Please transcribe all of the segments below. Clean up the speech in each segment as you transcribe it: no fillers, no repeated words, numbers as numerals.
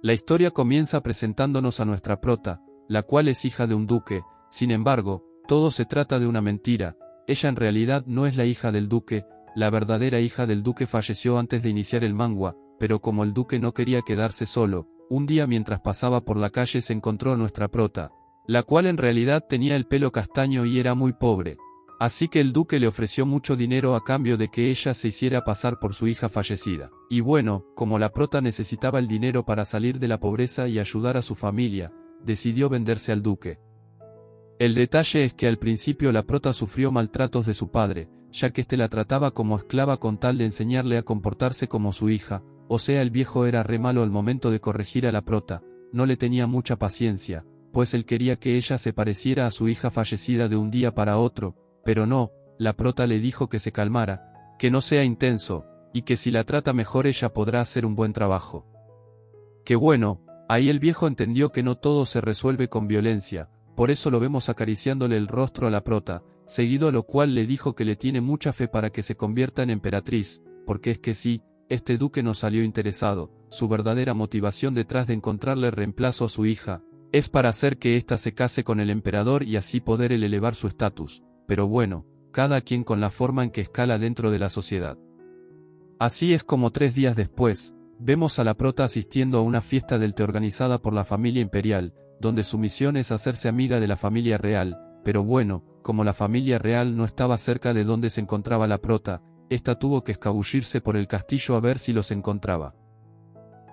La historia comienza presentándonos a nuestra prota, la cual es hija de un duque. Sin embargo, todo se trata de una mentira. Ella en realidad no es la hija del duque. La verdadera hija del duque falleció antes de iniciar el manga, pero como el duque no quería quedarse solo, un día mientras pasaba por la calle se encontró a nuestra prota, la cual en realidad tenía el pelo castaño y era muy pobre. Así que el duque le ofreció mucho dinero a cambio de que ella se hiciera pasar por su hija fallecida. Y bueno, como la prota necesitaba el dinero para salir de la pobreza y ayudar a su familia, decidió venderse al duque. El detalle es que al principio la prota sufrió maltratos de su padre, ya que éste la trataba como esclava con tal de enseñarle a comportarse como su hija, o sea el viejo era re malo al momento de corregir a la prota, no le tenía mucha paciencia, pues él quería que ella se pareciera a su hija fallecida de un día para otro, pero no, la prota le dijo que se calmara, que no sea intenso, y que si la trata mejor ella podrá hacer un buen trabajo. Que bueno, ahí el viejo entendió que no todo se resuelve con violencia, por eso lo vemos acariciándole el rostro a la prota, seguido a lo cual le dijo que le tiene mucha fe para que se convierta en emperatriz, porque es que sí, este duque no salió interesado, su verdadera motivación detrás de encontrarle reemplazo a su hija, es para hacer que ésta se case con el emperador y así poder elevar su estatus. Pero bueno, cada quien con la forma en que escala dentro de la sociedad. Así es como 3 días después, vemos a la prota asistiendo a una fiesta del té organizada por la familia imperial, donde su misión es hacerse amiga de la familia real, pero bueno, como la familia real no estaba cerca de donde se encontraba la prota, esta tuvo que escabullirse por el castillo a ver si los encontraba.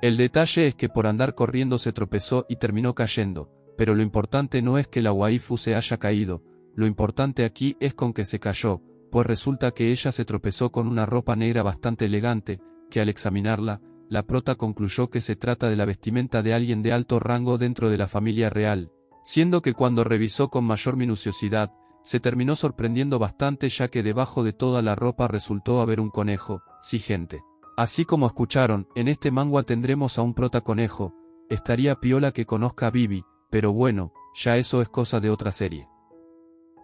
El detalle es que por andar corriendo se tropezó y terminó cayendo, pero lo importante no es que la waifu se haya caído, lo importante aquí es con que se cayó, pues resulta que ella se tropezó con una ropa negra bastante elegante, que al examinarla, la prota concluyó que se trata de la vestimenta de alguien de alto rango dentro de la familia real, siendo que cuando revisó con mayor minuciosidad, se terminó sorprendiendo bastante ya que debajo de toda la ropa resultó haber un conejo. Sí gente. Así como escucharon, en este manga tendremos a un prota conejo, estaría piola que conozca a Vivi, pero bueno, ya eso es cosa de otra serie.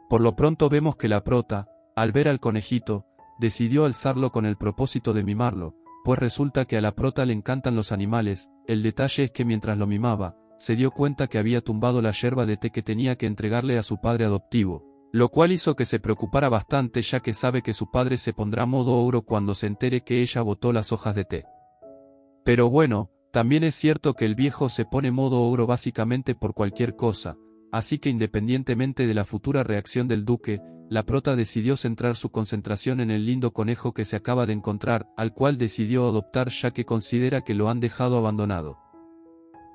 Por lo pronto vemos que la prota, al ver al conejito, decidió alzarlo con el propósito de mimarlo, pues resulta que a la prota le encantan los animales. El detalle es que mientras lo mimaba, se dio cuenta que había tumbado la yerba de té que tenía que entregarle a su padre adoptivo, lo cual hizo que se preocupara bastante ya que sabe que su padre se pondrá modo ogro cuando se entere que ella botó las hojas de té. Pero bueno, también es cierto que el viejo se pone modo ogro básicamente por cualquier cosa, así que independientemente de la futura reacción del duque, la prota decidió centrar su concentración en el lindo conejo que se acaba de encontrar, al cual decidió adoptar ya que considera que lo han dejado abandonado.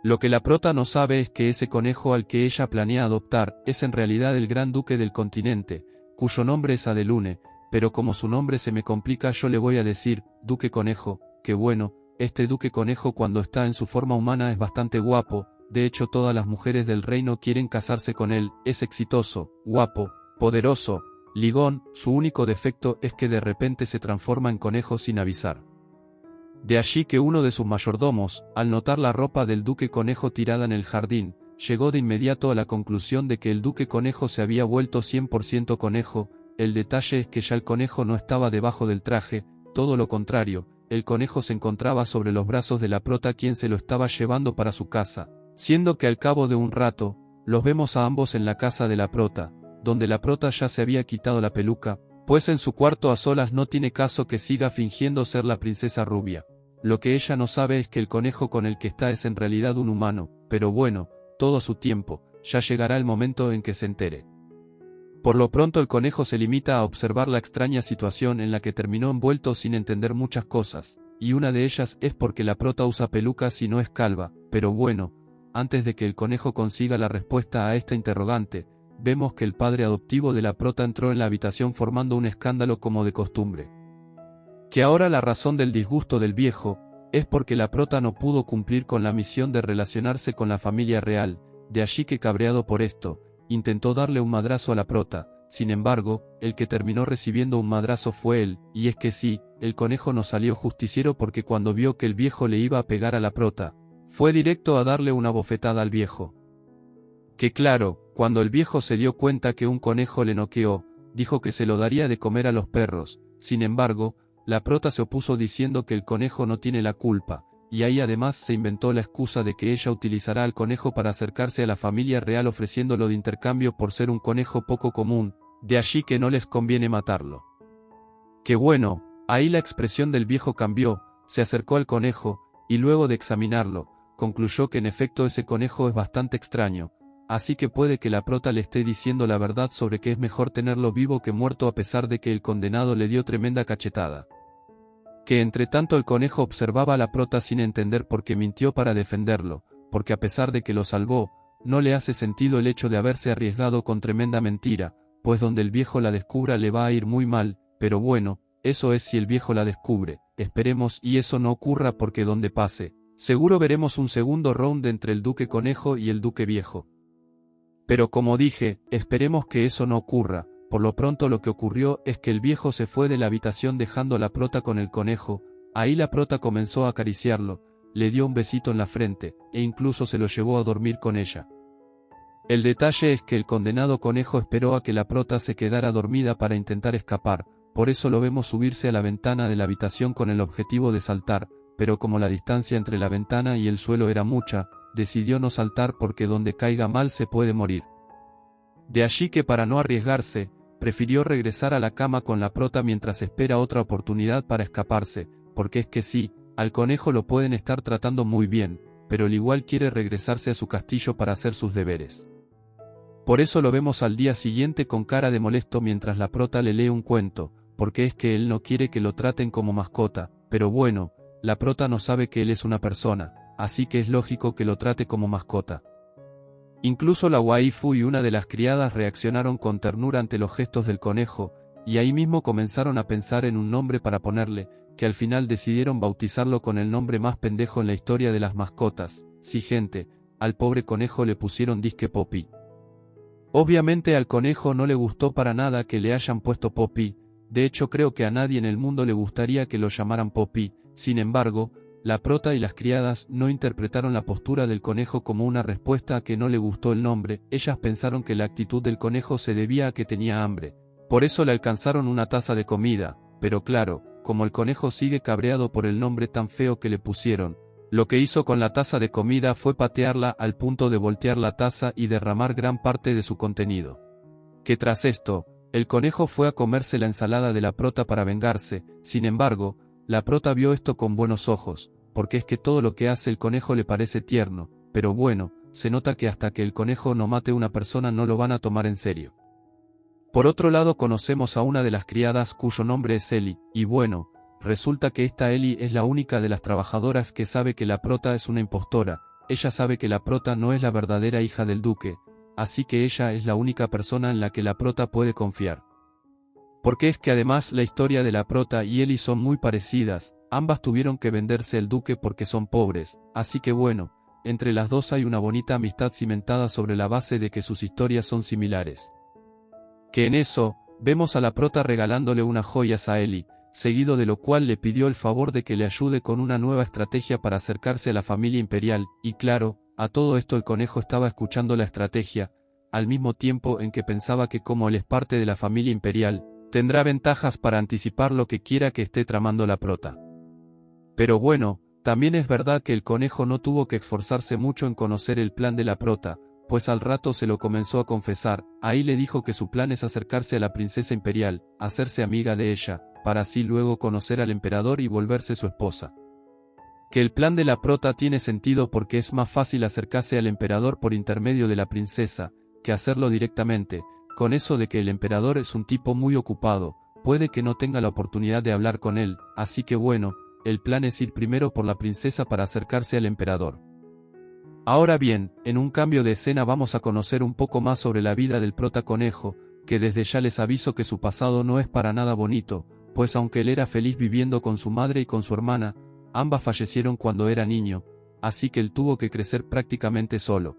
Lo que la prota no sabe es que ese conejo al que ella planea adoptar es en realidad el gran duque del continente, cuyo nombre es Adelune, pero como su nombre se me complica yo le voy a decir, Duque Conejo, que bueno, este Duque Conejo cuando está en su forma humana es bastante guapo, de hecho todas las mujeres del reino quieren casarse con él, es exitoso, guapo, poderoso, ligón, su único defecto es que de repente se transforma en conejo sin avisar. De allí que uno de sus mayordomos, al notar la ropa del Duque Conejo tirada en el jardín, llegó de inmediato a la conclusión de que el Duque Conejo se había vuelto 100% conejo. El detalle es que ya el conejo no estaba debajo del traje, todo lo contrario, el conejo se encontraba sobre los brazos de la prota quien se lo estaba llevando para su casa, siendo que al cabo de un rato, los vemos a ambos en la casa de la prota, donde la prota ya se había quitado la peluca, pues en su cuarto a solas no tiene caso que siga fingiendo ser la princesa rubia. Lo que ella no sabe es que el conejo con el que está es en realidad un humano, pero bueno, todo a su tiempo, ya llegará el momento en que se entere. Por lo pronto el conejo se limita a observar la extraña situación en la que terminó envuelto sin entender muchas cosas, y una de ellas es porque la prota usa pelucas y no es calva, pero bueno, antes de que el conejo consiga la respuesta a esta interrogante, vemos que el padre adoptivo de la prota entró en la habitación formando un escándalo como de costumbre. Que ahora la razón del disgusto del viejo, es porque la prota no pudo cumplir con la misión de relacionarse con la familia real, de allí que cabreado por esto, intentó darle un madrazo a la prota, sin embargo, el que terminó recibiendo un madrazo fue él, y es que sí, el conejo no salió justiciero porque cuando vio que el viejo le iba a pegar a la prota, fue directo a darle una bofetada al viejo. Que claro, cuando el viejo se dio cuenta que un conejo le noqueó, dijo que se lo daría de comer a los perros, sin embargo, la prota se opuso diciendo que el conejo no tiene la culpa, y ahí además se inventó la excusa de que ella utilizará al conejo para acercarse a la familia real ofreciéndolo de intercambio por ser un conejo poco común, de allí que no les conviene matarlo. ¡Qué bueno! Ahí la expresión del viejo cambió, se acercó al conejo, y luego de examinarlo, concluyó que en efecto ese conejo es bastante extraño, así que puede que la prota le esté diciendo la verdad sobre que es mejor tenerlo vivo que muerto a pesar de que el condenado le dio tremenda cachetada. Que entre tanto el conejo observaba a la prota sin entender por qué mintió para defenderlo, porque a pesar de que lo salvó, no le hace sentido el hecho de haberse arriesgado con tremenda mentira, pues donde el viejo la descubra le va a ir muy mal, pero bueno, eso es si el viejo la descubre, esperemos y eso no ocurra porque donde pase, seguro veremos un segundo round entre el duque conejo y el duque viejo. Pero como dije, esperemos que eso no ocurra. Por lo pronto lo que ocurrió es que el viejo se fue de la habitación dejando a la prota con el conejo, ahí la prota comenzó a acariciarlo, le dio un besito en la frente, e incluso se lo llevó a dormir con ella. El detalle es que el condenado conejo esperó a que la prota se quedara dormida para intentar escapar, por eso lo vemos subirse a la ventana de la habitación con el objetivo de saltar, pero como la distancia entre la ventana y el suelo era mucha, decidió no saltar porque donde caiga mal se puede morir. De allí que para no arriesgarse, prefirió regresar a la cama con la prota mientras espera otra oportunidad para escaparse, porque es que sí, al conejo lo pueden estar tratando muy bien, pero al igual quiere regresarse a su castillo para hacer sus deberes. Por eso lo vemos al día siguiente con cara de molesto mientras la prota le lee un cuento, porque es que él no quiere que lo traten como mascota, pero bueno, la prota no sabe que él es una persona, así que es lógico que lo trate como mascota. Incluso la waifu y una de las criadas reaccionaron con ternura ante los gestos del conejo, y ahí mismo comenzaron a pensar en un nombre para ponerle, que al final decidieron bautizarlo con el nombre más pendejo en la historia de las mascotas. Sí gente, al pobre conejo le pusieron disque Poppy. Obviamente al conejo no le gustó para nada que le hayan puesto Poppy, de hecho creo que a nadie en el mundo le gustaría que lo llamaran Poppy, sin embargo, la prota y las criadas no interpretaron la postura del conejo como una respuesta a que no le gustó el nombre, ellas pensaron que la actitud del conejo se debía a que tenía hambre. Por eso le alcanzaron una taza de comida, pero claro, como el conejo sigue cabreado por el nombre tan feo que le pusieron, lo que hizo con la taza de comida fue patearla al punto de voltear la taza y derramar gran parte de su contenido. Que tras esto, el conejo fue a comerse la ensalada de la prota para vengarse, sin embargo, la prota vio esto con buenos ojos, porque es que todo lo que hace el conejo le parece tierno, pero bueno, se nota que hasta que el conejo no mate a una persona no lo van a tomar en serio. Por otro lado conocemos a una de las criadas cuyo nombre es Eli, y bueno, resulta que esta Eli es la única de las trabajadoras que sabe que la prota es una impostora, ella sabe que la prota no es la verdadera hija del duque, así que ella es la única persona en la que la prota puede confiar. Porque es que además la historia de la prota y Eli son muy parecidas, ambas tuvieron que venderse el duque porque son pobres, así que bueno, entre las dos hay una bonita amistad cimentada sobre la base de que sus historias son similares. Que en eso, vemos a la prota regalándole unas joyas a Eli, seguido de lo cual le pidió el favor de que le ayude con una nueva estrategia para acercarse a la familia imperial, y claro, a todo esto el conejo estaba escuchando la estrategia, al mismo tiempo en que pensaba que como él es parte de la familia imperial, tendrá ventajas para anticipar lo que quiera que esté tramando la prota. Pero bueno, también es verdad que el conejo no tuvo que esforzarse mucho en conocer el plan de la prota, pues al rato se lo comenzó a confesar, ahí le dijo que su plan es acercarse a la princesa imperial, hacerse amiga de ella, para así luego conocer al emperador y volverse su esposa. Que el plan de la prota tiene sentido porque es más fácil acercarse al emperador por intermedio de la princesa, que hacerlo directamente, con eso de que el emperador es un tipo muy ocupado, puede que no tenga la oportunidad de hablar con él, así que bueno, el plan es ir primero por la princesa para acercarse al emperador. Ahora bien, en un cambio de escena vamos a conocer un poco más sobre la vida del prota conejo, que desde ya les aviso que su pasado no es para nada bonito, pues aunque él era feliz viviendo con su madre y con su hermana, ambas fallecieron cuando era niño, así que él tuvo que crecer prácticamente solo.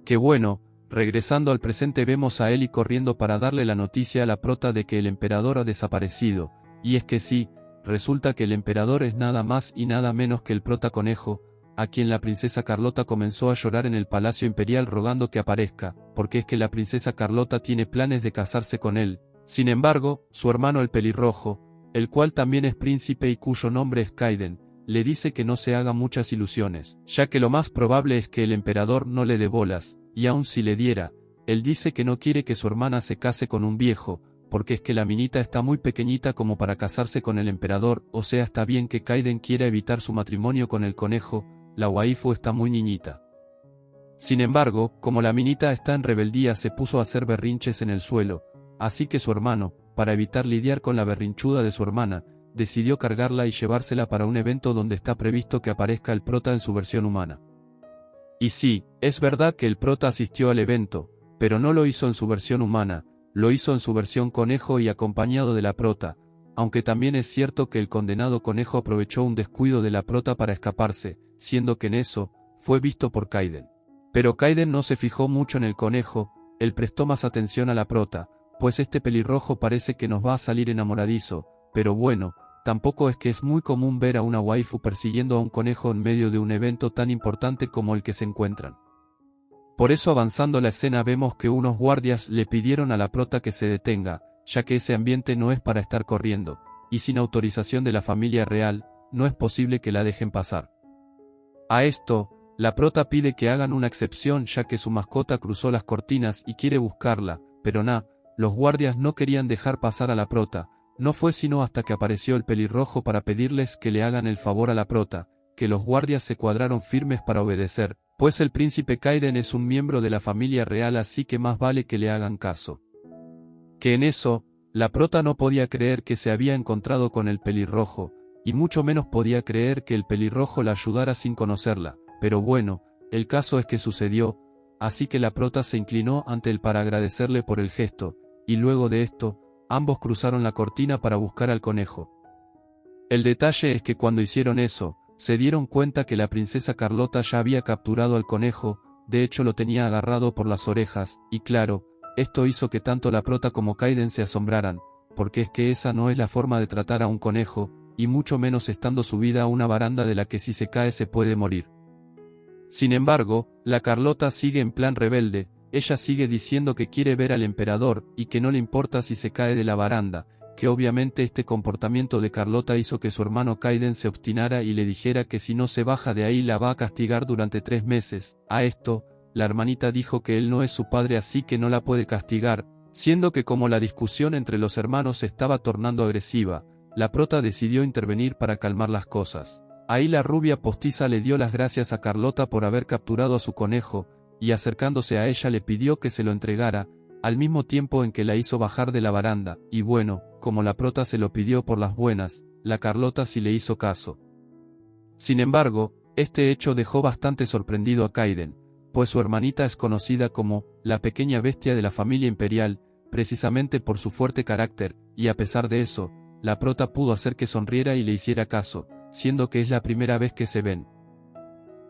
Que bueno, regresando al presente vemos a Eli corriendo para darle la noticia a la prota de que el emperador ha desaparecido, y es que sí, resulta que el emperador es nada más y nada menos que el prota conejo, a quien la princesa Carlota comenzó a llorar en el palacio imperial rogando que aparezca, porque es que la princesa Carlota tiene planes de casarse con él. Sin embargo, su hermano el pelirrojo, el cual también es príncipe y cuyo nombre es Kaiden, le dice que no se haga muchas ilusiones, ya que lo más probable es que el emperador no le dé bolas, y aun si le diera, él dice que no quiere que su hermana se case con un viejo, porque es que la minita está muy pequeñita como para casarse con el emperador, o sea está bien que Kaiden quiera evitar su matrimonio con el conejo, la waifu está muy niñita. Sin embargo, como la minita está en rebeldía se puso a hacer berrinches en el suelo, así que su hermano, para evitar lidiar con la berrinchuda de su hermana, decidió cargarla y llevársela para un evento donde está previsto que aparezca el prota en su versión humana. Y sí, es verdad que el prota asistió al evento, pero no lo hizo en su versión humana, lo hizo en su versión conejo y acompañado de la prota, aunque también es cierto que el condenado conejo aprovechó un descuido de la prota para escaparse, siendo que en eso, fue visto por Kaiden. Pero Kaiden no se fijó mucho en el conejo, él prestó más atención a la prota, pues este pelirrojo parece que nos va a salir enamoradizo, pero bueno, tampoco es que es muy común ver a una waifu persiguiendo a un conejo en medio de un evento tan importante como el que se encuentran. Por eso avanzando la escena vemos que unos guardias le pidieron a la prota que se detenga, ya que ese ambiente no es para estar corriendo, y sin autorización de la familia real, no es posible que la dejen pasar. A esto, la prota pide que hagan una excepción ya que su mascota cruzó las cortinas y quiere buscarla, pero los guardias no querían dejar pasar a la prota. No fue sino hasta que apareció el pelirrojo para pedirles que le hagan el favor a la prota, que los guardias se cuadraron firmes para obedecer, pues el príncipe Kaiden es un miembro de la familia real así que más vale que le hagan caso. Que en eso, la prota no podía creer que se había encontrado con el pelirrojo, y mucho menos podía creer que el pelirrojo la ayudara sin conocerla, pero bueno, el caso es que sucedió, así que la prota se inclinó ante él para agradecerle por el gesto, y luego de esto, ambos cruzaron la cortina para buscar al conejo. El detalle es que cuando hicieron eso, se dieron cuenta que la princesa Carlota ya había capturado al conejo, de hecho lo tenía agarrado por las orejas, y claro, esto hizo que tanto la prota como Kaiden se asombraran, porque es que esa no es la forma de tratar a un conejo, y mucho menos estando subida a una baranda de la que si se cae se puede morir. Sin embargo, la Carlota sigue en plan rebelde, ella sigue diciendo que quiere ver al emperador, y que no le importa si se cae de la baranda, que obviamente este comportamiento de Carlota hizo que su hermano Kaiden se obstinara y le dijera que si no se baja de ahí la va a castigar durante 3 meses. A esto, la hermanita dijo que él no es su padre así que no la puede castigar, siendo que como la discusión entre los hermanos se estaba tornando agresiva, la prota decidió intervenir para calmar las cosas. Ahí la rubia postiza le dio las gracias a Carlota por haber capturado a su conejo, y acercándose a ella le pidió que se lo entregara, al mismo tiempo en que la hizo bajar de la baranda, y bueno, como la prota se lo pidió por las buenas, la Carlota sí le hizo caso. Sin embargo, este hecho dejó bastante sorprendido a Kaiden, pues su hermanita es conocida como la pequeña bestia de la familia imperial, precisamente por su fuerte carácter, y a pesar de eso, la prota pudo hacer que sonriera y le hiciera caso, siendo que es la primera vez que se ven.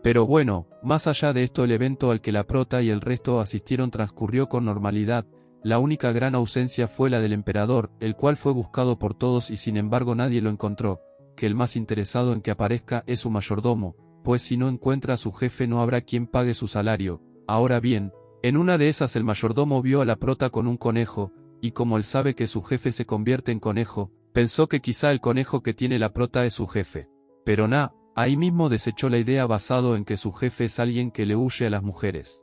Pero bueno, más allá de esto el evento al que la prota y el resto asistieron transcurrió con normalidad, la única gran ausencia fue la del emperador, el cual fue buscado por todos y sin embargo nadie lo encontró, que el más interesado en que aparezca es su mayordomo, pues si no encuentra a su jefe no habrá quien pague su salario. Ahora bien, en una de esas el mayordomo vio a la prota con un conejo, y como él sabe que su jefe se convierte en conejo, pensó que quizá el conejo que tiene la prota es su jefe. Pero ahí mismo desechó la idea basado en que su jefe es alguien que le huye a las mujeres.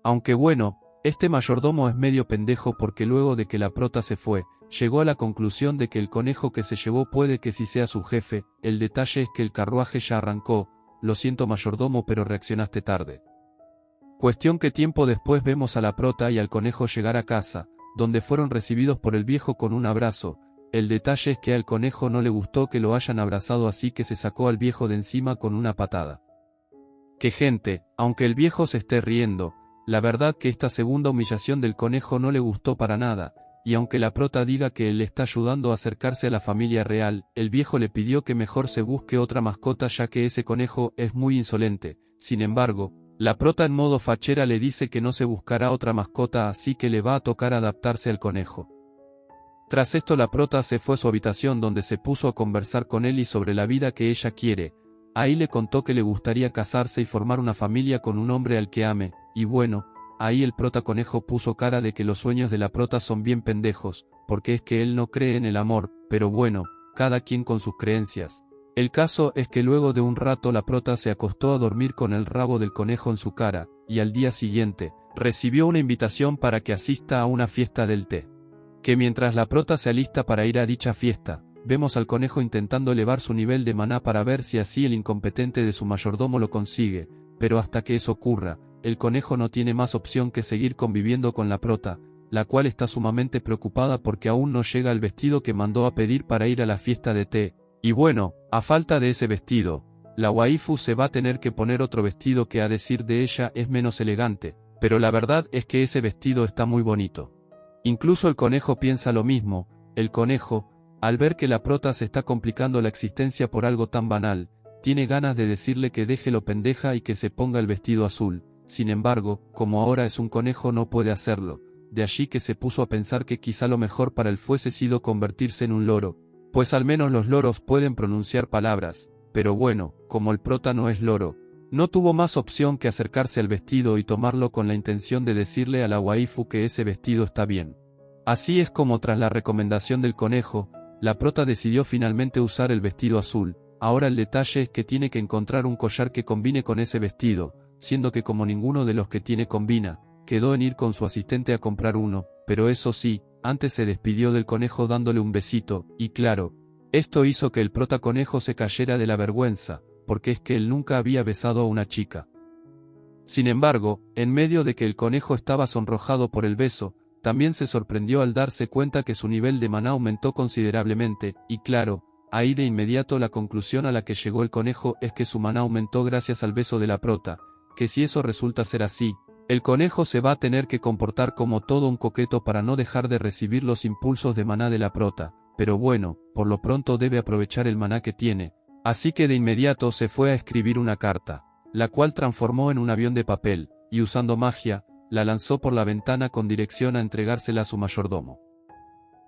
Aunque bueno, este mayordomo es medio pendejo porque luego de que la prota se fue, llegó a la conclusión de que el conejo que se llevó puede que sí sea su jefe. El detalle es que el carruaje ya arrancó, lo siento mayordomo pero reaccionaste tarde. Cuestión que tiempo después vemos a la prota y al conejo llegar a casa, donde fueron recibidos por el viejo con un abrazo. El detalle es que al conejo no le gustó que lo hayan abrazado así que se sacó al viejo de encima con una patada. Que gente, aunque el viejo se esté riendo, la verdad que esta segunda humillación del conejo no le gustó para nada, y aunque la prota diga que él le está ayudando a acercarse a la familia real, el viejo le pidió que mejor se busque otra mascota ya que ese conejo es muy insolente. Sin embargo, la prota en modo fachera le dice que no se buscará otra mascota así que le va a tocar adaptarse al conejo. Tras esto la prota se fue a su habitación donde se puso a conversar con él y sobre la vida que ella quiere. Ahí le contó que le gustaría casarse y formar una familia con un hombre al que ame, y bueno, ahí el prota conejo puso cara de que los sueños de la prota son bien pendejos, porque es que él no cree en el amor, pero bueno, cada quien con sus creencias. El caso es que luego de un rato la prota se acostó a dormir con el rabo del conejo en su cara, y al día siguiente, recibió una invitación para que asista a una fiesta del té. Que mientras la prota se alista para ir a dicha fiesta, vemos al conejo intentando elevar su nivel de maná para ver si así el incompetente de su mayordomo lo consigue, pero hasta que eso ocurra, el conejo no tiene más opción que seguir conviviendo con la prota, la cual está sumamente preocupada porque aún no llega el vestido que mandó a pedir para ir a la fiesta de té. Y bueno, a falta de ese vestido, la waifu se va a tener que poner otro vestido que a decir de ella es menos elegante, pero la verdad es que ese vestido está muy bonito. Incluso el conejo piensa lo mismo. El conejo, al ver que la prota se está complicando la existencia por algo tan banal, tiene ganas de decirle que deje lo pendeja y que se ponga el vestido azul. Sin embargo, como ahora es un conejo no puede hacerlo, de allí que se puso a pensar que quizá lo mejor para él fuese sido convertirse en un loro, pues al menos los loros pueden pronunciar palabras, pero bueno, como el prota no es loro, no tuvo más opción que acercarse al vestido y tomarlo con la intención de decirle a la waifu que ese vestido está bien. Así es como tras la recomendación del conejo, la prota decidió finalmente usar el vestido azul. Ahora el detalle es que tiene que encontrar un collar que combine con ese vestido, siendo que como ninguno de los que tiene combina, quedó en ir con su asistente a comprar uno, pero eso sí, antes se despidió del conejo dándole un besito, y claro, esto hizo que el prota conejo se cayera de la vergüenza, porque es que él nunca había besado a una chica. Sin embargo, en medio de que el conejo estaba sonrojado por el beso, también se sorprendió al darse cuenta que su nivel de maná aumentó considerablemente, y claro, ahí de inmediato la conclusión a la que llegó el conejo es que su maná aumentó gracias al beso de la prota, que si eso resulta ser así, el conejo se va a tener que comportar como todo un coqueto para no dejar de recibir los impulsos de maná de la prota, pero bueno, por lo pronto debe aprovechar el maná que tiene, así que de inmediato se fue a escribir una carta, la cual transformó en un avión de papel, y usando magia, la lanzó por la ventana con dirección a entregársela a su mayordomo.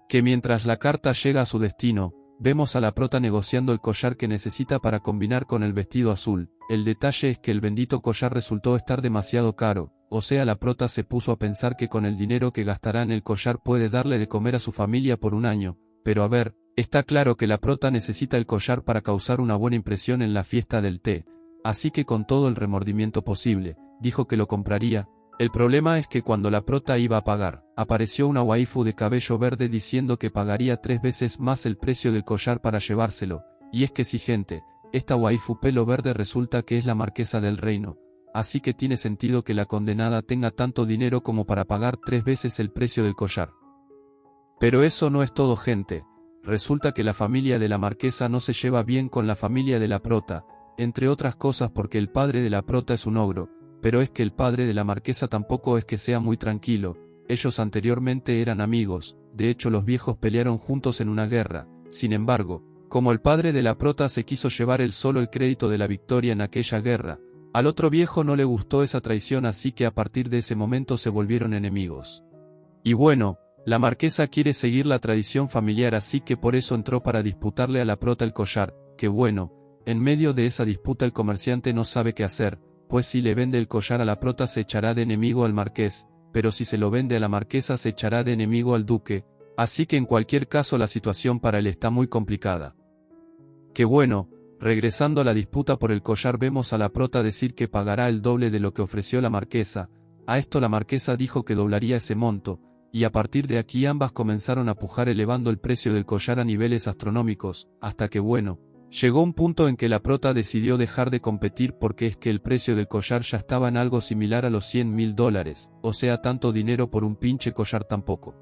Que mientras la carta llega a su destino, vemos a la prota negociando el collar que necesita para combinar con el vestido azul. El detalle es que el bendito collar resultó estar demasiado caro, o sea la prota se puso a pensar que con el dinero que gastará en el collar puede darle de comer a su familia por un año, pero a ver, está claro que la prota necesita el collar para causar una buena impresión en la fiesta del té, así que con todo el remordimiento posible, dijo que lo compraría. El problema es que cuando la prota iba a pagar, apareció una waifu de cabello verde diciendo que pagaría 3 veces más el precio del collar para llevárselo, y es que sí gente, esta waifu pelo verde resulta que es la marquesa del reino, así que tiene sentido que la condenada tenga tanto dinero como para pagar 3 veces el precio del collar. Pero eso no es todo gente, resulta que la familia de la marquesa no se lleva bien con la familia de la prota, entre otras cosas porque el padre de la prota es un ogro, pero es que el padre de la marquesa tampoco es que sea muy tranquilo, ellos anteriormente eran amigos, de hecho los viejos pelearon juntos en una guerra, sin embargo, como el padre de la prota se quiso llevar él solo el crédito de la victoria en aquella guerra, al otro viejo no le gustó esa traición así que a partir de ese momento se volvieron enemigos. Y bueno, la marquesa quiere seguir la tradición familiar así que por eso entró para disputarle a la prota el collar, que bueno, en medio de esa disputa el comerciante no sabe qué hacer, pues si le vende el collar a la prota se echará de enemigo al marqués, pero si se lo vende a la marquesa se echará de enemigo al duque, así que en cualquier caso la situación para él está muy complicada. Que bueno, regresando a la disputa por el collar vemos a la prota decir que pagará el doble de lo que ofreció la marquesa, a esto la marquesa dijo que doblaría ese monto, y a partir de aquí ambas comenzaron a pujar elevando el precio del collar a niveles astronómicos, hasta que bueno, llegó un punto en que la prota decidió dejar de competir porque es que el precio del collar ya estaba en algo similar a los $100.000, o sea tanto dinero por un pinche collar tampoco.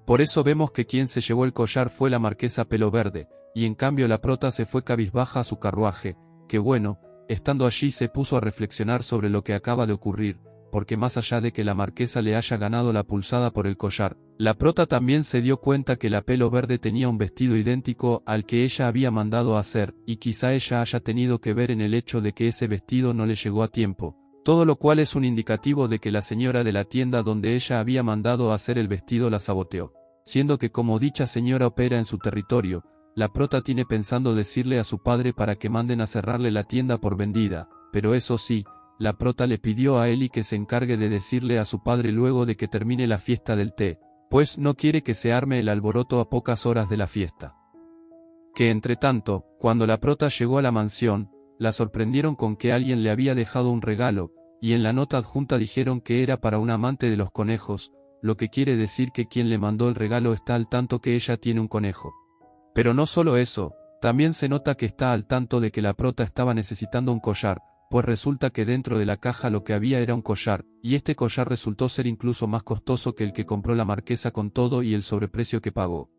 Por eso vemos que quien se llevó el collar fue la marquesa pelo verde, y en cambio la prota se fue cabizbaja a su carruaje, que bueno, estando allí se puso a reflexionar sobre lo que acaba de ocurrir, porque más allá de que la marquesa le haya ganado la pulsada por el collar, la prota también se dio cuenta que la pelo verde tenía un vestido idéntico al que ella había mandado a hacer, y quizá ella haya tenido que ver en el hecho de que ese vestido no le llegó a tiempo, todo lo cual es un indicativo de que la señora de la tienda donde ella había mandado a hacer el vestido la saboteó, siendo que como dicha señora opera en su territorio, la prota tiene pensando decirle a su padre para que manden a cerrarle la tienda por vendida, pero eso sí, la prota le pidió a Eli que se encargue de decirle a su padre luego de que termine la fiesta del té, pues no quiere que se arme el alboroto a pocas horas de la fiesta. Que entre tanto, cuando la prota llegó a la mansión, la sorprendieron con que alguien le había dejado un regalo, y en la nota adjunta dijeron que era para un amante de los conejos, lo que quiere decir que quien le mandó el regalo está al tanto que ella tiene un conejo. Pero no solo eso, también se nota que está al tanto de que la prota estaba necesitando un collar, pues resulta que dentro de la caja lo que había era un collar, y este collar resultó ser incluso más costoso que el que compró la marquesa con todo y el sobreprecio que pagó.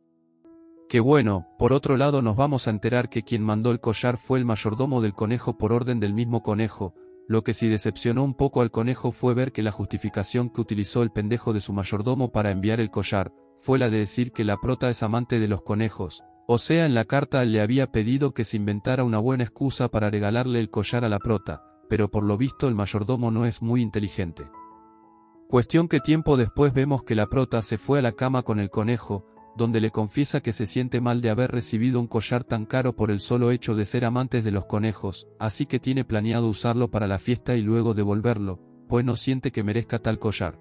Que bueno, por otro lado nos vamos a enterar que quien mandó el collar fue el mayordomo del conejo por orden del mismo conejo, lo que sí decepcionó un poco al conejo fue ver que la justificación que utilizó el pendejo de su mayordomo para enviar el collar, fue la de decir que la prota es amante de los conejos, o sea en la carta le había pedido que se inventara una buena excusa para regalarle el collar a la prota, pero por lo visto el mayordomo no es muy inteligente. Cuestión que tiempo después vemos que la prota se fue a la cama con el conejo, donde le confiesa que se siente mal de haber recibido un collar tan caro por el solo hecho de ser amantes de los conejos, así que tiene planeado usarlo para la fiesta y luego devolverlo, pues no siente que merezca tal collar.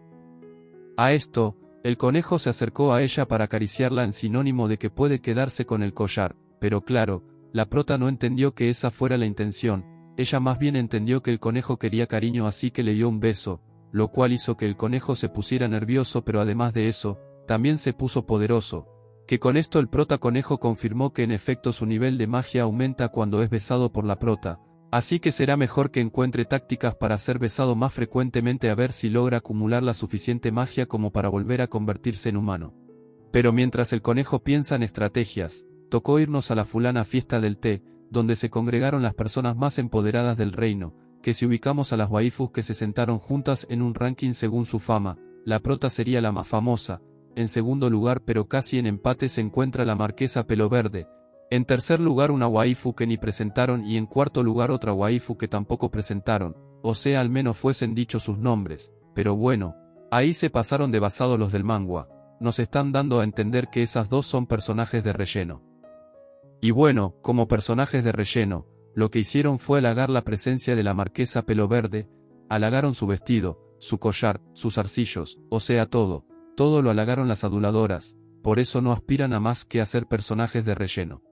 A esto, el conejo se acercó a ella para acariciarla en sinónimo de que puede quedarse con el collar, pero claro, la prota no entendió que esa fuera la intención, ella más bien entendió que el conejo quería cariño así que le dio un beso, lo cual hizo que el conejo se pusiera nervioso pero además de eso, también se puso poderoso, que con esto el prota conejo confirmó que en efecto su nivel de magia aumenta cuando es besado por la prota, así que será mejor que encuentre tácticas para ser besado más frecuentemente a ver si logra acumular la suficiente magia como para volver a convertirse en humano. Pero mientras el conejo piensa en estrategias, tocó irnos a la fulana fiesta del té, donde se congregaron las personas más empoderadas del reino, que si ubicamos a las waifus que se sentaron juntas en un ranking según su fama, la prota sería la más famosa. En segundo lugar pero casi en empate se encuentra la marquesa Pelo Verde, en tercer lugar una waifu que ni presentaron y en cuarto lugar otra waifu que tampoco presentaron, o sea al menos fuesen dichos sus nombres, pero bueno, ahí se pasaron de basado los del manga, nos están dando a entender que esas dos son personajes de relleno. Y bueno, como personajes de relleno, lo que hicieron fue halagar la presencia de la marquesa Pelo Verde, halagaron su vestido, su collar, sus zarcillos, o sea todo lo halagaron las aduladoras, por eso no aspiran a más que a ser personajes de relleno.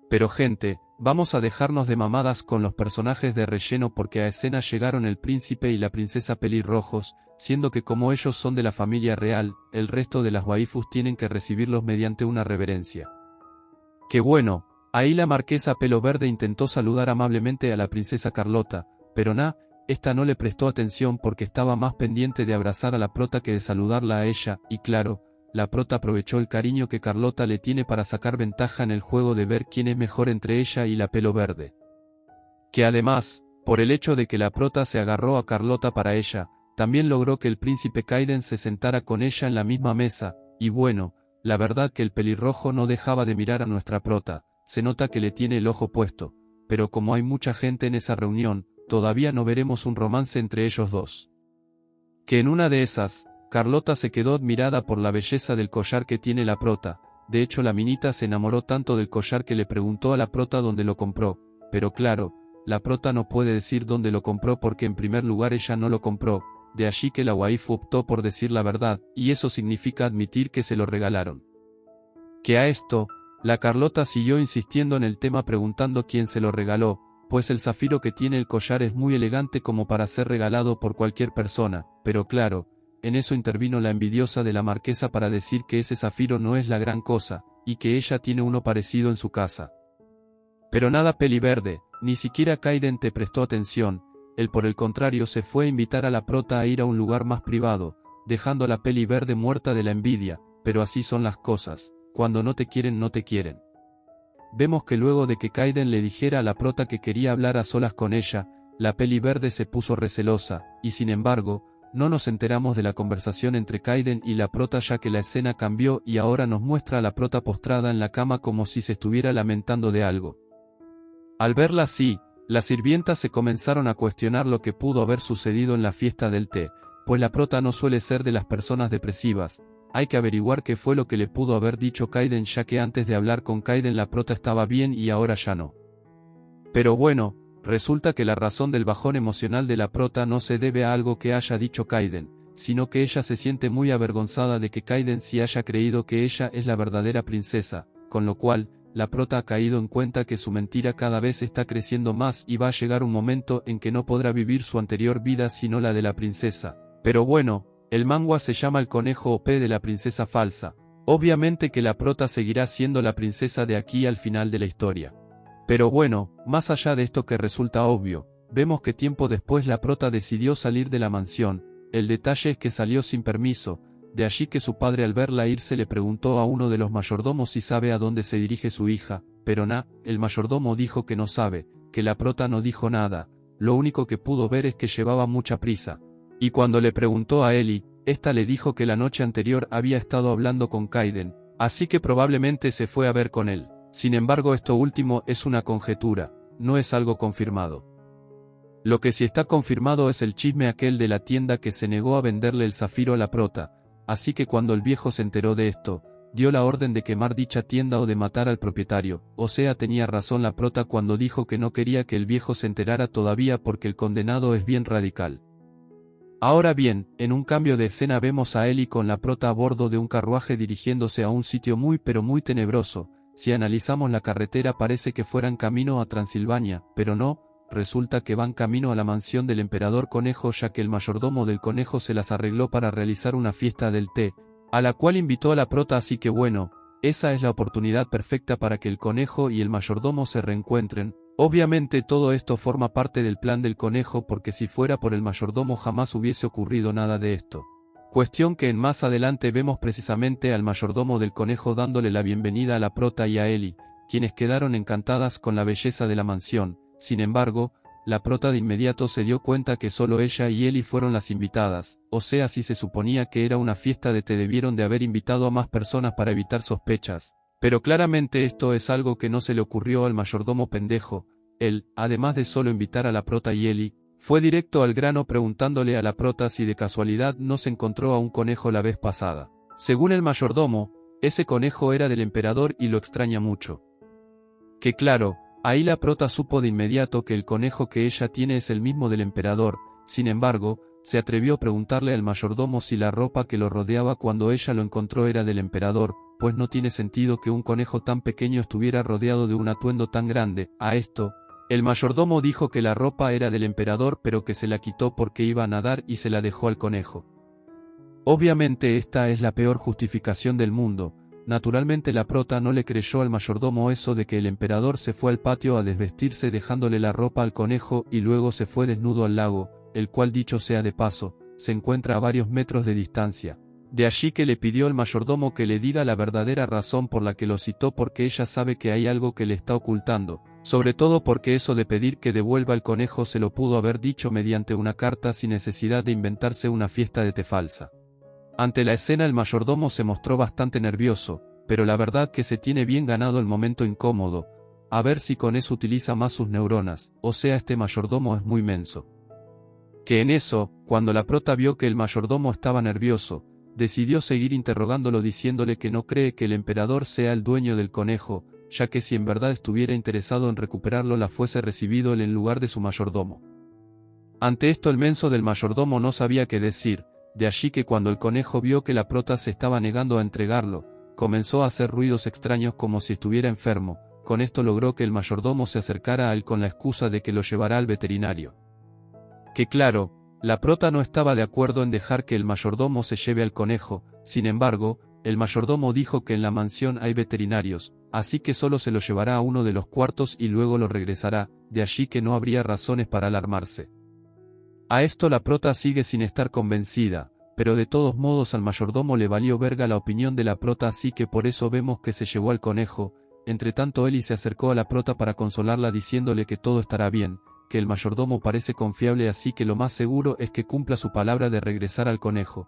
Pero gente, vamos a dejarnos de mamadas con los personajes de relleno porque a escena llegaron el príncipe y la princesa pelirrojos, siendo que como ellos son de la familia real, el resto de las waifus tienen que recibirlos mediante una reverencia. Que bueno, ahí la marquesa Pelo Verde intentó saludar amablemente a la princesa Carlota, pero esta no le prestó atención porque estaba más pendiente de abrazar a la prota que de saludarla a ella, y claro, la prota aprovechó el cariño que Carlota le tiene para sacar ventaja en el juego de ver quién es mejor entre ella y la Pelo Verde. Que además, por el hecho de que la prota se agarró a Carlota para ella, también logró que el príncipe Kaiden se sentara con ella en la misma mesa, y bueno, la verdad que el pelirrojo no dejaba de mirar a nuestra prota, se nota que le tiene el ojo puesto, pero como hay mucha gente en esa reunión, todavía no veremos un romance entre ellos dos. Que en una de esas, Carlota se quedó admirada por la belleza del collar que tiene la prota, de hecho la minita se enamoró tanto del collar que le preguntó a la prota dónde lo compró, pero claro, la prota no puede decir dónde lo compró porque en primer lugar ella no lo compró, de allí que la waifu optó por decir la verdad, y eso significa admitir que se lo regalaron. Que a esto, la Carlota siguió insistiendo en el tema preguntando quién se lo regaló, pues el zafiro que tiene el collar es muy elegante como para ser regalado por cualquier persona, pero claro, en eso intervino la envidiosa de la marquesa para decir que ese zafiro no es la gran cosa, y que ella tiene uno parecido en su casa. Pero nada Peli Verde, ni siquiera Kaiden te prestó atención, él por el contrario se fue a invitar a la prota a ir a un lugar más privado, dejando a la Peli Verde muerta de la envidia, pero así son las cosas, cuando no te quieren no te quieren. Vemos que luego de que Kaiden le dijera a la prota que quería hablar a solas con ella, la Peli Verde se puso recelosa, y sin embargo, no nos enteramos de la conversación entre Kaiden y la prota ya que la escena cambió y ahora nos muestra a la prota postrada en la cama como si se estuviera lamentando de algo. Al verla así, las sirvientas se comenzaron a cuestionar lo que pudo haber sucedido en la fiesta del té, pues la prota no suele ser de las personas depresivas. Hay que averiguar qué fue lo que le pudo haber dicho Kaiden ya que antes de hablar con Kaiden la prota estaba bien y ahora ya no. Pero bueno, resulta que la razón del bajón emocional de la prota no se debe a algo que haya dicho Kaiden, sino que ella se siente muy avergonzada de que Kaiden sí haya creído que ella es la verdadera princesa, con lo cual, la prota ha caído en cuenta que su mentira cada vez está creciendo más y va a llegar un momento en que no podrá vivir su anterior vida sino la de la princesa. Pero bueno, el manga se llama El conejo OP de la princesa falsa. Obviamente que la prota seguirá siendo la princesa de aquí al final de la historia. Pero bueno, más allá de esto que resulta obvio, vemos que tiempo después la prota decidió salir de la mansión. El detalle es que salió sin permiso, de allí que su padre al verla irse le preguntó a uno de los mayordomos si sabe a dónde se dirige su hija, pero el mayordomo dijo que no sabe, que la prota no dijo nada, lo único que pudo ver es que llevaba mucha prisa. Y cuando le preguntó a Ellie, esta le dijo que la noche anterior había estado hablando con Kaiden, así que probablemente se fue a ver con él. Sin embargo, esto último es una conjetura, no es algo confirmado. Lo que sí está confirmado es el chisme aquel de la tienda que se negó a venderle el zafiro a la prota, así que cuando el viejo se enteró de esto, dio la orden de quemar dicha tienda o de matar al propietario, o sea tenía razón la prota cuando dijo que no quería que el viejo se enterara todavía porque el condenado es bien radical. Ahora bien, en un cambio de escena vemos a Ellie con la prota a bordo de un carruaje dirigiéndose a un sitio muy pero muy tenebroso. Si analizamos la carretera parece que fueran camino a Transilvania, pero no, resulta que van camino a la mansión del emperador conejo ya que el mayordomo del conejo se las arregló para realizar una fiesta del té, a la cual invitó a la prota así que bueno, esa es la oportunidad perfecta para que el conejo y el mayordomo se reencuentren. Obviamente todo esto forma parte del plan del conejo porque si fuera por el mayordomo jamás hubiese ocurrido nada de esto. Cuestión que en más adelante vemos precisamente al mayordomo del conejo dándole la bienvenida a la prota y a Ellie, quienes quedaron encantadas con la belleza de la mansión. Sin embargo, la prota de inmediato se dio cuenta que solo ella y Ellie fueron las invitadas, o sea si se suponía que era una fiesta de té debieron de haber invitado a más personas para evitar sospechas. Pero claramente esto es algo que no se le ocurrió al mayordomo pendejo. Él, además de solo invitar a la prota y Ellie, fue directo al grano preguntándole a la prota si de casualidad no se encontró a un conejo la vez pasada. Según el mayordomo, ese conejo era del emperador y lo extraña mucho. Que claro, ahí la prota supo de inmediato que el conejo que ella tiene es el mismo del emperador. Sin embargo, se atrevió a preguntarle al mayordomo si la ropa que lo rodeaba cuando ella lo encontró era del emperador, pues no tiene sentido que un conejo tan pequeño estuviera rodeado de un atuendo tan grande. A esto, el mayordomo dijo que la ropa era del emperador pero que se la quitó porque iba a nadar y se la dejó al conejo. Obviamente esta es la peor justificación del mundo. Naturalmente la prota no le creyó al mayordomo eso de que el emperador se fue al patio a desvestirse dejándole la ropa al conejo y luego se fue desnudo al lago, el cual dicho sea de paso, se encuentra a varios metros de distancia. De allí que le pidió al mayordomo que le diga la verdadera razón por la que lo citó porque ella sabe que hay algo que le está ocultando, sobre todo porque eso de pedir que devuelva el conejo se lo pudo haber dicho mediante una carta sin necesidad de inventarse una fiesta de té falsa. Ante la escena el mayordomo se mostró bastante nervioso, pero la verdad que se tiene bien ganado el momento incómodo, a ver si con eso utiliza más sus neuronas, o sea este mayordomo es muy menso. Que en eso, cuando la prota vio que el mayordomo estaba nervioso, decidió seguir interrogándolo diciéndole que no cree que el emperador sea el dueño del conejo, ya que si en verdad estuviera interesado en recuperarlo la fuese recibido él en lugar de su mayordomo. Ante esto el menso del mayordomo no sabía qué decir, de allí que cuando el conejo vio que la prota se estaba negando a entregarlo, comenzó a hacer ruidos extraños como si estuviera enfermo, con esto logró que el mayordomo se acercara a él con la excusa de que lo llevará al veterinario. Que claro, la prota no estaba de acuerdo en dejar que el mayordomo se lleve al conejo, sin embargo, el mayordomo dijo que en la mansión hay veterinarios, así que solo se lo llevará a uno de los cuartos y luego lo regresará, de allí que no habría razones para alarmarse. A esto la prota sigue sin estar convencida, pero de todos modos al mayordomo le valió verga la opinión de la prota así que por eso vemos que se llevó al conejo. Entre tanto Ellie se acercó a la prota para consolarla diciéndole que todo estará bien, que el mayordomo parece confiable así que lo más seguro es que cumpla su palabra de regresar al conejo.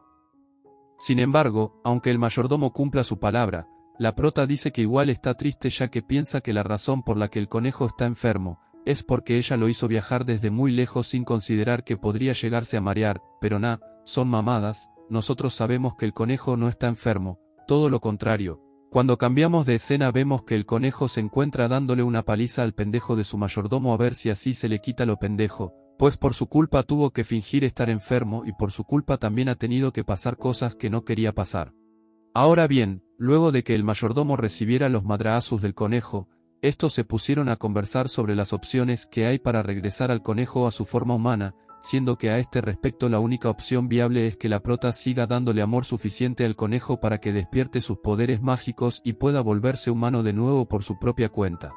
Sin embargo, aunque el mayordomo cumpla su palabra, la prota dice que igual está triste ya que piensa que la razón por la que el conejo está enfermo, es porque ella lo hizo viajar desde muy lejos sin considerar que podría llegarse a marear, pero son mamadas, nosotros sabemos que el conejo no está enfermo, todo lo contrario. Cuando cambiamos de escena vemos que el conejo se encuentra dándole una paliza al pendejo de su mayordomo a ver si así se le quita lo pendejo, pues por su culpa tuvo que fingir estar enfermo y por su culpa también ha tenido que pasar cosas que no quería pasar. Ahora bien, luego de que el mayordomo recibiera los madraazus del conejo, estos se pusieron a conversar sobre las opciones que hay para regresar al conejo a su forma humana, siendo que a este respecto la única opción viable es que la prota siga dándole amor suficiente al conejo para que despierte sus poderes mágicos y pueda volverse humano de nuevo por su propia cuenta.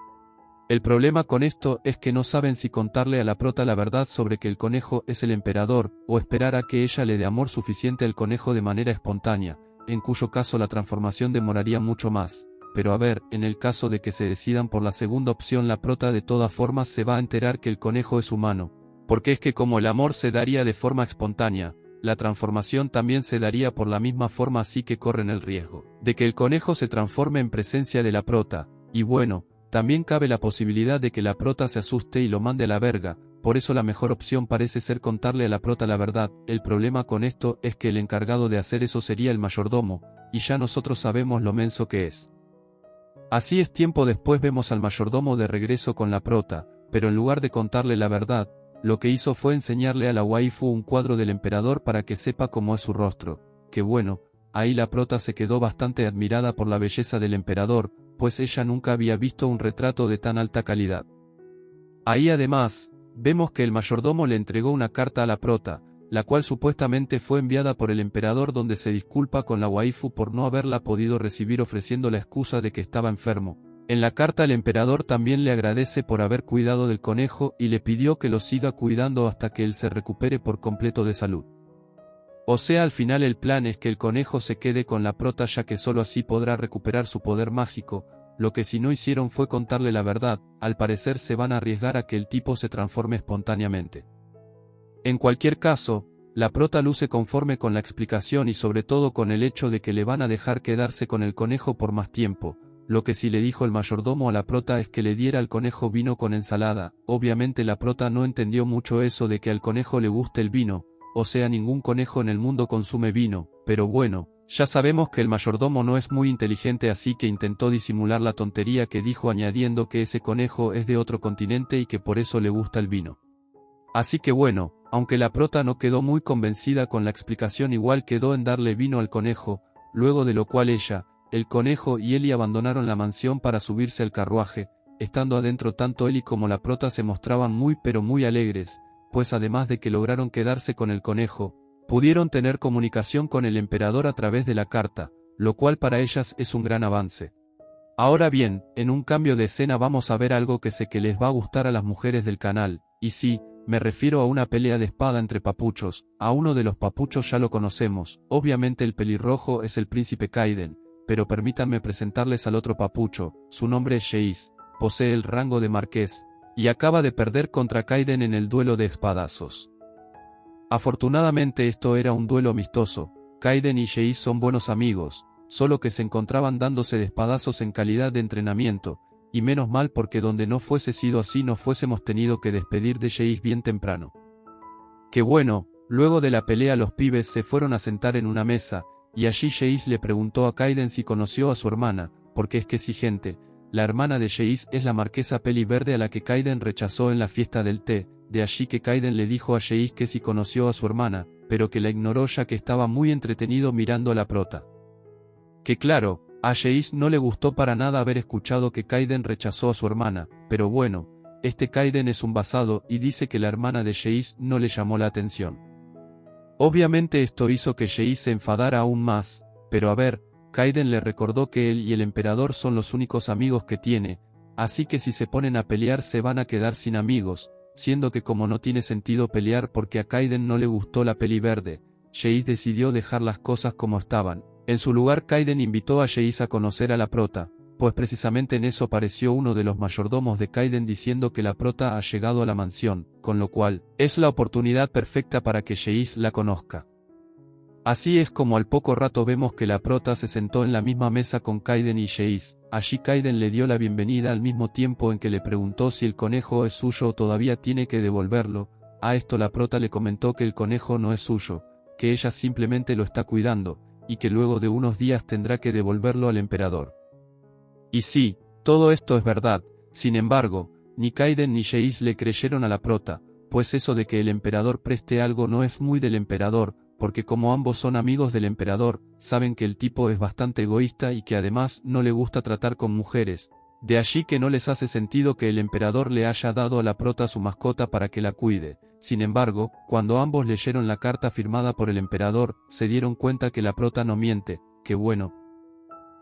El problema con esto es que no saben si contarle a la prota la verdad sobre que el conejo es el emperador, o esperar a que ella le dé amor suficiente al conejo de manera espontánea, en cuyo caso la transformación demoraría mucho más. Pero a ver, en el caso de que se decidan por la segunda opción, la prota de todas formas se va a enterar que el conejo es humano, porque es que como el amor se daría de forma espontánea, la transformación también se daría por la misma forma, así que corren el riesgo de que el conejo se transforme en presencia de la prota, y bueno, también cabe la posibilidad de que la prota se asuste y lo mande a la verga. Por eso la mejor opción parece ser contarle a la prota la verdad. El problema con esto es que el encargado de hacer eso sería el mayordomo, y ya nosotros sabemos lo menso que es. Así es, tiempo después vemos al mayordomo de regreso con la prota, pero en lugar de contarle la verdad, lo que hizo fue enseñarle a la waifu un cuadro del emperador para que sepa cómo es su rostro. Que bueno, ahí la prota se quedó bastante admirada por la belleza del emperador, pues ella nunca había visto un retrato de tan alta calidad. Ahí además, vemos que el mayordomo le entregó una carta a la prota, la cual supuestamente fue enviada por el emperador, donde se disculpa con la waifu por no haberla podido recibir, ofreciendo la excusa de que estaba enfermo. En la carta el emperador también le agradece por haber cuidado del conejo y le pidió que lo siga cuidando hasta que él se recupere por completo de salud. O sea, al final el plan es que el conejo se quede con la prota, ya que solo así podrá recuperar su poder mágico. Lo que si no hicieron fue contarle la verdad, al parecer se van a arriesgar a que el tipo se transforme espontáneamente. En cualquier caso, la prota luce conforme con la explicación y sobre todo con el hecho de que le van a dejar quedarse con el conejo por más tiempo. Lo que sí le dijo el mayordomo a la prota es que le diera al conejo vino con ensalada. Obviamente la prota no entendió mucho eso de que al conejo le guste el vino, o sea, ningún conejo en el mundo consume vino, pero bueno, ya sabemos que el mayordomo no es muy inteligente, así que intentó disimular la tontería que dijo, añadiendo que ese conejo es de otro continente y que por eso le gusta el vino. Así que bueno, aunque la prota no quedó muy convencida con la explicación, igual quedó en darle vino al conejo, luego de lo cual ella, el conejo y Ellie abandonaron la mansión para subirse al carruaje. Estando adentro, tanto Ellie como la prota se mostraban muy pero muy alegres, pues además de que lograron quedarse con el conejo, pudieron tener comunicación con el emperador a través de la carta, lo cual para ellas es un gran avance. Ahora bien, en un cambio de escena vamos a ver algo que sé que les va a gustar a las mujeres del canal, y sí, me refiero a una pelea de espada entre papuchos. A uno de los papuchos ya lo conocemos, obviamente el pelirrojo es el príncipe Kaiden, pero permítanme presentarles al otro papucho. Su nombre es Geis, posee el rango de marqués, y acaba de perder contra Kaiden en el duelo de espadazos. Afortunadamente esto era un duelo amistoso. Kaiden y Geis son buenos amigos, solo que se encontraban dándose de espadazos en calidad de entrenamiento, y menos mal, porque donde no fuese sido así no fuésemos tenido que despedir de Geis bien temprano. Que bueno, luego de la pelea los pibes se fueron a sentar en una mesa, y allí Geis le preguntó a Kaiden si conoció a su hermana, porque es que sí, gente, la hermana de Geis es la marquesa Peli Verde, a la que Kaiden rechazó en la fiesta del té. De allí que Kaiden le dijo a Geis que sí conoció a su hermana, pero que la ignoró ya que estaba muy entretenido mirando a la prota. Que claro, a Geis no le gustó para nada haber escuchado que Kaiden rechazó a su hermana, pero bueno, este Kaiden es un basado y dice que la hermana de Geis no le llamó la atención. Obviamente esto hizo que Geis se enfadara aún más, pero a ver, Kaiden le recordó que él y el emperador son los únicos amigos que tiene, así que si se ponen a pelear se van a quedar sin amigos, siendo que como no tiene sentido pelear porque a Kaiden no le gustó la peli verde, Geis decidió dejar las cosas como estaban. En su lugar, Kaiden invitó a Geis a conocer a la prota, pues precisamente en eso apareció uno de los mayordomos de Kaiden diciendo que la prota ha llegado a la mansión, con lo cual, es la oportunidad perfecta para que Geis la conozca. Así es como al poco rato vemos que la prota se sentó en la misma mesa con Kaiden y Geis. Allí Kaiden le dio la bienvenida al mismo tiempo en que le preguntó si el conejo es suyo o todavía tiene que devolverlo. A esto la prota le comentó que el conejo no es suyo, que ella simplemente lo está cuidando, y que luego de unos días tendrá que devolverlo al emperador. Y sí, todo esto es verdad. Sin embargo, ni Kaiden ni Geis le creyeron a la prota, pues eso de que el emperador preste algo no es muy del emperador, porque como ambos son amigos del emperador, saben que el tipo es bastante egoísta y que además no le gusta tratar con mujeres. De allí que no les hace sentido que el emperador le haya dado a la prota su mascota para que la cuide. Sin embargo, cuando ambos leyeron la carta firmada por el emperador, se dieron cuenta que la prota no miente, que bueno.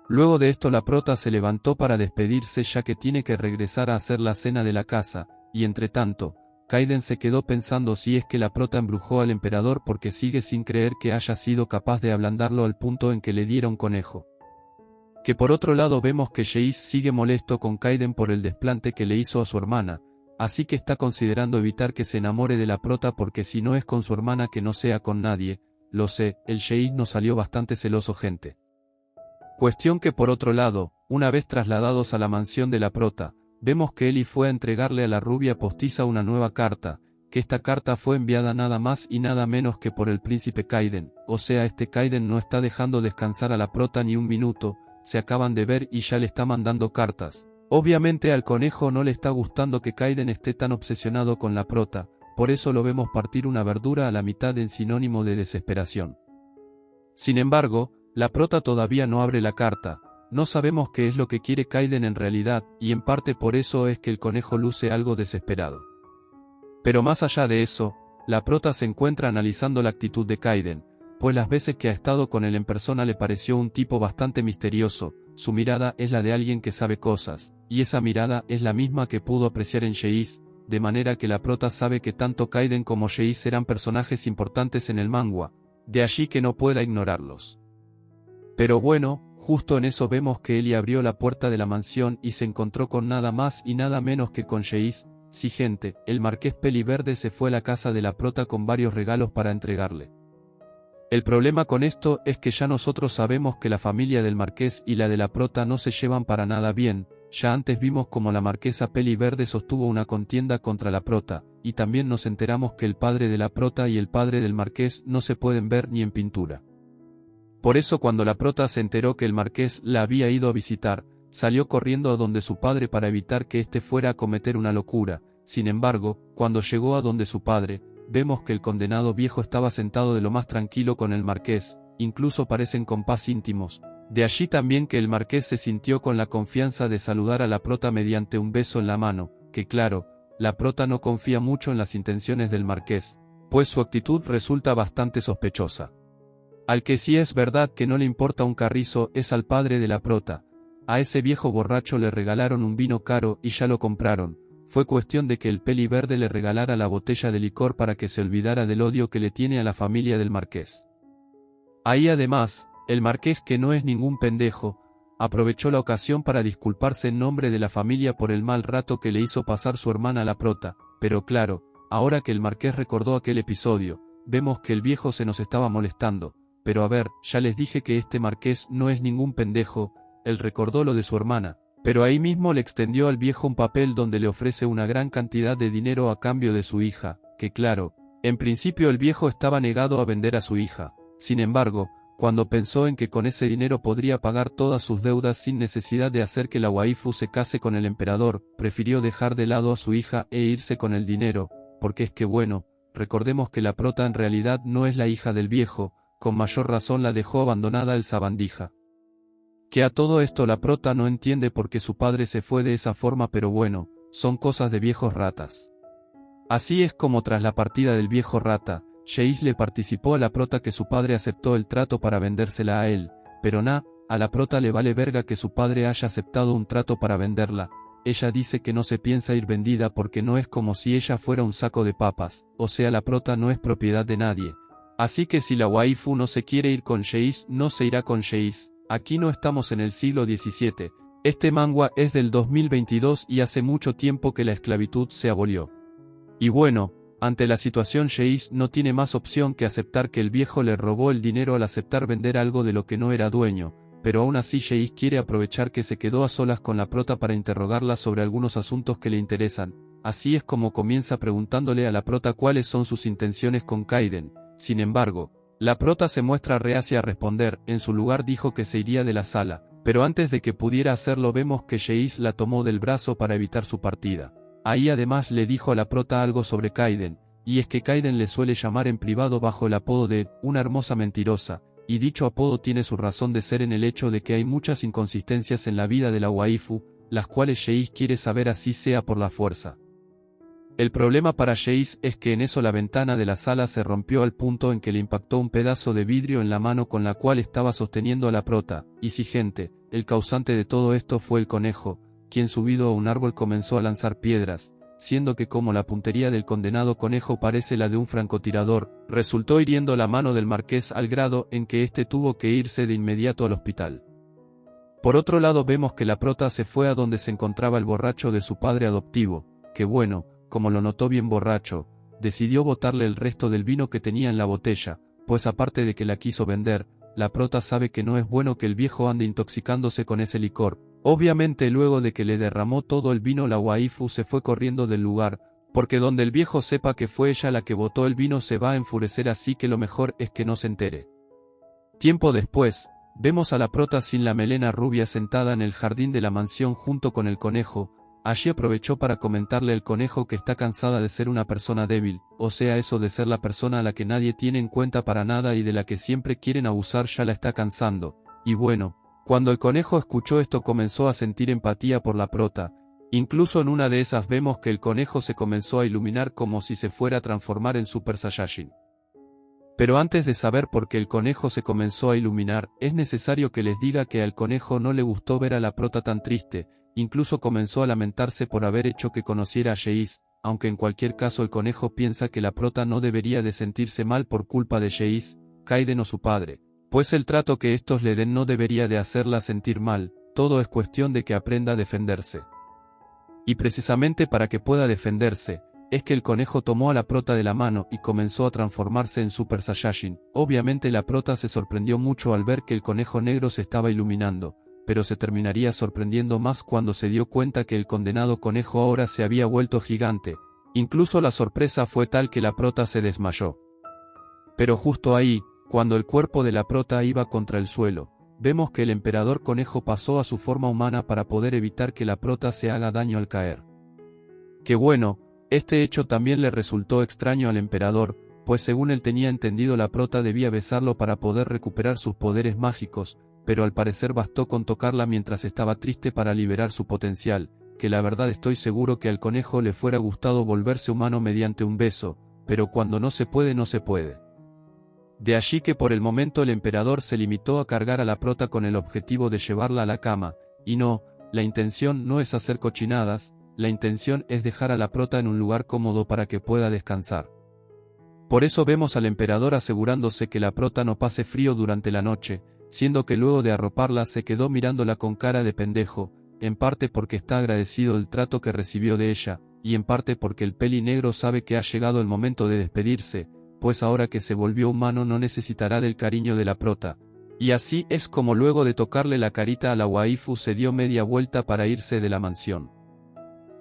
Luego de esto la prota se levantó para despedirse ya que tiene que regresar a hacer la cena de la casa, y entre tanto, Kaiden se quedó pensando si es que la prota embrujó al emperador porque sigue sin creer que haya sido capaz de ablandarlo al punto en que le diera un conejo. Que por otro lado vemos que Geis sigue molesto con Kaiden por el desplante que le hizo a su hermana, así que está considerando evitar que se enamore de la prota porque si no es con su hermana que no sea con nadie. Lo sé, el Geis nos salió bastante celoso, gente. Cuestión que por otro lado, una vez trasladados a la mansión de la prota, vemos que Ellie fue a entregarle a la rubia postiza una nueva carta, que esta carta fue enviada nada más y nada menos que por el príncipe Kaiden, o sea este Kaiden no está dejando descansar a la prota ni un minuto, se acaban de ver y ya le está mandando cartas. Obviamente al conejo no le está gustando que Kaiden esté tan obsesionado con la prota, por eso lo vemos partir una verdura a la mitad en sinónimo de desesperación. Sin embargo, la prota todavía no abre la carta, no sabemos qué es lo que quiere Kaiden en realidad, y en parte por eso es que el conejo luce algo desesperado. Pero más allá de eso, la prota se encuentra analizando la actitud de Kaiden, pues las veces que ha estado con él en persona le pareció un tipo bastante misterioso, su mirada es la de alguien que sabe cosas, y esa mirada es la misma que pudo apreciar en Geis, de manera que la prota sabe que tanto Kaiden como Geis eran personajes importantes en el manga, de allí que no pueda ignorarlos. Pero bueno, justo en eso vemos que Ellie abrió la puerta de la mansión y se encontró con nada más y nada menos que con Geis. Sí, gente, el marqués Peliverde se fue a la casa de la prota con varios regalos para entregarle. El problema con esto es que ya nosotros sabemos que la familia del marqués y la de la prota no se llevan para nada bien, ya antes vimos como la marquesa Peliverde sostuvo una contienda contra la prota, y también nos enteramos que el padre de la prota y el padre del marqués no se pueden ver ni en pintura. Por eso cuando la prota se enteró que el marqués la había ido a visitar, salió corriendo a donde su padre para evitar que éste fuera a cometer una locura. Sin embargo, cuando llegó a donde su padre, vemos que el condenado viejo estaba sentado de lo más tranquilo con el marqués, incluso parecen compás íntimos. De allí también que el marqués se sintió con la confianza de saludar a la prota mediante un beso en la mano, que claro, la prota no confía mucho en las intenciones del marqués, pues su actitud resulta bastante sospechosa. Al que sí es verdad que no le importa un carrizo es al padre de la prota. A ese viejo borracho le regalaron un vino caro y ya lo compraron. Fue cuestión de que el Peliverde le regalara la botella de licor para que se olvidara del odio que le tiene a la familia del marqués. Ahí además, el marqués, que no es ningún pendejo, aprovechó la ocasión para disculparse en nombre de la familia por el mal rato que le hizo pasar su hermana la prota, pero claro, ahora que el marqués recordó aquel episodio, vemos que el viejo se nos estaba molestando. Pero a ver, ya les dije que este marqués no es ningún pendejo, él recordó lo de su hermana, pero ahí mismo le extendió al viejo un papel donde le ofrece una gran cantidad de dinero a cambio de su hija, que claro, en principio el viejo estaba negado a vender a su hija. Sin embargo, cuando pensó en que con ese dinero podría pagar todas sus deudas sin necesidad de hacer que la waifu se case con el emperador, prefirió dejar de lado a su hija e irse con el dinero, porque es que bueno, recordemos que la prota en realidad no es la hija del viejo, con mayor razón la dejó abandonada el sabandija. Que a todo esto la prota no entiende por qué su padre se fue de esa forma, pero bueno, son cosas de viejos ratas. Así es como tras la partida del viejo rata, Geis le participó a la prota que su padre aceptó el trato para vendérsela a él, pero a la prota le vale verga que su padre haya aceptado un trato para venderla. Ella dice que no se piensa ir vendida porque no es como si ella fuera un saco de papas, o sea la prota no es propiedad de nadie. Así que si la waifu no se quiere ir con Geis, no se irá con Geis. Aquí no estamos en el siglo XVII. Este manga es del 2022 y hace mucho tiempo que la esclavitud se abolió. Y bueno, ante la situación Geis no tiene más opción que aceptar que el viejo le robó el dinero al aceptar vender algo de lo que no era dueño, pero aún así Geis quiere aprovechar que se quedó a solas con la prota para interrogarla sobre algunos asuntos que le interesan. Así es como comienza preguntándole a la prota cuáles son sus intenciones con Kaiden. Sin embargo, la prota se muestra reacia a responder, en su lugar dijo que se iría de la sala, pero antes de que pudiera hacerlo vemos que Geis la tomó del brazo para evitar su partida. Ahí además le dijo a la prota algo sobre Kaiden, y es que Kaiden le suele llamar en privado bajo el apodo de una hermosa mentirosa, y dicho apodo tiene su razón de ser en el hecho de que hay muchas inconsistencias en la vida de la waifu, las cuales Geis quiere saber así sea por la fuerza. El problema para Geis es que en eso la ventana de la sala se rompió al punto en que le impactó un pedazo de vidrio en la mano con la cual estaba sosteniendo a la prota, y si gente, el causante de todo esto fue el conejo, quien subido a un árbol comenzó a lanzar piedras, siendo que como la puntería del condenado conejo parece la de un francotirador, resultó hiriendo la mano del marqués al grado en que éste tuvo que irse de inmediato al hospital. Por otro lado vemos que la prota se fue a donde se encontraba el borracho de su padre adoptivo, que bueno, como lo notó bien borracho, decidió botarle el resto del vino que tenía en la botella, pues aparte de que la quiso vender, la prota sabe que no es bueno que el viejo ande intoxicándose con ese licor. Obviamente luego de que le derramó todo el vino la waifu se fue corriendo del lugar, porque donde el viejo sepa que fue ella la que botó el vino se va a enfurecer, así que lo mejor es que no se entere. Tiempo después, vemos a la prota sin la melena rubia sentada en el jardín de la mansión junto con el conejo. Allí aprovechó para comentarle al conejo que está cansada de ser una persona débil, o sea eso de ser la persona a la que nadie tiene en cuenta para nada y de la que siempre quieren abusar ya la está cansando, y bueno, cuando el conejo escuchó esto comenzó a sentir empatía por la prota, incluso en una de esas vemos que el conejo se comenzó a iluminar como si se fuera a transformar en Super Saiyajin. Pero antes de saber por qué el conejo se comenzó a iluminar, es necesario que les diga que al conejo no le gustó ver a la prota tan triste. Incluso comenzó a lamentarse por haber hecho que conociera a Geis, aunque en cualquier caso el conejo piensa que la prota no debería de sentirse mal por culpa de Geis, Kaiden o su padre, pues el trato que estos le den no debería de hacerla sentir mal, todo es cuestión de que aprenda a defenderse. Y precisamente para que pueda defenderse, es que el conejo tomó a la prota de la mano y comenzó a transformarse en Super Saiyajin. Obviamente la prota se sorprendió mucho al ver que el conejo negro se estaba iluminando, pero se terminaría sorprendiendo más cuando se dio cuenta que el condenado conejo ahora se había vuelto gigante. Incluso la sorpresa fue tal que la prota se desmayó. Pero justo ahí, cuando el cuerpo de la prota iba contra el suelo, vemos que el emperador conejo pasó a su forma humana para poder evitar que la prota se haga daño al caer. Que bueno, este hecho también le resultó extraño al emperador, pues según él tenía entendido la prota debía besarlo para poder recuperar sus poderes mágicos, pero al parecer bastó con tocarla mientras estaba triste para liberar su potencial, que la verdad estoy seguro que al conejo le fuera gustado volverse humano mediante un beso, pero cuando no se puede no se puede. De allí que por el momento el emperador se limitó a cargar a la prota con el objetivo de llevarla a la cama, y no, la intención no es hacer cochinadas, la intención es dejar a la prota en un lugar cómodo para que pueda descansar. Por eso vemos al emperador asegurándose que la prota no pase frío durante la noche, siendo que luego de arroparla se quedó mirándola con cara de pendejo, en parte porque está agradecido del trato que recibió de ella, y en parte porque el peli negro sabe que ha llegado el momento de despedirse, pues ahora que se volvió humano no necesitará del cariño de la prota. Y así es como luego de tocarle la carita a la waifu se dio media vuelta para irse de la mansión.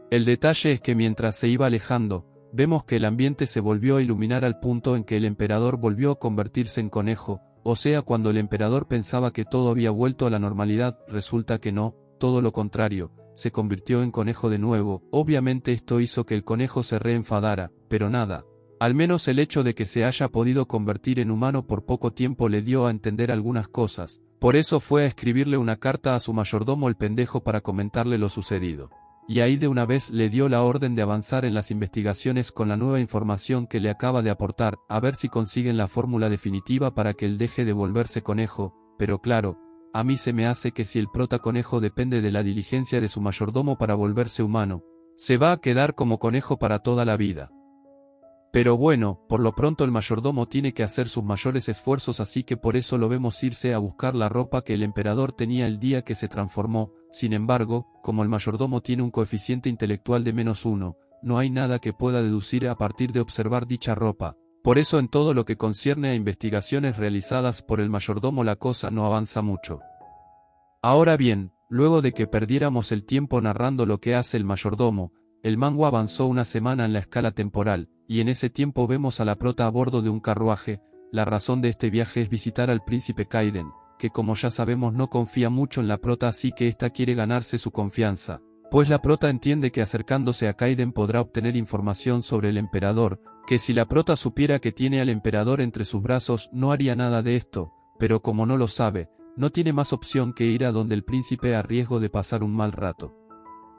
El detalle es que mientras se iba alejando, vemos que el ambiente se volvió a iluminar al punto en que el emperador volvió a convertirse en conejo. O sea, cuando el emperador pensaba que todo había vuelto a la normalidad, resulta que no, todo lo contrario, se convirtió en conejo de nuevo. Obviamente esto hizo que el conejo se reenfadara, pero nada. Al menos el hecho de que se haya podido convertir en humano por poco tiempo le dio a entender algunas cosas, por eso fue a escribirle una carta a su mayordomo el pendejo para comentarle lo sucedido. Y ahí de una vez le dio la orden de avanzar en las investigaciones con la nueva información que le acaba de aportar, a ver si consiguen la fórmula definitiva para que él deje de volverse conejo, pero claro, a mí se me hace que si el prota conejo depende de la diligencia de su mayordomo para volverse humano, se va a quedar como conejo para toda la vida. Pero bueno, por lo pronto el mayordomo tiene que hacer sus mayores esfuerzos, así que por eso lo vemos irse a buscar la ropa que el emperador tenía el día que se transformó. Sin embargo, como el mayordomo tiene un coeficiente intelectual de -1, no hay nada que pueda deducir a partir de observar dicha ropa. Por eso en todo lo que concierne a investigaciones realizadas por el mayordomo la cosa no avanza mucho. Ahora bien, luego de que perdiéramos el tiempo narrando lo que hace el mayordomo, el manga avanzó una semana en la escala temporal, y en ese tiempo vemos a la prota a bordo de un carruaje. La razón de este viaje es visitar al príncipe Kaiden, que como ya sabemos no confía mucho en la prota, así que ésta quiere ganarse su confianza, pues la prota entiende que acercándose a Kaiden podrá obtener información sobre el emperador, que si la prota supiera que tiene al emperador entre sus brazos no haría nada de esto, pero como no lo sabe, no tiene más opción que ir a donde el príncipe a riesgo de pasar un mal rato.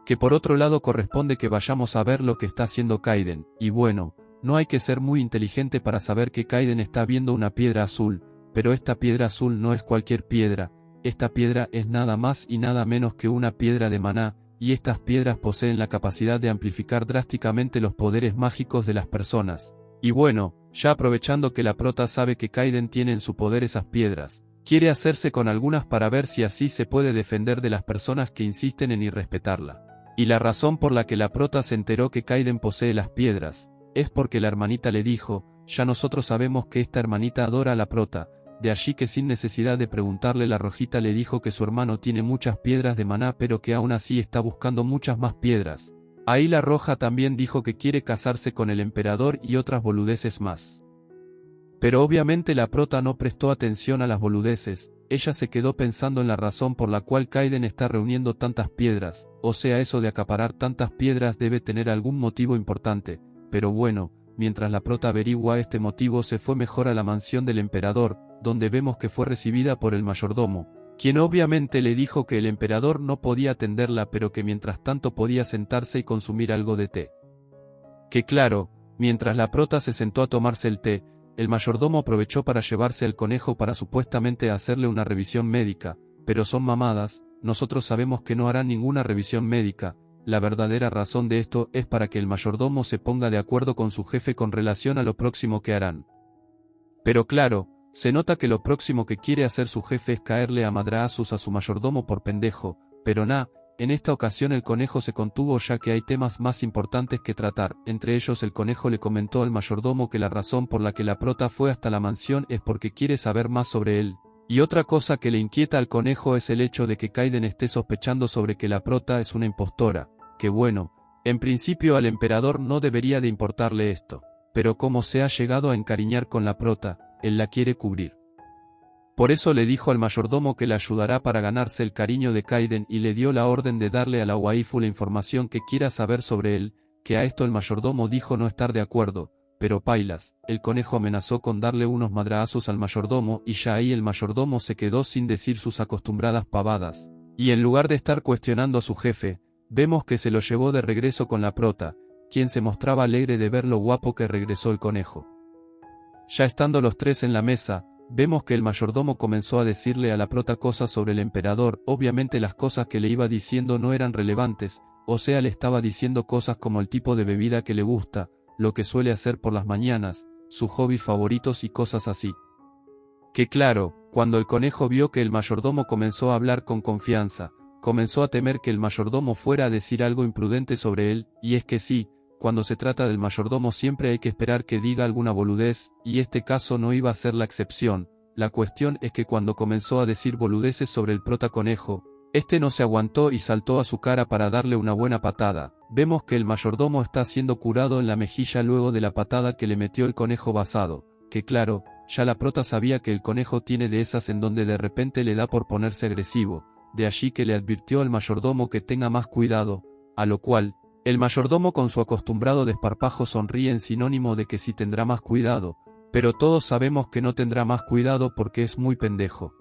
Que por otro lado corresponde que vayamos a ver lo que está haciendo Kaiden, y bueno, no hay que ser muy inteligente para saber que Kaiden está viendo una piedra azul, pero esta piedra azul no es cualquier piedra, esta piedra es nada más y nada menos que una piedra de maná, y estas piedras poseen la capacidad de amplificar drásticamente los poderes mágicos de las personas. Y bueno, ya aprovechando que la prota sabe que Kaiden tiene en su poder esas piedras, quiere hacerse con algunas para ver si así se puede defender de las personas que insisten en irrespetarla. Y la razón por la que la prota se enteró que Kaiden posee las piedras, es porque la hermanita le dijo, ya nosotros sabemos que esta hermanita adora a la prota, de allí que sin necesidad de preguntarle la rojita le dijo que su hermano tiene muchas piedras de maná pero que aún así está buscando muchas más piedras. Ahí la roja también dijo que quiere casarse con el emperador y otras boludeces más. Pero obviamente la prota no prestó atención a las boludeces, ella se quedó pensando en la razón por la cual Kaiden está reuniendo tantas piedras, o sea eso de acaparar tantas piedras debe tener algún motivo importante, pero bueno, mientras la prota averigua este motivo se fue mejor a la mansión del emperador, donde vemos que fue recibida por el mayordomo, quien obviamente le dijo que el emperador no podía atenderla pero que mientras tanto podía sentarse y consumir algo de té. Que claro, mientras la prota se sentó a tomarse el té, el mayordomo aprovechó para llevarse al conejo para supuestamente hacerle una revisión médica, pero son mamadas, nosotros sabemos que no harán ninguna revisión médica, la verdadera razón de esto es para que el mayordomo se ponga de acuerdo con su jefe con relación a lo próximo que harán. Pero claro, se nota que lo próximo que quiere hacer su jefe es caerle a madrazos a su mayordomo por pendejo, pero en esta ocasión el conejo se contuvo ya que hay temas más importantes que tratar, entre ellos el conejo le comentó al mayordomo que la razón por la que la prota fue hasta la mansión es porque quiere saber más sobre él, y otra cosa que le inquieta al conejo es el hecho de que Kaiden esté sospechando sobre que la prota es una impostora, que bueno, en principio al emperador no debería de importarle esto, pero como se ha llegado a encariñar con la prota, él la quiere cubrir. Por eso le dijo al mayordomo que le ayudará para ganarse el cariño de Kaiden y le dio la orden de darle a la waifu la información que quiera saber sobre él, que a esto el mayordomo dijo no estar de acuerdo, pero pailas, el conejo amenazó con darle unos madrazos al mayordomo y ya ahí el mayordomo se quedó sin decir sus acostumbradas pavadas, y en lugar de estar cuestionando a su jefe, vemos que se lo llevó de regreso con la prota, quien se mostraba alegre de ver lo guapo que regresó el conejo. Ya estando los tres en la mesa, vemos que el mayordomo comenzó a decirle a la prota cosas sobre el emperador, obviamente las cosas que le iba diciendo no eran relevantes, o sea le estaba diciendo cosas como el tipo de bebida que le gusta, lo que suele hacer por las mañanas, sus hobbies favoritos y cosas así. Que claro, cuando el conejo vio que el mayordomo comenzó a hablar con confianza, comenzó a temer que el mayordomo fuera a decir algo imprudente sobre él, y es que sí, cuando se trata del mayordomo siempre hay que esperar que diga alguna boludez, y este caso no iba a ser la excepción. La cuestión es que cuando comenzó a decir boludeces sobre el prota conejo, este no se aguantó y saltó a su cara para darle una buena patada. Vemos que el mayordomo está siendo curado en la mejilla luego de la patada que le metió el conejo basado, que claro, ya la prota sabía que el conejo tiene de esas en donde de repente le da por ponerse agresivo, de allí que le advirtió al mayordomo que tenga más cuidado, a lo cual, el mayordomo con su acostumbrado desparpajo sonríe en sinónimo de que sí tendrá más cuidado, pero todos sabemos que no tendrá más cuidado porque es muy pendejo.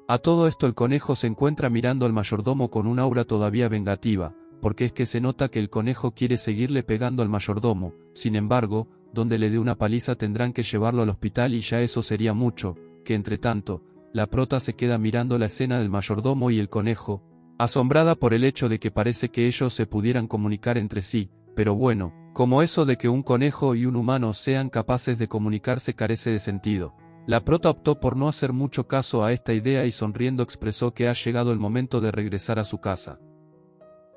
A todo esto el conejo se encuentra mirando al mayordomo con un aura todavía vengativa, porque es que se nota que el conejo quiere seguirle pegando al mayordomo, sin embargo, donde le dé una paliza tendrán que llevarlo al hospital y ya eso sería mucho, que entre tanto, la prota se queda mirando la escena del mayordomo y el conejo, asombrada por el hecho de que parece que ellos se pudieran comunicar entre sí, pero bueno, como eso de que un conejo y un humano sean capaces de comunicarse carece de sentido. La prota optó por no hacer mucho caso a esta idea y sonriendo expresó que ha llegado el momento de regresar a su casa.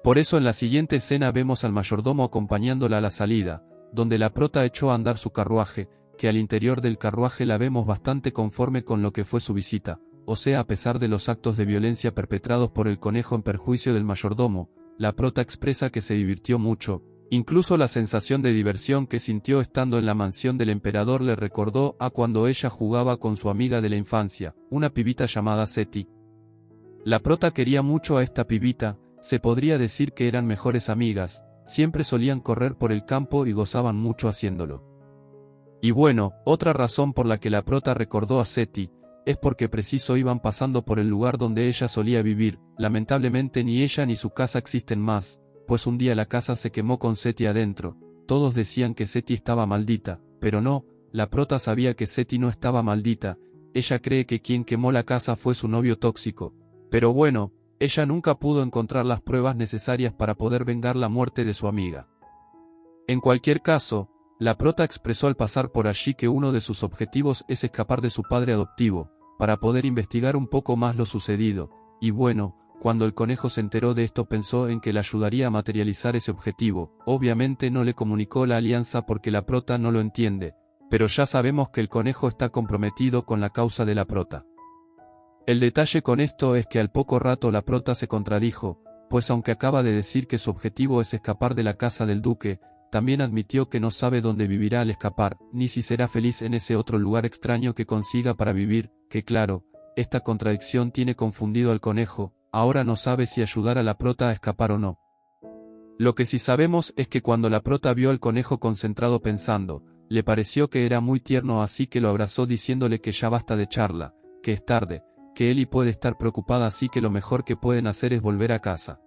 Por eso en la siguiente escena vemos al mayordomo acompañándola a la salida, donde la prota echó a andar su carruaje, que al interior del carruaje la vemos bastante conforme con lo que fue su visita, o sea a pesar de los actos de violencia perpetrados por el conejo en perjuicio del mayordomo, la prota expresa que se divirtió mucho. Incluso la sensación de diversión que sintió estando en la mansión del emperador le recordó a cuando ella jugaba con su amiga de la infancia, una pibita llamada Seti. La prota quería mucho a esta pibita, se podría decir que eran mejores amigas, siempre solían correr por el campo y gozaban mucho haciéndolo. Y bueno, otra razón por la que la prota recordó a Seti, es porque preciso iban pasando por el lugar donde ella solía vivir. Lamentablemente ni ella ni su casa existen más, pues un día la casa se quemó con Seti adentro. Todos decían que Seti estaba maldita, pero no, la prota sabía que Seti no estaba maldita. Ella cree que quien quemó la casa fue su novio tóxico. Pero bueno, ella nunca pudo encontrar las pruebas necesarias para poder vengar la muerte de su amiga. En cualquier caso, la prota expresó al pasar por allí que uno de sus objetivos es escapar de su padre adoptivo, para poder investigar un poco más lo sucedido, y bueno, cuando el conejo se enteró de esto pensó en que le ayudaría a materializar ese objetivo. Obviamente no le comunicó la alianza porque la prota no lo entiende, pero ya sabemos que el conejo está comprometido con la causa de la prota. El detalle con esto es que al poco rato la prota se contradijo, pues aunque acaba de decir que su objetivo es escapar de la casa del duque, también admitió que no sabe dónde vivirá al escapar, ni si será feliz en ese otro lugar extraño que consiga para vivir, que claro, esta contradicción tiene confundido al conejo, ahora no sabe si ayudar a la prota a escapar o no. Lo que sí sabemos es que cuando la prota vio al conejo concentrado pensando, le pareció que era muy tierno, así que lo abrazó diciéndole que ya basta de charla, que es tarde, que Ellie puede estar preocupada, así que lo mejor que pueden hacer es volver a casa.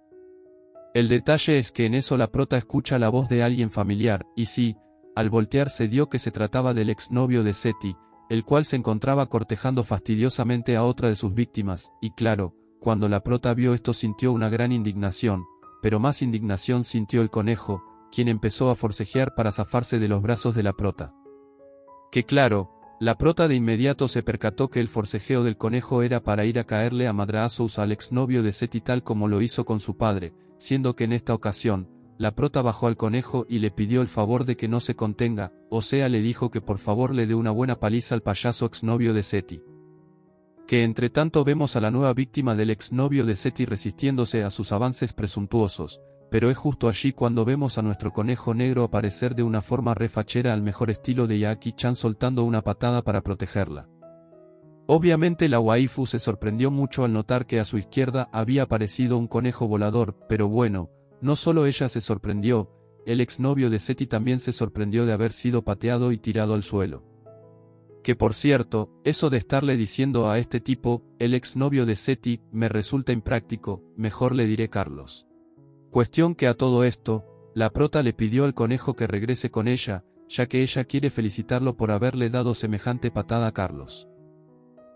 El detalle es que en eso la prota escucha la voz de alguien familiar, y sí, al voltear se dio que se trataba del exnovio de Seti, el cual se encontraba cortejando fastidiosamente a otra de sus víctimas, y claro, cuando la prota vio esto sintió una gran indignación, pero más indignación sintió el conejo, quien empezó a forcejear para zafarse de los brazos de la prota. Que claro, la prota de inmediato se percató que el forcejeo del conejo era para ir a caerle a madrazos al exnovio de Seti tal como lo hizo con su padre, siendo que en esta ocasión, la prota bajó al conejo y le pidió el favor de que no se contenga, o sea le dijo que por favor le dé una buena paliza al payaso exnovio de Seti. Que entre tanto vemos a la nueva víctima del exnovio de Seti resistiéndose a sus avances presuntuosos, pero es justo allí cuando vemos a nuestro conejo negro aparecer de una forma refachera al mejor estilo de Jackie-chan soltando una patada para protegerla. Obviamente la waifu se sorprendió mucho al notar que a su izquierda había aparecido un conejo volador, pero bueno, no solo ella se sorprendió, el exnovio de Seti también se sorprendió de haber sido pateado y tirado al suelo. Que por cierto, eso de estarle diciendo a este tipo, el exnovio de Seti, me resulta impráctico, mejor le diré Carlos. Cuestión que a todo esto, la prota le pidió al conejo que regrese con ella, ya que ella quiere felicitarlo por haberle dado semejante patada a Carlos.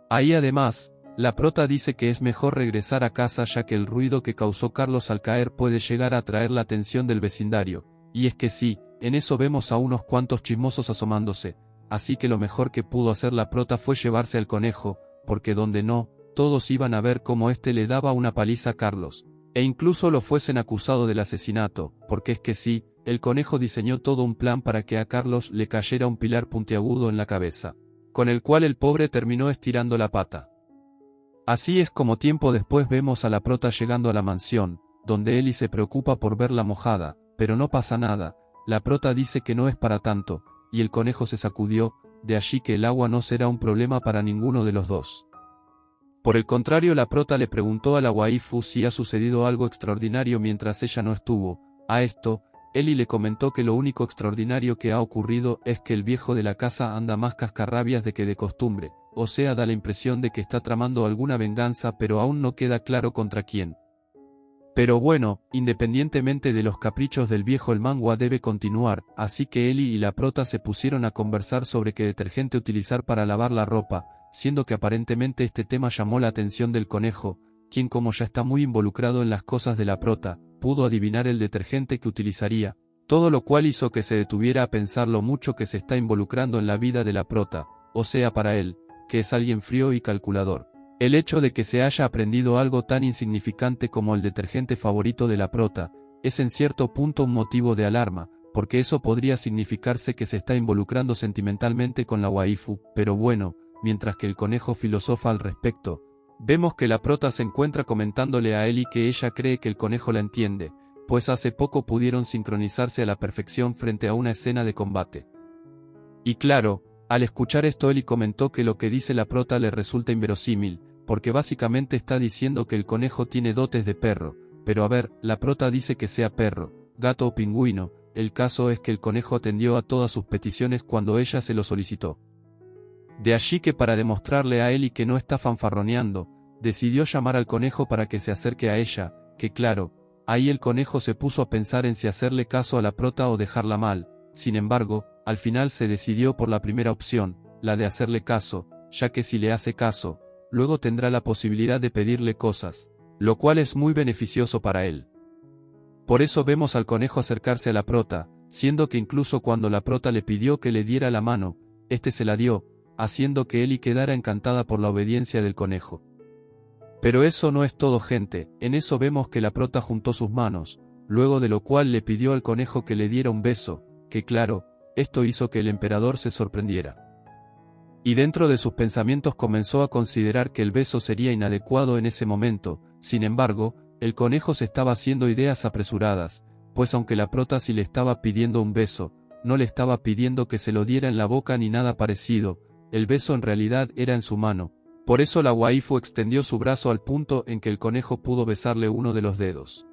Ahí además, la prota dice que es mejor regresar a casa ya que el ruido que causó Carlos al caer puede llegar a atraer la atención del vecindario, y es que sí, en eso vemos a unos cuantos chismosos asomándose, así que lo mejor que pudo hacer la prota fue llevarse al conejo, porque donde no, todos iban a ver cómo éste le daba una paliza a Carlos, e incluso lo fuesen acusado del asesinato, porque es que sí, el conejo diseñó todo un plan para que a Carlos le cayera un pilar puntiagudo en la cabeza, con el cual el pobre terminó estirando la pata. Así es como tiempo después vemos a la prota llegando a la mansión, donde Ellie se preocupa por verla mojada, pero no pasa nada, la prota dice que no es para tanto, y el conejo se sacudió, de allí que el agua no será un problema para ninguno de los dos. Por el contrario, la prota le preguntó a la waifu si ha sucedido algo extraordinario mientras ella no estuvo. A esto, Ellie le comentó que lo único extraordinario que ha ocurrido es que el viejo de la casa anda más cascarrabias de que de costumbre, o sea da la impresión de que está tramando alguna venganza pero aún no queda claro contra quién. Pero bueno, independientemente de los caprichos del viejo el manga debe continuar, así que Ellie y la prota se pusieron a conversar sobre qué detergente utilizar para lavar la ropa, siendo que aparentemente este tema llamó la atención del conejo, quien como ya está muy involucrado en las cosas de la prota, pudo adivinar el detergente que utilizaría, todo lo cual hizo que se detuviera a pensar lo mucho que se está involucrando en la vida de la prota, o sea para él, que es alguien frío y calculador. El hecho de que se haya aprendido algo tan insignificante como el detergente favorito de la prota, es en cierto punto un motivo de alarma, porque eso podría significarse que se está involucrando sentimentalmente con la waifu, pero bueno, mientras que el conejo filosofa al respecto, vemos que la prota se encuentra comentándole a Ellie que ella cree que el conejo la entiende, pues hace poco pudieron sincronizarse a la perfección frente a una escena de combate. Y claro, al escuchar esto Ellie comentó que lo que dice la prota le resulta inverosímil, porque básicamente está diciendo que el conejo tiene dotes de perro, pero a ver, la prota dice que sea perro, gato o pingüino, el caso es que el conejo atendió a todas sus peticiones cuando ella se lo solicitó. De allí que para demostrarle a Eli que no está fanfarroneando, decidió llamar al conejo para que se acerque a ella, que claro, ahí el conejo se puso a pensar en si hacerle caso a la prota o dejarla mal. Sin embargo, al final se decidió por la primera opción, la de hacerle caso, ya que si le hace caso, luego tendrá la posibilidad de pedirle cosas, lo cual es muy beneficioso para él. Por eso vemos al conejo acercarse a la prota, siendo que incluso cuando la prota le pidió que le diera la mano, este se la dio, haciendo que Eli quedara encantada por la obediencia del conejo. Pero eso no es todo, gente. En eso vemos que la prota juntó sus manos, luego de lo cual le pidió al conejo que le diera un beso, que claro, esto hizo que el emperador se sorprendiera. Y dentro de sus pensamientos comenzó a considerar que el beso sería inadecuado en ese momento. Sin embargo, el conejo se estaba haciendo ideas apresuradas, pues aunque la prota sí le estaba pidiendo un beso, no le estaba pidiendo que se lo diera en la boca ni nada parecido, el beso en realidad era en su mano. Por eso la waifu extendió su brazo al punto en que el conejo pudo besarle uno de los dedos.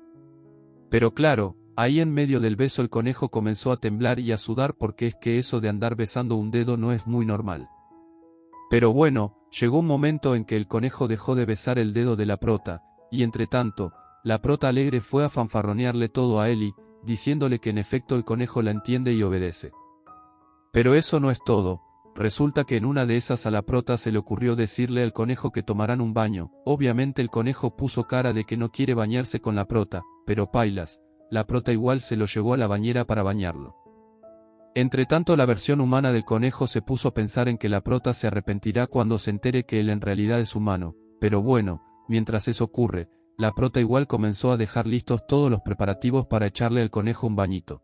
Pero claro, ahí en medio del beso el conejo comenzó a temblar y a sudar, porque es que eso de andar besando un dedo no es muy normal. Pero bueno, llegó un momento en que el conejo dejó de besar el dedo de la prota, y entre tanto, la prota alegre fue a fanfarronearle todo a Eli, diciéndole que en efecto el conejo la entiende y obedece. Pero eso no es todo. Resulta que en una de esas a la prota se le ocurrió decirle al conejo que tomaran un baño. Obviamente el conejo puso cara de que no quiere bañarse con la prota, pero pailas, la prota igual se lo llevó a la bañera para bañarlo. Entre tanto la versión humana del conejo se puso a pensar en que la prota se arrepentirá cuando se entere que él en realidad es humano, pero bueno, mientras eso ocurre, la prota igual comenzó a dejar listos todos los preparativos para echarle al conejo un bañito.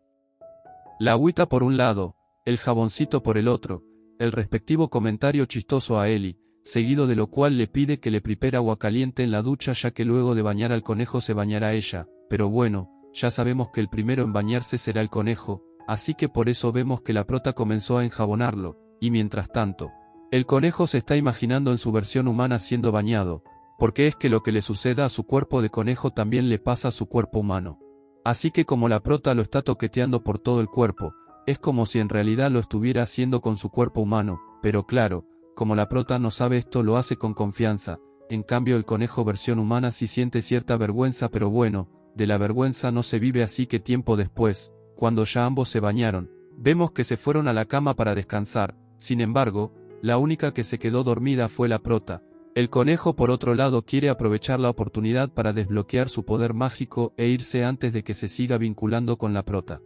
La agüita por un lado, el jaboncito por el otro, el respectivo comentario chistoso a Eli, seguido de lo cual le pide que le prepare agua caliente en la ducha, ya que luego de bañar al conejo se bañará ella, pero bueno, ya sabemos que el primero en bañarse será el conejo, así que por eso vemos que la prota comenzó a enjabonarlo, y mientras tanto, el conejo se está imaginando en su versión humana siendo bañado, porque es que lo que le suceda a su cuerpo de conejo también le pasa a su cuerpo humano. Así que como la prota lo está toqueteando por todo el cuerpo, es como si en realidad lo estuviera haciendo con su cuerpo humano, pero claro, como la prota no sabe esto lo hace con confianza, en cambio el conejo versión humana sí siente cierta vergüenza, pero bueno, de la vergüenza no se vive, así que tiempo después, cuando ya ambos se bañaron, vemos que se fueron a la cama para descansar. Sin embargo, la única que se quedó dormida fue la prota. El conejo por otro lado quiere aprovechar la oportunidad para desbloquear su poder mágico e irse antes de que se siga vinculando con la prota.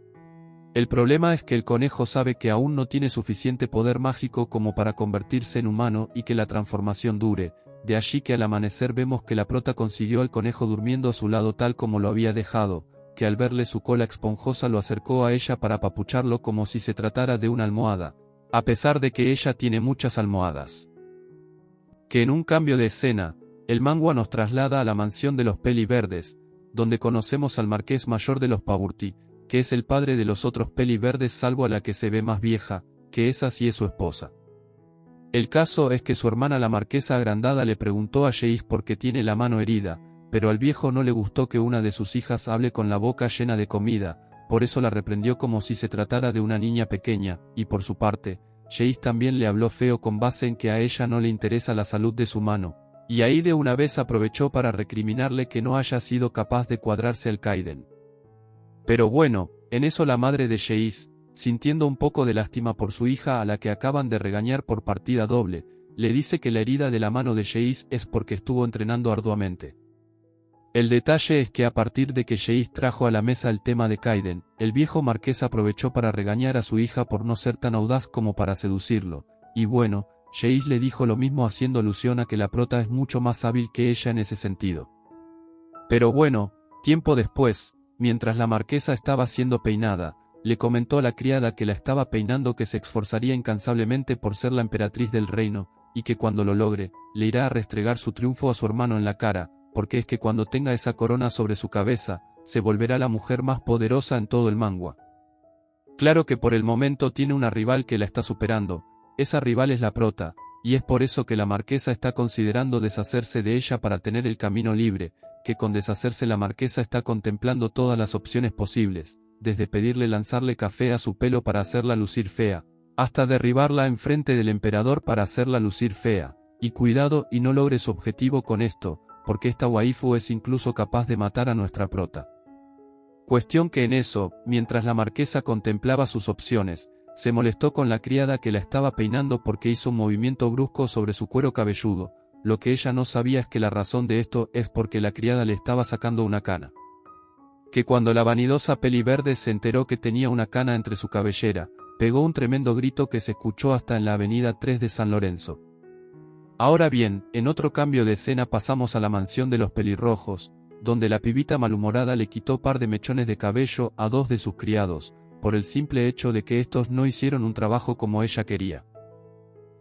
El problema es que el conejo sabe que aún no tiene suficiente poder mágico como para convertirse en humano y que la transformación dure, de allí que al amanecer vemos que la prota consiguió al conejo durmiendo a su lado tal como lo había dejado, que al verle su cola esponjosa lo acercó a ella para apapucharlo como si se tratara de una almohada, a pesar de que ella tiene muchas almohadas. Que en un cambio de escena, el manga nos traslada a la mansión de los Peliverdes, donde conocemos al marqués mayor de los Pagurti, que es el padre de los otros Peliverdes salvo a la que se ve más vieja, que esa sí es su esposa. El caso es que su hermana la marquesa agrandada le preguntó a Jace por qué tiene la mano herida, pero al viejo no le gustó que una de sus hijas hable con la boca llena de comida, por eso la reprendió como si se tratara de una niña pequeña, y por su parte, Jace también le habló feo con base en que a ella no le interesa la salud de su mano, y ahí de una vez aprovechó para recriminarle que no haya sido capaz de cuadrarse el Kaiden. Pero bueno, en eso la madre de Jace, sintiendo un poco de lástima por su hija a la que acaban de regañar por partida doble, le dice que la herida de la mano de Jace es porque estuvo entrenando arduamente. El detalle es que a partir de que Jace trajo a la mesa el tema de Kaiden, el viejo marqués aprovechó para regañar a su hija por no ser tan audaz como para seducirlo, y bueno, Jace le dijo lo mismo haciendo alusión a que la prota es mucho más hábil que ella en ese sentido. Pero bueno, tiempo después, mientras la marquesa estaba siendo peinada, le comentó a la criada que la estaba peinando que se esforzaría incansablemente por ser la emperatriz del reino, y que cuando lo logre, le irá a restregar su triunfo a su hermano en la cara, porque es que cuando tenga esa corona sobre su cabeza, se volverá la mujer más poderosa en todo el manga. Claro que por el momento tiene una rival que la está superando, esa rival es la prota, y es por eso que la marquesa está considerando deshacerse de ella para tener el camino libre, que con deshacerse la marquesa está contemplando todas las opciones posibles, desde pedirle lanzarle café a su pelo para hacerla lucir fea, hasta derribarla enfrente del emperador para hacerla lucir fea. Y cuidado y no logre su objetivo con esto, porque esta waifu es incluso capaz de matar a nuestra prota. Cuestión que en eso, mientras la marquesa contemplaba sus opciones, se molestó con la criada que la estaba peinando porque hizo un movimiento brusco sobre su cuero cabelludo. Lo que ella no sabía es que la razón de esto es porque la criada le estaba sacando una cana. Que cuando la vanidosa peliverde se enteró que tenía una cana entre su cabellera, pegó un tremendo grito que se escuchó hasta en la avenida 3 de San Lorenzo. Ahora bien, en otro cambio de escena pasamos a la mansión de los pelirrojos, donde la pibita malhumorada le quitó par de mechones de cabello a 2 de sus criados, por el simple hecho de que estos no hicieron un trabajo como ella quería.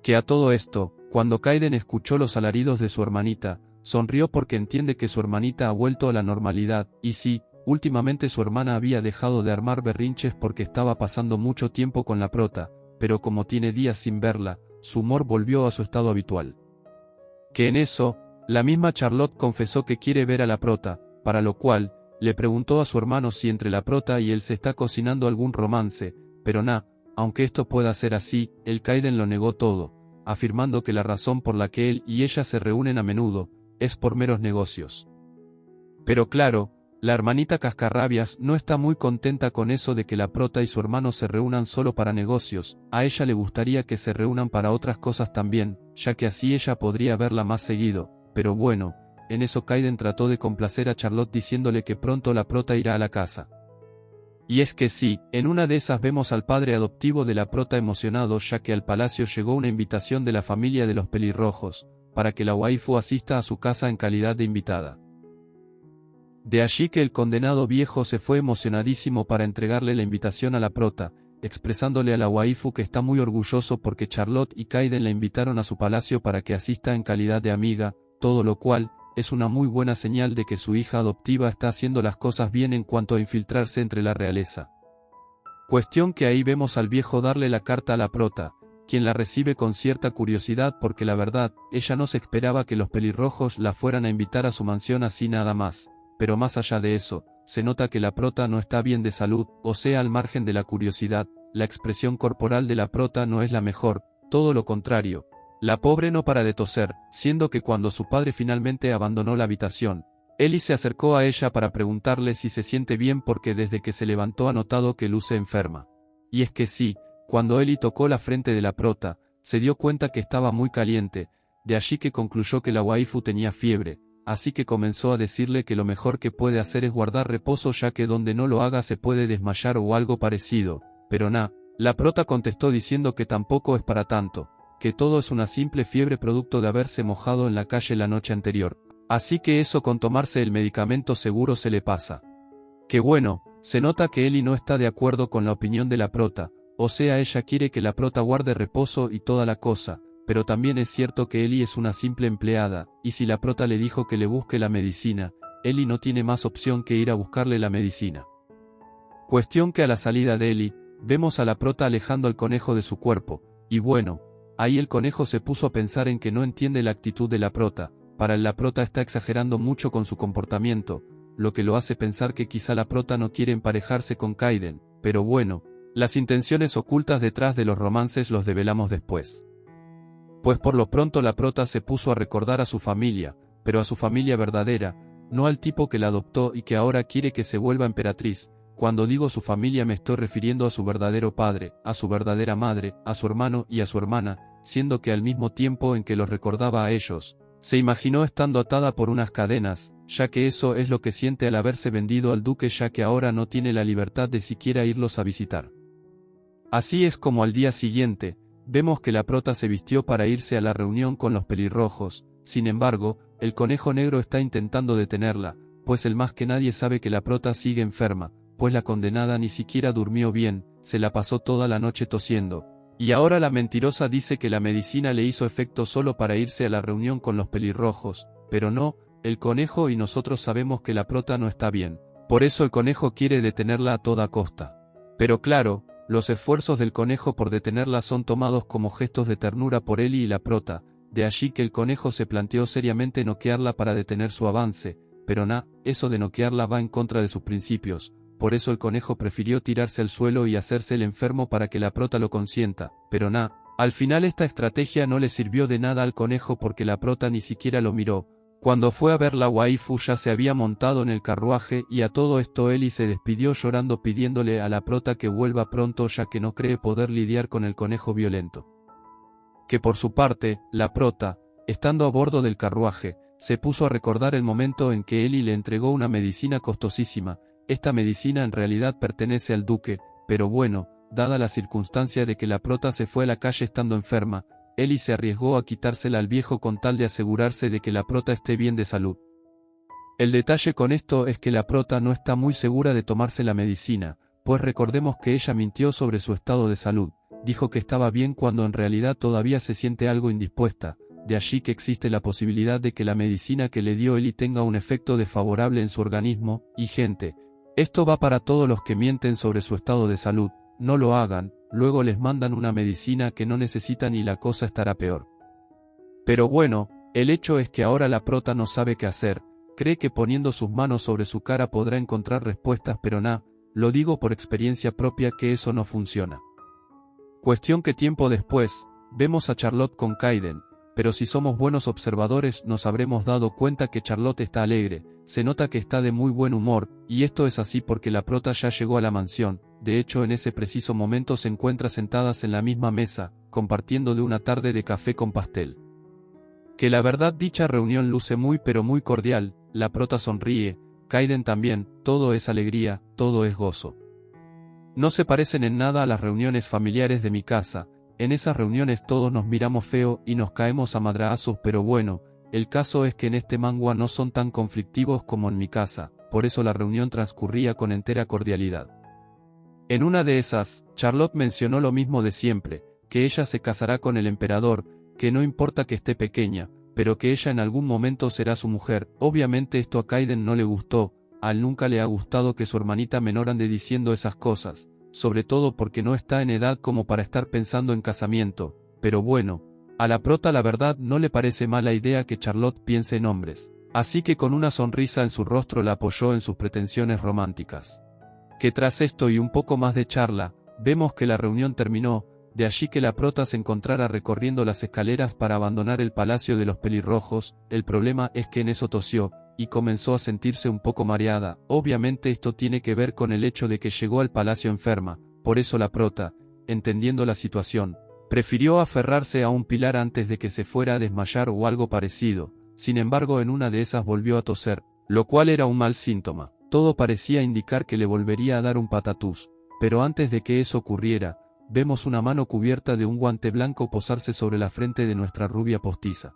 Que a todo esto, cuando Kaiden escuchó los alaridos de su hermanita, sonrió porque entiende que su hermanita ha vuelto a la normalidad, y sí, últimamente su hermana había dejado de armar berrinches porque estaba pasando mucho tiempo con la prota, pero como tiene días sin verla, su humor volvió a su estado habitual. Que en eso, la misma Charlotte confesó que quiere ver a la prota, para lo cual, le preguntó a su hermano si entre la prota y él se está cocinando algún romance, pero aunque esto pueda ser así, el Kaiden lo negó todo, afirmando que la razón por la que él y ella se reúnen a menudo, es por meros negocios. Pero claro, la hermanita Cascarrabias no está muy contenta con eso de que la prota y su hermano se reúnan solo para negocios, a ella le gustaría que se reúnan para otras cosas también, ya que así ella podría verla más seguido, pero bueno, en eso Kaiden trató de complacer a Charlotte diciéndole que pronto la prota irá a la casa. Y es que sí, en una de esas vemos al padre adoptivo de la prota emocionado ya que al palacio llegó una invitación de la familia de los pelirrojos, para que la waifu asista a su casa en calidad de invitada. De allí que el condenado viejo se fue emocionadísimo para entregarle la invitación a la prota, expresándole a la waifu que está muy orgulloso porque Charlotte y Kaiden la invitaron a su palacio para que asista en calidad de amiga, todo lo cual es una muy buena señal de que su hija adoptiva está haciendo las cosas bien en cuanto a infiltrarse entre la realeza. Cuestión que ahí vemos al viejo darle la carta a la prota, quien la recibe con cierta curiosidad porque la verdad, ella no se esperaba que los pelirrojos la fueran a invitar a su mansión así nada más, pero más allá de eso, se nota que la prota no está bien de salud, o sea al margen de la curiosidad, la expresión corporal de la prota no es la mejor, todo lo contrario. La pobre no para de toser, siendo que cuando su padre finalmente abandonó la habitación, Ellie se acercó a ella para preguntarle si se siente bien porque desde que se levantó ha notado que luce enferma. Y es que sí, cuando Ellie tocó la frente de la prota, se dio cuenta que estaba muy caliente, de allí que concluyó que la waifu tenía fiebre, así que comenzó a decirle que lo mejor que puede hacer es guardar reposo ya que donde no lo haga se puede desmayar o algo parecido, pero la prota contestó diciendo que tampoco es para tanto, que todo es una simple fiebre producto de haberse mojado en la calle la noche anterior, así que eso con tomarse el medicamento seguro se le pasa. Que bueno, se nota que Ellie no está de acuerdo con la opinión de la prota, o sea ella quiere que la prota guarde reposo y toda la cosa, pero también es cierto que Ellie es una simple empleada, y si la prota le dijo que le busque la medicina, Ellie no tiene más opción que ir a buscarle la medicina. Cuestión que a la salida de Ellie, vemos a la prota alejando al conejo de su cuerpo, y bueno, ahí el conejo se puso a pensar en que no entiende la actitud de la prota, para él la prota está exagerando mucho con su comportamiento, lo que lo hace pensar que quizá la prota no quiere emparejarse con Kaiden, pero bueno, las intenciones ocultas detrás de los romances los develamos después. Pues por lo pronto la prota se puso a recordar a su familia, pero a su familia verdadera, no al tipo que la adoptó y que ahora quiere que se vuelva emperatriz. Cuando digo su familia me estoy refiriendo a su verdadero padre, a su verdadera madre, a su hermano y a su hermana, siendo que al mismo tiempo en que los recordaba a ellos, se imaginó estando atada por unas cadenas, ya que eso es lo que siente al haberse vendido al duque ya que ahora no tiene la libertad de siquiera irlos a visitar. Así es como al día siguiente, vemos que la prota se vistió para irse a la reunión con los pelirrojos, sin embargo, el conejo negro está intentando detenerla, pues el más que nadie sabe que la prota sigue enferma, pues la condenada ni siquiera durmió bien, se la pasó toda la noche tosiendo, y ahora la mentirosa dice que la medicina le hizo efecto solo para irse a la reunión con los pelirrojos, pero no, el conejo y nosotros sabemos que la prota no está bien, por eso el conejo quiere detenerla a toda costa. Pero claro, los esfuerzos del conejo por detenerla son tomados como gestos de ternura por Ellie y la prota, de allí que el conejo se planteó seriamente noquearla para detener su avance, pero eso de noquearla va en contra de sus principios, por eso el conejo prefirió tirarse al suelo y hacerse el enfermo para que la prota lo consienta, pero al final esta estrategia no le sirvió de nada al conejo porque la prota ni siquiera lo miró. Cuando fue a ver la waifu ya se había montado en el carruaje y a todo esto Eli se despidió llorando pidiéndole a la prota que vuelva pronto ya que no cree poder lidiar con el conejo violento. Que por su parte, la prota, estando a bordo del carruaje, se puso a recordar el momento en que Eli le entregó una medicina costosísima. Esta medicina en realidad pertenece al duque, pero bueno, dada la circunstancia de que la prota se fue a la calle estando enferma, Eli se arriesgó a quitársela al viejo con tal de asegurarse de que la prota esté bien de salud. El detalle con esto es que la prota no está muy segura de tomarse la medicina, pues recordemos que ella mintió sobre su estado de salud, dijo que estaba bien cuando en realidad todavía se siente algo indispuesta, de allí que existe la posibilidad de que la medicina que le dio Eli tenga un efecto desfavorable en su organismo, y gente, esto va para todos los que mienten sobre su estado de salud, no lo hagan, luego les mandan una medicina que no necesitan y la cosa estará peor. Pero bueno, el hecho es que ahora la prota no sabe qué hacer, cree que poniendo sus manos sobre su cara podrá encontrar respuestas pero lo digo por experiencia propia que eso no funciona. Cuestión que tiempo después, vemos a Charlotte con Kaiden, pero si somos buenos observadores nos habremos dado cuenta que Charlotte está alegre, se nota que está de muy buen humor, y esto es así porque la prota ya llegó a la mansión, de hecho en ese preciso momento se encuentra sentadas en la misma mesa, compartiendo de una tarde de café con pastel. Que la verdad dicha reunión luce muy pero muy cordial, la prota sonríe, Kaiden también, todo es alegría, todo es gozo. No se parecen en nada a las reuniones familiares de mi casa, en esas reuniones todos nos miramos feo y nos caemos a madrazos pero bueno, el caso es que en este manga no son tan conflictivos como en mi casa, por eso la reunión transcurría con entera cordialidad. En una de esas, Charlotte mencionó lo mismo de siempre, que ella se casará con el emperador, que no importa que esté pequeña, pero que ella en algún momento será su mujer. Obviamente esto a Kaiden no le gustó, a él nunca le ha gustado que su hermanita menor ande diciendo esas cosas, sobre todo porque no está en edad como para estar pensando en casamiento, pero bueno, a la prota la verdad no le parece mala idea que Charlotte piense en hombres, así que con una sonrisa en su rostro la apoyó en sus pretensiones románticas. Que tras esto y un poco más de charla, vemos que la reunión terminó, de allí que la prota se encontrara recorriendo las escaleras para abandonar el palacio de los pelirrojos. El problema es que en eso tosió, y comenzó a sentirse un poco mareada. Obviamente esto tiene que ver con el hecho de que llegó al palacio enferma, por eso la prota, entendiendo la situación, prefirió aferrarse a un pilar antes de que se fuera a desmayar o algo parecido. Sin embargo en una de esas volvió a toser, lo cual era un mal síntoma. Todo parecía indicar que le volvería a dar un patatús, pero antes de que eso ocurriera, vemos una mano cubierta de un guante blanco posarse sobre la frente de nuestra rubia postiza.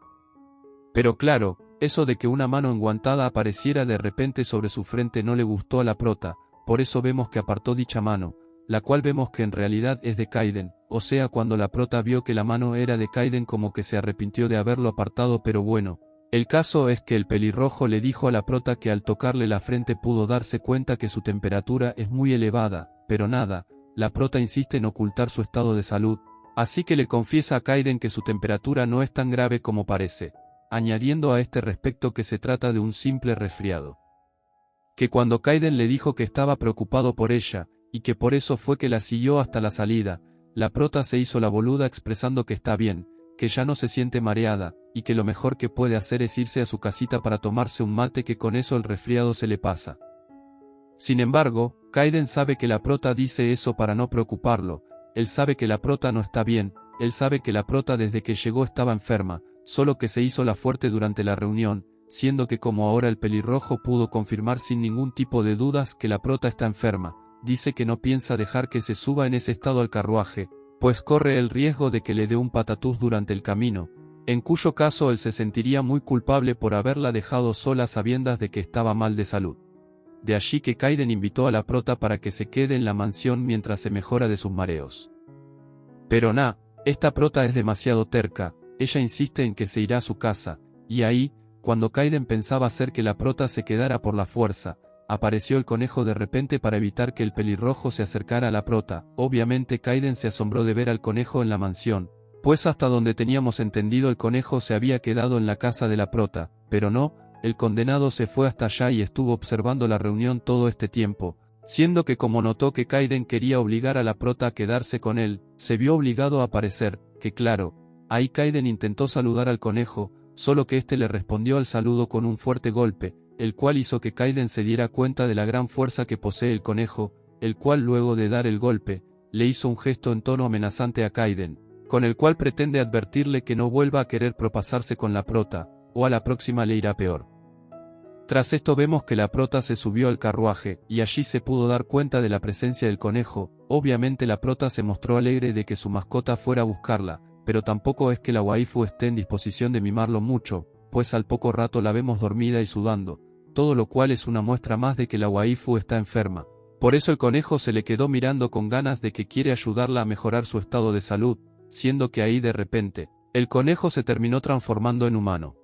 Pero claro, eso de que una mano enguantada apareciera de repente sobre su frente no le gustó a la prota, por eso vemos que apartó dicha mano, la cual vemos que en realidad es de Kaiden, o sea cuando la prota vio que la mano era de Kaiden como que se arrepintió de haberlo apartado pero bueno. El caso es que el pelirrojo le dijo a la prota que al tocarle la frente pudo darse cuenta que su temperatura es muy elevada, pero la prota insiste en ocultar su estado de salud, así que le confiesa a Kaiden que su temperatura no es tan grave como parece, añadiendo a este respecto que se trata de un simple resfriado. Que cuando Kaiden le dijo que estaba preocupado por ella, y que por eso fue que la siguió hasta la salida, la prota se hizo la boluda expresando que está bien, que ya no se siente mareada, y que lo mejor que puede hacer es irse a su casita para tomarse un mate que con eso el resfriado se le pasa. Sin embargo, Kaiden sabe que la prota dice eso para no preocuparlo, él sabe que la prota no está bien, él sabe que la prota desde que llegó estaba enferma, solo que se hizo la fuerte durante la reunión, siendo que como ahora el pelirrojo pudo confirmar sin ningún tipo de dudas que la prota está enferma, dice que no piensa dejar que se suba en ese estado al carruaje, pues corre el riesgo de que le dé un patatús durante el camino, en cuyo caso él se sentiría muy culpable por haberla dejado sola a sabiendas de que estaba mal de salud. De allí que Kaiden invitó a la prota para que se quede en la mansión mientras se mejora de sus mareos. Pero esta prota es demasiado terca, ella insiste en que se irá a su casa, y ahí, cuando Kaiden pensaba hacer que la prota se quedara por la fuerza, apareció el conejo de repente para evitar que el pelirrojo se acercara a la prota. Obviamente Kaiden se asombró de ver al conejo en la mansión, pues hasta donde teníamos entendido el conejo se había quedado en la casa de la prota, pero no, el condenado se fue hasta allá y estuvo observando la reunión todo este tiempo. siendo que como notó que Kaiden quería obligar a la prota a quedarse con él, se vio obligado a aparecer, que claro, ahí Kaiden intentó saludar al conejo, solo que éste le respondió al saludo con un fuerte golpe, el cual hizo que Kaiden se diera cuenta de la gran fuerza que posee el conejo, el cual luego de dar el golpe, le hizo un gesto en tono amenazante a Kaiden, con el cual pretende advertirle que no vuelva a querer propasarse con la prota, o a la próxima le irá peor. Tras esto vemos que la prota se subió al carruaje, y allí se pudo dar cuenta de la presencia del conejo. Obviamente la prota se mostró alegre de que su mascota fuera a buscarla, pero tampoco es que la waifu esté en disposición de mimarlo mucho, pues al poco rato la vemos dormida y sudando, todo lo cual es una muestra más de que la waifu está enferma. Por eso el conejo se le quedó mirando con ganas de que quiere ayudarla a mejorar su estado de salud, siendo que ahí de repente, el conejo se terminó transformando en humano.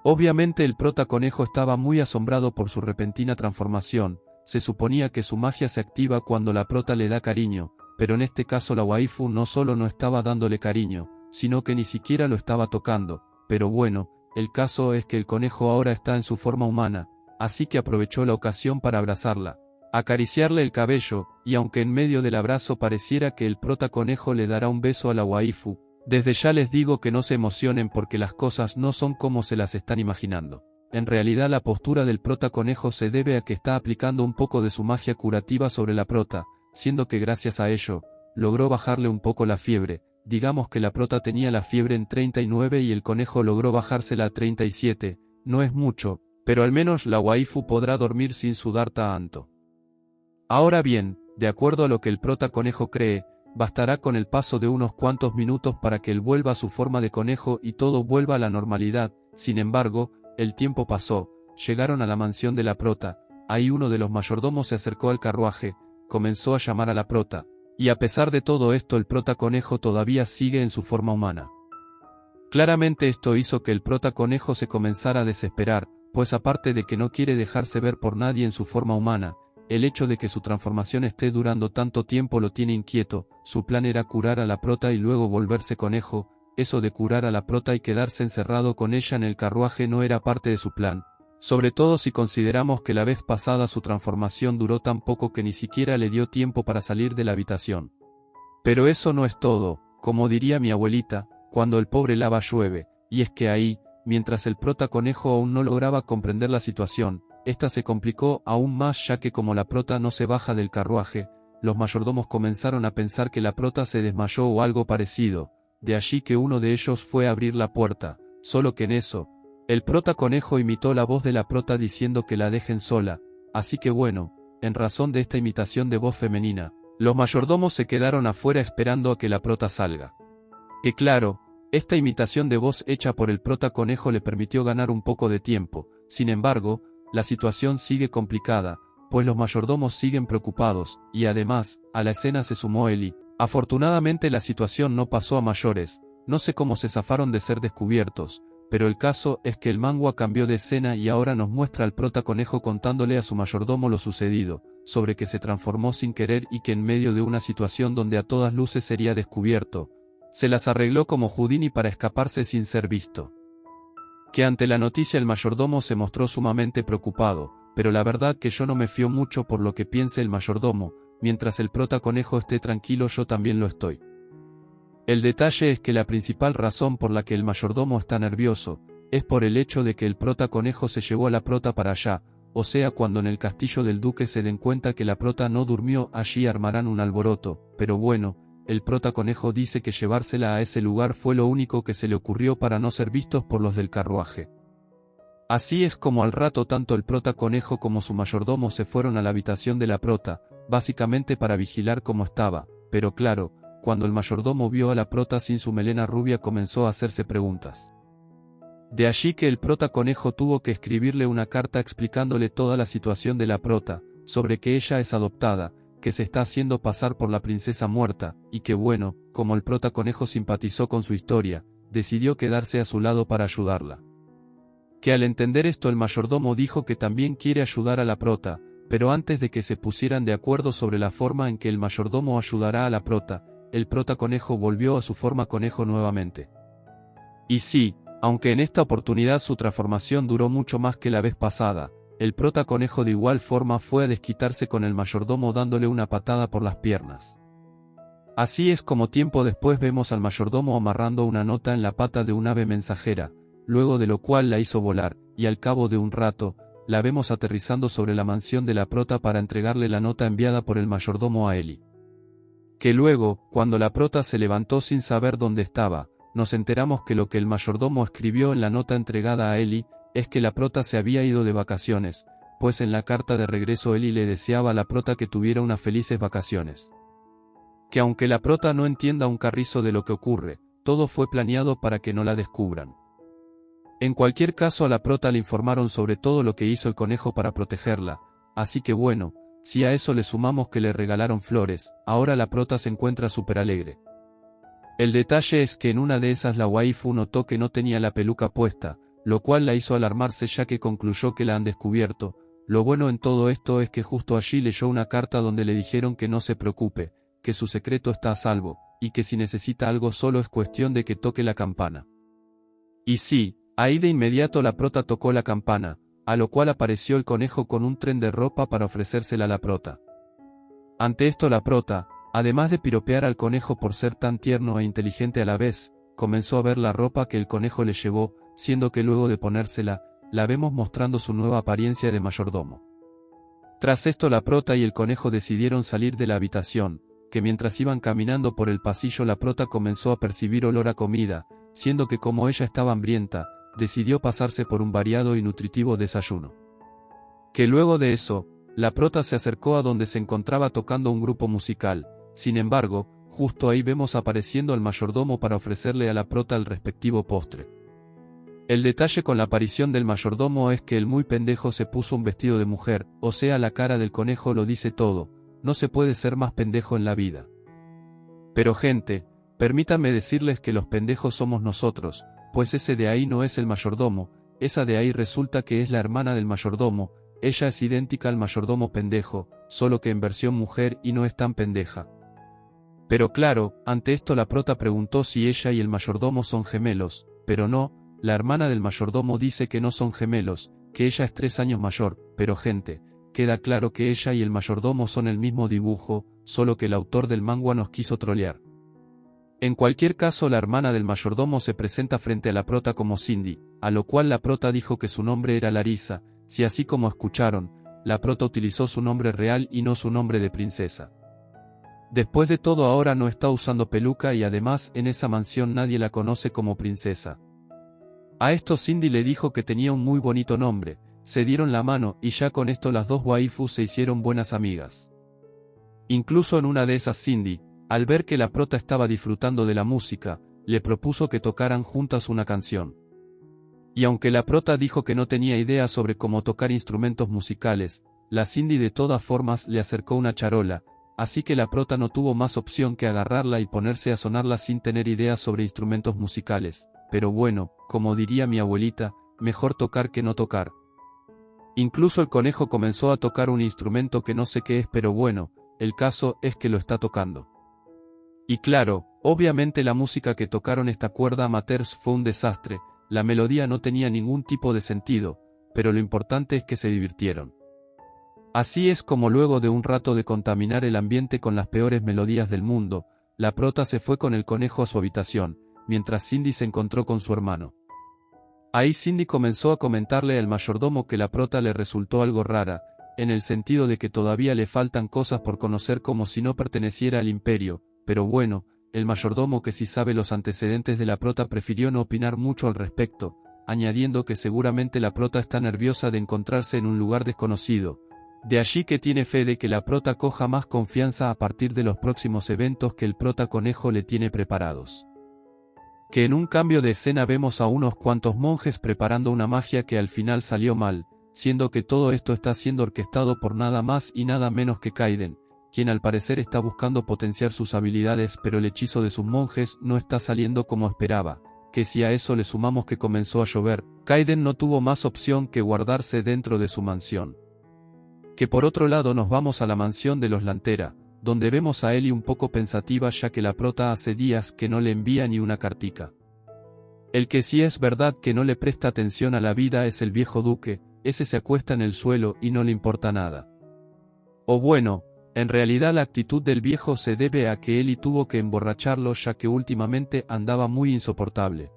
Obviamente el prota conejo estaba muy asombrado por su repentina transformación. Se suponía que su magia se activa cuando la prota le da cariño, pero en este caso la waifu no solo no estaba dándole cariño, sino que ni siquiera lo estaba tocando. Pero bueno, el caso es que el conejo ahora está en su forma humana, así que aprovechó la ocasión para abrazarla, acariciarle el cabello, y aunque en medio del abrazo pareciera que el prota conejo le dará un beso a la waifu, desde ya les digo que no se emocionen porque las cosas no son como se las están imaginando. En realidad la postura del prota conejo se debe a que está aplicando un poco de su magia curativa sobre la prota, siendo que gracias a ello, logró bajarle un poco la fiebre. Digamos que la prota tenía la fiebre en 39 y el conejo logró bajársela a 37, no es mucho, pero al menos la waifu podrá dormir sin sudar tanto. Ahora bien, de acuerdo a lo que el prota conejo cree, bastará con el paso de unos cuantos minutos para que él vuelva a su forma de conejo y todo vuelva a la normalidad. Sin embargo, el tiempo pasó, llegaron a la mansión de la prota, ahí uno de los mayordomos se acercó al carruaje, comenzó a llamar a la prota, y a pesar de todo esto el prota conejo todavía sigue en su forma humana. Claramente esto hizo que el prota conejo se comenzara a desesperar, pues aparte de que no quiere dejarse ver por nadie en su forma humana, el hecho de que su transformación esté durando tanto tiempo lo tiene inquieto. Su plan era curar a la prota y luego volverse conejo. Eso de curar a la prota y quedarse encerrado con ella en el carruaje no era parte de su plan, sobre todo si consideramos que la vez pasada su transformación duró tan poco que ni siquiera le dio tiempo para salir de la habitación. Pero eso no es todo, como diría mi abuelita, cuando el pobre lava llueve, y es que ahí, mientras el prota conejo aún no lograba comprender la situación, esta se complicó aún más ya que como la prota no se baja del carruaje, los mayordomos comenzaron a pensar que la prota se desmayó o algo parecido, de allí que uno de ellos fue a abrir la puerta, solo que en eso, el prota conejo imitó la voz de la prota diciendo que la dejen sola, así que bueno, en razón de esta imitación de voz femenina, los mayordomos se quedaron afuera esperando a que la prota salga. Y claro, esta imitación de voz hecha por el prota conejo le permitió ganar un poco de tiempo. Sin embargo, la situación sigue complicada, pues los mayordomos siguen preocupados, y además, a la escena se sumó Eli. Afortunadamente la situación no pasó a mayores, no sé cómo se zafaron de ser descubiertos, pero el caso es que el manga cambió de escena y ahora nos muestra al prota conejo contándole a su mayordomo lo sucedido, sobre que se transformó sin querer y que en medio de una situación donde a todas luces sería descubierto, se las arregló como Houdini para escaparse sin ser visto. Que ante la noticia el mayordomo se mostró sumamente preocupado, pero la verdad que yo no me fío mucho por lo que piense el mayordomo. Mientras el prota conejo esté tranquilo yo también lo estoy. El detalle es que la principal razón por la que el mayordomo está nervioso, es por el hecho de que el prota conejo se llevó a la prota para allá, o sea cuando en el castillo del duque se den cuenta que la prota no durmió allí armarán un alboroto, pero bueno, el prota conejo dice que llevársela a ese lugar fue lo único que se le ocurrió para no ser vistos por los del carruaje. Así es como al rato tanto el prota conejo como su mayordomo se fueron a la habitación de la prota, básicamente para vigilar cómo estaba, pero claro, cuando el mayordomo vio a la prota sin su melena rubia comenzó a hacerse preguntas. De allí que el prota conejo tuvo que escribirle una carta explicándole toda la situación de la prota, sobre que ella es adoptada, que se está haciendo pasar por la princesa muerta, y que bueno, como el prota conejo simpatizó con su historia, decidió quedarse a su lado para ayudarla. Que al entender esto el mayordomo dijo que también quiere ayudar a la prota, pero antes de que se pusieran de acuerdo sobre la forma en que el mayordomo ayudará a la prota, el prota conejo volvió a su forma conejo nuevamente. Y sí, aunque en esta oportunidad su transformación duró mucho más que la vez pasada, el prota conejo de igual forma fue a desquitarse con el mayordomo dándole una patada por las piernas. Así es como tiempo después vemos al mayordomo amarrando una nota en la pata de un ave mensajera, luego de lo cual la hizo volar, y al cabo de un rato, la vemos aterrizando sobre la mansión de la prota para entregarle la nota enviada por el mayordomo a Eli. Que luego, cuando la prota se levantó sin saber dónde estaba, nos enteramos que lo que el mayordomo escribió en la nota entregada a Eli, es que la prota se había ido de vacaciones, pues en la carta de regreso Eli le deseaba a la prota que tuviera unas felices vacaciones. Que aunque la prota no entienda un carrizo de lo que ocurre, todo fue planeado para que no la descubran. En cualquier caso a la prota le informaron sobre todo lo que hizo el conejo para protegerla, así que bueno, si a eso le sumamos que le regalaron flores, ahora la prota se encuentra súper alegre. El detalle es que en una de esas la waifu notó que no tenía la peluca puesta, lo cual la hizo alarmarse ya que concluyó que la han descubierto. Lo bueno en todo esto es que justo allí leyó una carta donde le dijeron que no se preocupe, que su secreto está a salvo, y que si necesita algo solo es cuestión de que toque la campana. Y sí, ahí de inmediato la prota tocó la campana, a lo cual apareció el conejo con un tren de ropa para ofrecérsela a la prota. Ante esto la prota, además de piropear al conejo por ser tan tierno e inteligente a la vez, comenzó a ver la ropa que el conejo le llevó, siendo que luego de ponérsela, la vemos mostrando su nueva apariencia de mayordomo. Tras esto la prota y el conejo decidieron salir de la habitación, que mientras iban caminando por el pasillo la prota comenzó a percibir olor a comida, siendo que como ella estaba hambrienta, decidió pasarse por un variado y nutritivo desayuno. Que luego de eso, la prota se acercó a donde se encontraba tocando un grupo musical, sin embargo, justo ahí vemos apareciendo al mayordomo para ofrecerle a la prota el respectivo postre. El detalle con la aparición del mayordomo es que el muy pendejo se puso un vestido de mujer, o sea la cara del conejo lo dice todo, no se puede ser más pendejo en la vida. Pero gente, permítanme decirles que los pendejos somos nosotros, pues ese de ahí no es el mayordomo, esa de ahí resulta que es la hermana del mayordomo, ella es idéntica al mayordomo pendejo, solo que en versión mujer y no es tan pendeja. Pero claro, ante esto la prota preguntó si ella y el mayordomo son gemelos, pero no, la hermana del mayordomo dice que no son gemelos, que ella es 3 años mayor, pero gente, queda claro que ella y el mayordomo son el mismo dibujo, solo que el autor del manga nos quiso trolear. En cualquier caso la hermana del mayordomo se presenta frente a la prota como Cindy, a lo cual la prota dijo que su nombre era Larisa, si así como escucharon, la prota utilizó su nombre real y no su nombre de princesa. Después de todo ahora no está usando peluca y además en esa mansión nadie la conoce como princesa. A esto Cindy le dijo que tenía un muy bonito nombre, se dieron la mano y ya con esto las dos waifus se hicieron buenas amigas. Incluso en una de esas Cindy, al ver que la prota estaba disfrutando de la música, le propuso que tocaran juntas una canción. Y aunque la prota dijo que no tenía idea sobre cómo tocar instrumentos musicales, la Cindy de todas formas le acercó una charola, así que la prota no tuvo más opción que agarrarla y ponerse a sonarla sin tener idea sobre instrumentos musicales, pero bueno, como diría mi abuelita, mejor tocar que no tocar. Incluso el conejo comenzó a tocar un instrumento que no sé qué es pero bueno, el caso es que lo está tocando. Y claro, obviamente la música que tocaron esta cuerda amateurs fue un desastre, la melodía no tenía ningún tipo de sentido, pero lo importante es que se divirtieron. Así es como luego de un rato de contaminar el ambiente con las peores melodías del mundo, la prota se fue con el conejo a su habitación, mientras Cindy se encontró con su hermano. Ahí Cindy comenzó a comentarle al mayordomo que la prota le resultó algo rara, en el sentido de que todavía le faltan cosas por conocer como si no perteneciera al imperio, pero bueno, el mayordomo que sí sabe los antecedentes de la prota prefirió no opinar mucho al respecto, añadiendo que seguramente la prota está nerviosa de encontrarse en un lugar desconocido, de allí que tiene fe de que la prota coja más confianza a partir de los próximos eventos que el prota conejo le tiene preparados. Que en un cambio de escena vemos a unos cuantos monjes preparando una magia que al final salió mal, siendo que todo esto está siendo orquestado por nada más y nada menos que Kaiden, quien al parecer está buscando potenciar sus habilidades pero el hechizo de sus monjes no está saliendo como esperaba, que si a eso le sumamos que comenzó a llover, Kaiden no tuvo más opción que guardarse dentro de su mansión. Que por otro lado nos vamos a la mansión de los Lantera, donde vemos a Ellie un poco pensativa ya que la prota hace días que no le envía ni una cartica. El que sí es verdad que no le presta atención a la vida es el viejo duque, ese se acuesta en el suelo y no le importa nada. O bueno, en realidad la actitud del viejo se debe a que Eli tuvo que emborracharlo ya que últimamente andaba muy insoportable.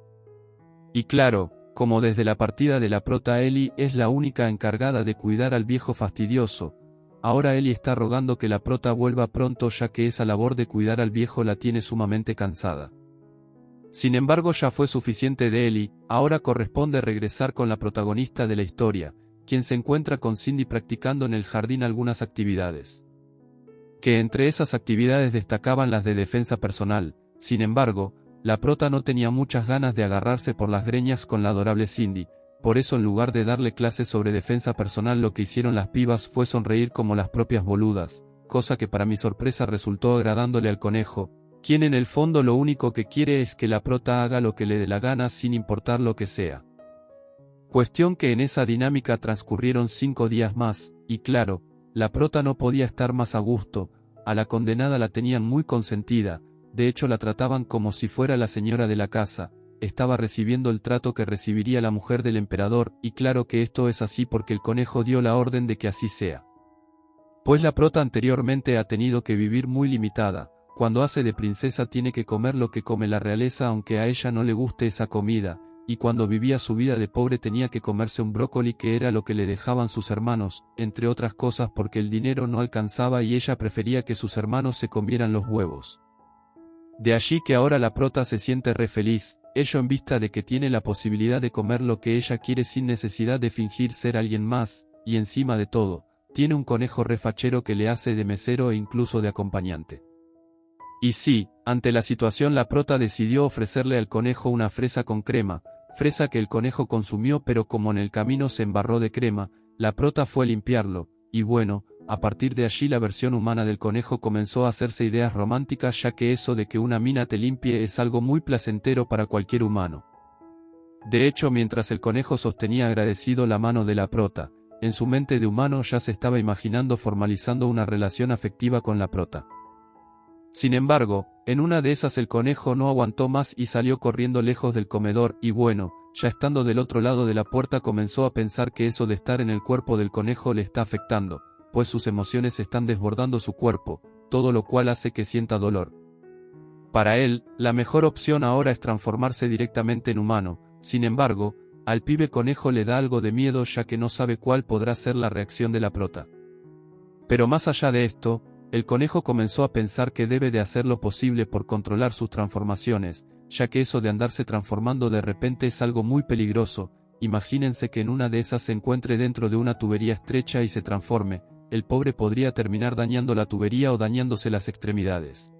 Y claro, como desde la partida de la prota Eli es la única encargada de cuidar al viejo fastidioso, ahora Eli está rogando que la prota vuelva pronto ya que esa labor de cuidar al viejo la tiene sumamente cansada. Sin embargo ya fue suficiente de Eli, ahora corresponde regresar con la protagonista de la historia, quien se encuentra con Cindy practicando en el jardín algunas actividades. Que entre esas actividades destacaban las de defensa personal. Sin embargo, la prota no tenía muchas ganas de agarrarse por las greñas con la adorable Cindy, por eso en lugar de darle clases sobre defensa personal lo que hicieron las pibas fue sonreír como las propias boludas, cosa que para mi sorpresa resultó agradándole al conejo, quien en el fondo lo único que quiere es que la prota haga lo que le dé la gana sin importar lo que sea. Cuestión que en esa dinámica transcurrieron 5 días más, y claro, la prota no podía estar más a gusto, a la condenada la tenían muy consentida, de hecho la trataban como si fuera la señora de la casa, estaba recibiendo el trato que recibiría la mujer del emperador, y claro que esto es así porque el conejo dio la orden de que así sea. Pues la prota anteriormente ha tenido que vivir muy limitada, cuando hace de princesa tiene que comer lo que come la realeza aunque a ella no le guste esa comida, y cuando vivía su vida de pobre tenía que comerse un brócoli que era lo que le dejaban sus hermanos, entre otras cosas porque el dinero no alcanzaba y ella prefería que sus hermanos se comieran los huevos. De allí que ahora la prota se siente re feliz, ello en vista de que tiene la posibilidad de comer lo que ella quiere sin necesidad de fingir ser alguien más, y encima de todo, tiene un conejo re fachero que le hace de mesero e incluso de acompañante. Y sí, ante la situación la prota decidió ofrecerle al conejo una fresa con crema, fresa que el conejo consumió pero como en el camino se embarró de crema, la prota fue a limpiarlo, y bueno, a partir de allí la versión humana del conejo comenzó a hacerse ideas románticas ya que eso de que una mina te limpie es algo muy placentero para cualquier humano. De hecho mientras el conejo sostenía agradecido la mano de la prota, en su mente de humano ya se estaba imaginando formalizando una relación afectiva con la prota. Sin embargo, en una de esas el conejo no aguantó más y salió corriendo lejos del comedor y bueno, ya estando del otro lado de la puerta comenzó a pensar que eso de estar en el cuerpo del conejo le está afectando, pues sus emociones están desbordando su cuerpo, todo lo cual hace que sienta dolor. Para él, la mejor opción ahora es transformarse directamente en humano, sin embargo, al pibe conejo le da algo de miedo ya que no sabe cuál podrá ser la reacción de la prota. Pero más allá de esto, el conejo comenzó a pensar que debe de hacer lo posible por controlar sus transformaciones, ya que eso de andarse transformando de repente es algo muy peligroso. Imagínense que en una de esas se encuentre dentro de una tubería estrecha y se transforme, el pobre podría terminar dañando la tubería o dañándose las extremidades.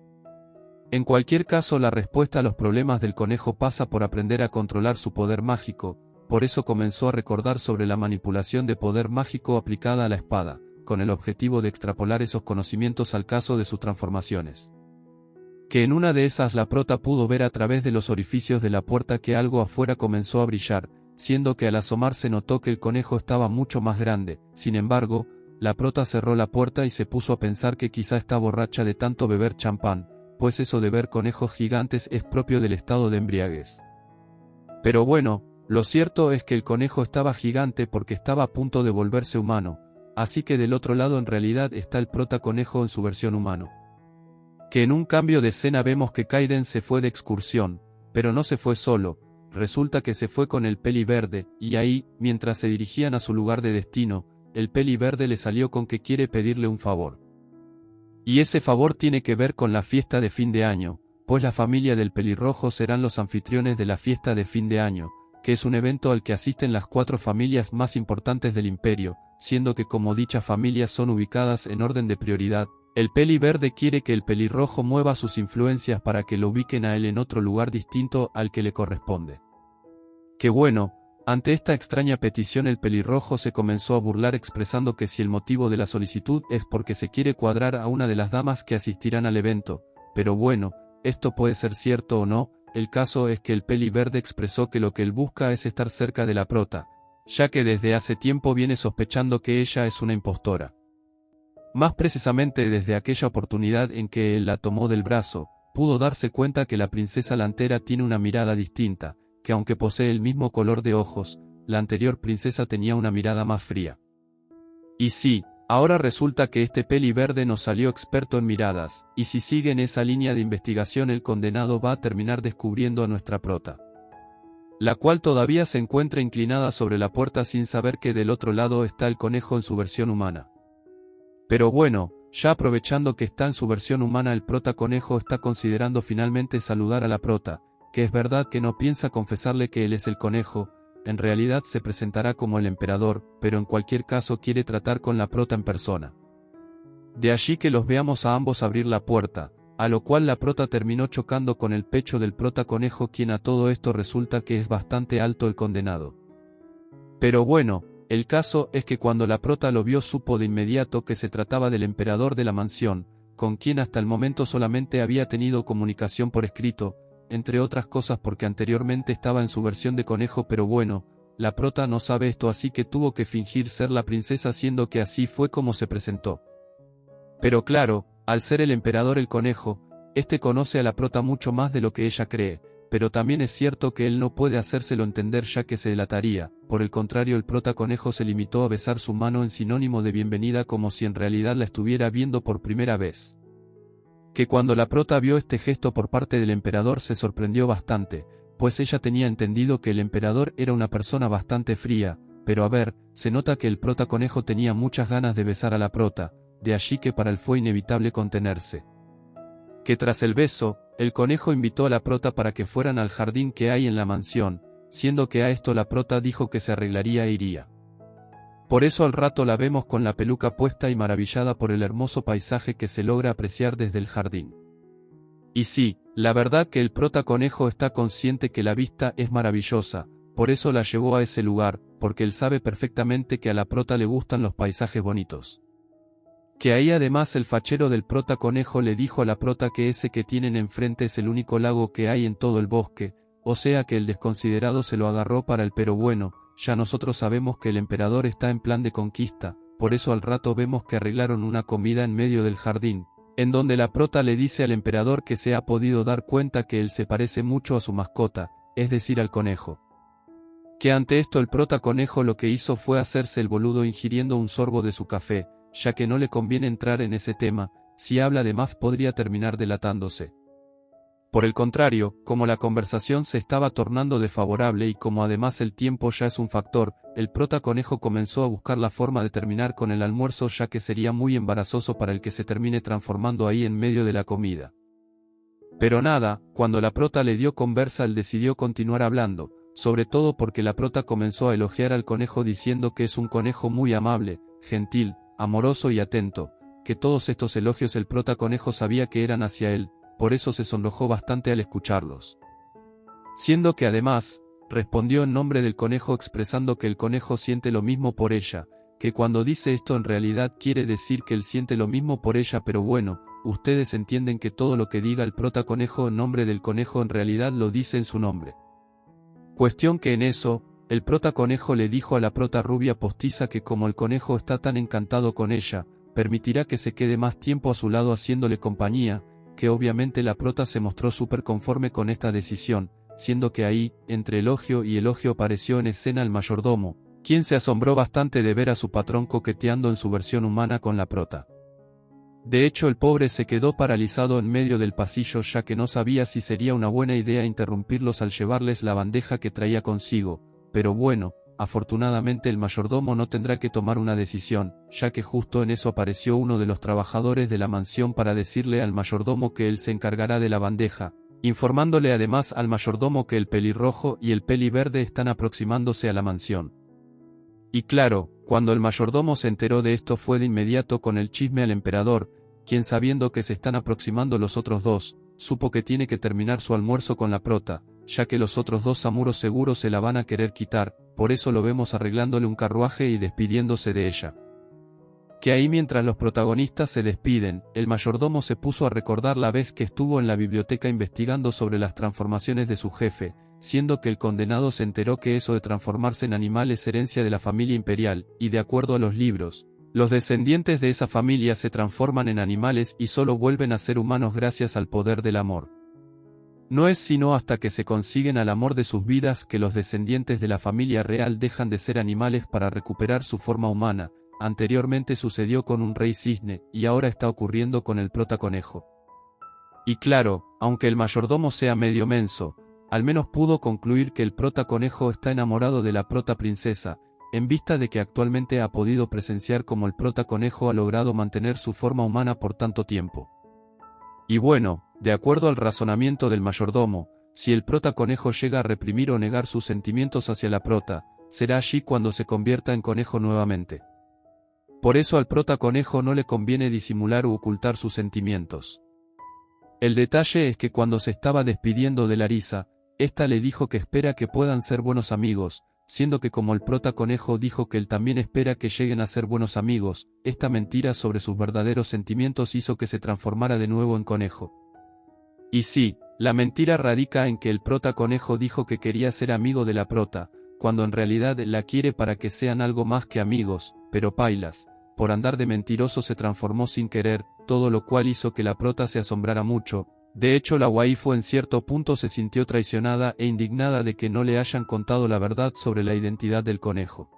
En cualquier caso la respuesta a los problemas del conejo pasa por aprender a controlar su poder mágico, por eso comenzó a recordar sobre la manipulación de poder mágico aplicada a la espada, con el objetivo de extrapolar esos conocimientos al caso de sus transformaciones. Que en una de esas la prota pudo ver a través de los orificios de la puerta que algo afuera comenzó a brillar, siendo que al asomarse notó que el conejo estaba mucho más grande. Sin embargo, la prota cerró la puerta y se puso a pensar que quizá está borracha de tanto beber champán, pues eso de ver conejos gigantes es propio del estado de embriaguez. Pero bueno, lo cierto es que el conejo estaba gigante porque estaba a punto de volverse humano, así que del otro lado en realidad está el prota conejo en su versión humano. Que en un cambio de escena vemos que Kaiden se fue de excursión, pero no se fue solo, resulta que se fue con el peli verde, y ahí, mientras se dirigían a su lugar de destino, el peli verde le salió con que quiere pedirle un favor. Y ese favor tiene que ver con la fiesta de fin de año, pues la familia del pelirrojo serán los anfitriones de la fiesta de fin de año, que es un evento al que asisten las 4 familias más importantes del imperio, siendo que como dichas familias son ubicadas en orden de prioridad, el peli verde quiere que el pelirrojo mueva sus influencias para que lo ubiquen a él en otro lugar distinto al que le corresponde. Que bueno, ante esta extraña petición el pelirrojo se comenzó a burlar expresando que si el motivo de la solicitud es porque se quiere cuadrar a una de las damas que asistirán al evento, pero bueno, esto puede ser cierto o no, el caso es que el peli verde expresó que lo que él busca es estar cerca de la prota, ya que desde hace tiempo viene sospechando que ella es una impostora. Más precisamente desde aquella oportunidad en que él la tomó del brazo, pudo darse cuenta que la princesa lantera tiene una mirada distinta, que aunque posee el mismo color de ojos, la anterior princesa tenía una mirada más fría. Y sí, ahora resulta que este peli verde nos salió experto en miradas, y si sigue en esa línea de investigación el condenado va a terminar descubriendo a nuestra prota, la cual todavía se encuentra inclinada sobre la puerta sin saber que del otro lado está el conejo en su versión humana. Pero bueno, ya aprovechando que está en su versión humana, el prota conejo está considerando finalmente saludar a la prota, que es verdad que no piensa confesarle que él es el conejo, en realidad se presentará como el emperador, pero en cualquier caso quiere tratar con la prota en persona. De allí que los veamos a ambos abrir la puerta, a lo cual la prota terminó chocando con el pecho del prota conejo, quien a todo esto resulta que es bastante alto el condenado. Pero bueno, el caso es que cuando la prota lo vio supo de inmediato que se trataba del emperador de la mansión, con quien hasta el momento solamente había tenido comunicación por escrito, entre otras cosas porque anteriormente estaba en su versión de conejo, pero bueno, la prota no sabe esto, así que tuvo que fingir ser la princesa, siendo que así fue como se presentó. Pero claro, al ser el emperador el conejo, este conoce a la prota mucho más de lo que ella cree, pero también es cierto que él no puede hacérselo entender ya que se delataría. Por el contrario, el prota conejo se limitó a besar su mano en sinónimo de bienvenida, como si en realidad la estuviera viendo por primera vez. Que cuando la prota vio este gesto por parte del emperador se sorprendió bastante, pues ella tenía entendido que el emperador era una persona bastante fría, pero a ver, se nota que el prota conejo tenía muchas ganas de besar a la prota, de allí que para él fue inevitable contenerse. Que tras el beso, el conejo invitó a la prota para que fueran al jardín que hay en la mansión, siendo que a esto la prota dijo que se arreglaría e iría. Por eso al rato la vemos con la peluca puesta y maravillada por el hermoso paisaje que se logra apreciar desde el jardín. Y sí, la verdad que el prota conejo está consciente que la vista es maravillosa, por eso la llevó a ese lugar, porque él sabe perfectamente que a la prota le gustan los paisajes bonitos. Que ahí además el fachero del prota conejo le dijo a la prota que ese que tienen enfrente es el único lago que hay en todo el bosque, o sea que el desconsiderado se lo agarró para él, pero bueno, ya nosotros sabemos que el emperador está en plan de conquista, por eso al rato vemos que arreglaron una comida en medio del jardín, en donde la prota le dice al emperador que se ha podido dar cuenta que él se parece mucho a su mascota, es decir al conejo. Que ante esto el prota conejo lo que hizo fue hacerse el boludo ingiriendo un sorbo de su café, ya que no le conviene entrar en ese tema, si habla de más podría terminar delatándose. Por el contrario, como la conversación se estaba tornando desfavorable y como además el tiempo ya es un factor, el prota conejo comenzó a buscar la forma de terminar con el almuerzo, ya que sería muy embarazoso para el que se termine transformando ahí en medio de la comida. Pero nada, cuando la prota le dio conversa él decidió continuar hablando, sobre todo porque la prota comenzó a elogiar al conejo diciendo que es un conejo muy amable, gentil, amoroso y atento, que todos estos elogios el prota conejo sabía que eran hacia él, por eso se sonrojó bastante al escucharlos. Siendo que además, respondió en nombre del conejo expresando que el conejo siente lo mismo por ella, que cuando dice esto en realidad quiere decir que él siente lo mismo por ella, pero bueno, ustedes entienden que todo lo que diga el prota conejo en nombre del conejo en realidad lo dice en su nombre. Cuestión que en eso, el prota conejo le dijo a la prota rubia postiza que como el conejo está tan encantado con ella, permitirá que se quede más tiempo a su lado haciéndole compañía, que obviamente la prota se mostró súper conforme con esta decisión, siendo que ahí, entre elogio y elogio apareció en escena el mayordomo, quien se asombró bastante de ver a su patrón coqueteando en su versión humana con la prota. De hecho el pobre se quedó paralizado en medio del pasillo, ya que no sabía si sería una buena idea interrumpirlos al llevarles la bandeja que traía consigo, pero bueno, afortunadamente el mayordomo no tendrá que tomar una decisión, ya que justo en eso apareció uno de los trabajadores de la mansión para decirle al mayordomo que él se encargará de la bandeja, informándole además al mayordomo que el pelirrojo y el peliverde están aproximándose a la mansión. Y claro, cuando el mayordomo se enteró de esto fue de inmediato con el chisme al emperador, quien sabiendo que se están aproximando los otros dos, supo que tiene que terminar su almuerzo con la prota, ya que los otros dos samuros seguros se la van a querer quitar, por eso lo vemos arreglándole un carruaje y despidiéndose de ella. Que ahí mientras los protagonistas se despiden, el mayordomo se puso a recordar la vez que estuvo en la biblioteca investigando sobre las transformaciones de su jefe, siendo que el condenado se enteró que eso de transformarse en animal es herencia de la familia imperial, y de acuerdo a los libros, los descendientes de esa familia se transforman en animales y solo vuelven a ser humanos gracias al poder del amor. No es sino hasta que se consiguen al amor de sus vidas que los descendientes de la familia real dejan de ser animales para recuperar su forma humana. Anteriormente sucedió con un rey cisne, y ahora está ocurriendo con el prota conejo. Y claro, aunque el mayordomo sea medio menso, al menos pudo concluir que el prota conejo está enamorado de la prota princesa, en vista de que actualmente ha podido presenciar cómo el prota conejo ha logrado mantener su forma humana por tanto tiempo. Y bueno, de acuerdo al razonamiento del mayordomo, si el prota conejo llega a reprimir o negar sus sentimientos hacia la prota, será allí cuando se convierta en conejo nuevamente. Por eso al prota conejo no le conviene disimular u ocultar sus sentimientos. El detalle es que cuando se estaba despidiendo de Larisa, ésta le dijo que espera que puedan ser buenos amigos, siendo que como el prota conejo dijo que él también espera que lleguen a ser buenos amigos, esta mentira sobre sus verdaderos sentimientos hizo que se transformara de nuevo en conejo. Y sí, la mentira radica en que el prota conejo dijo que quería ser amigo de la prota, cuando en realidad la quiere para que sean algo más que amigos, pero pailas, por andar de mentiroso se transformó sin querer, todo lo cual hizo que la prota se asombrara mucho. De hecho la waifu en cierto punto se sintió traicionada e indignada de que no le hayan contado la verdad sobre la identidad del conejo.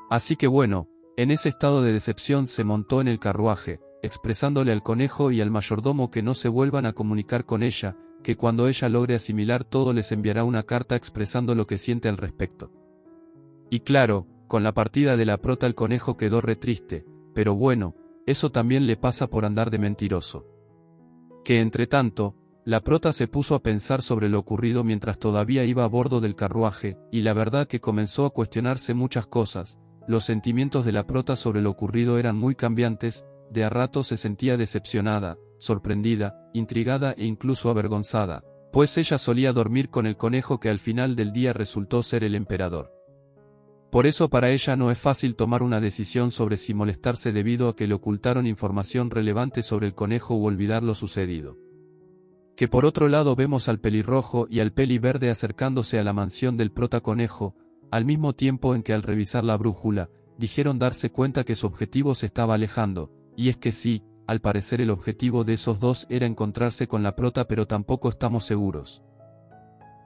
Así que bueno, en ese estado de decepción se montó en el carruaje, expresándole al conejo y al mayordomo que no se vuelvan a comunicar con ella, que cuando ella logre asimilar todo les enviará una carta expresando lo que siente al respecto. Y claro, con la partida de la prota el conejo quedó re triste, pero bueno, eso también le pasa por andar de mentiroso. Que entre tanto, la prota se puso a pensar sobre lo ocurrido mientras todavía iba a bordo del carruaje, y la verdad que comenzó a cuestionarse muchas cosas. Los sentimientos de la prota sobre lo ocurrido eran muy cambiantes, de a ratos se sentía decepcionada, sorprendida, intrigada e incluso avergonzada, pues ella solía dormir con el conejo que al final del día resultó ser el emperador. Por eso para ella no es fácil tomar una decisión sobre si molestarse debido a que le ocultaron información relevante sobre el conejo u olvidar lo sucedido. Que por otro lado vemos al pelirrojo y al peli verde acercándose a la mansión del prota conejo, al mismo tiempo en que al revisar la brújula, dijeron darse cuenta que su objetivo se estaba alejando, y es que sí, al parecer el objetivo de esos dos era encontrarse con la prota pero tampoco estamos seguros.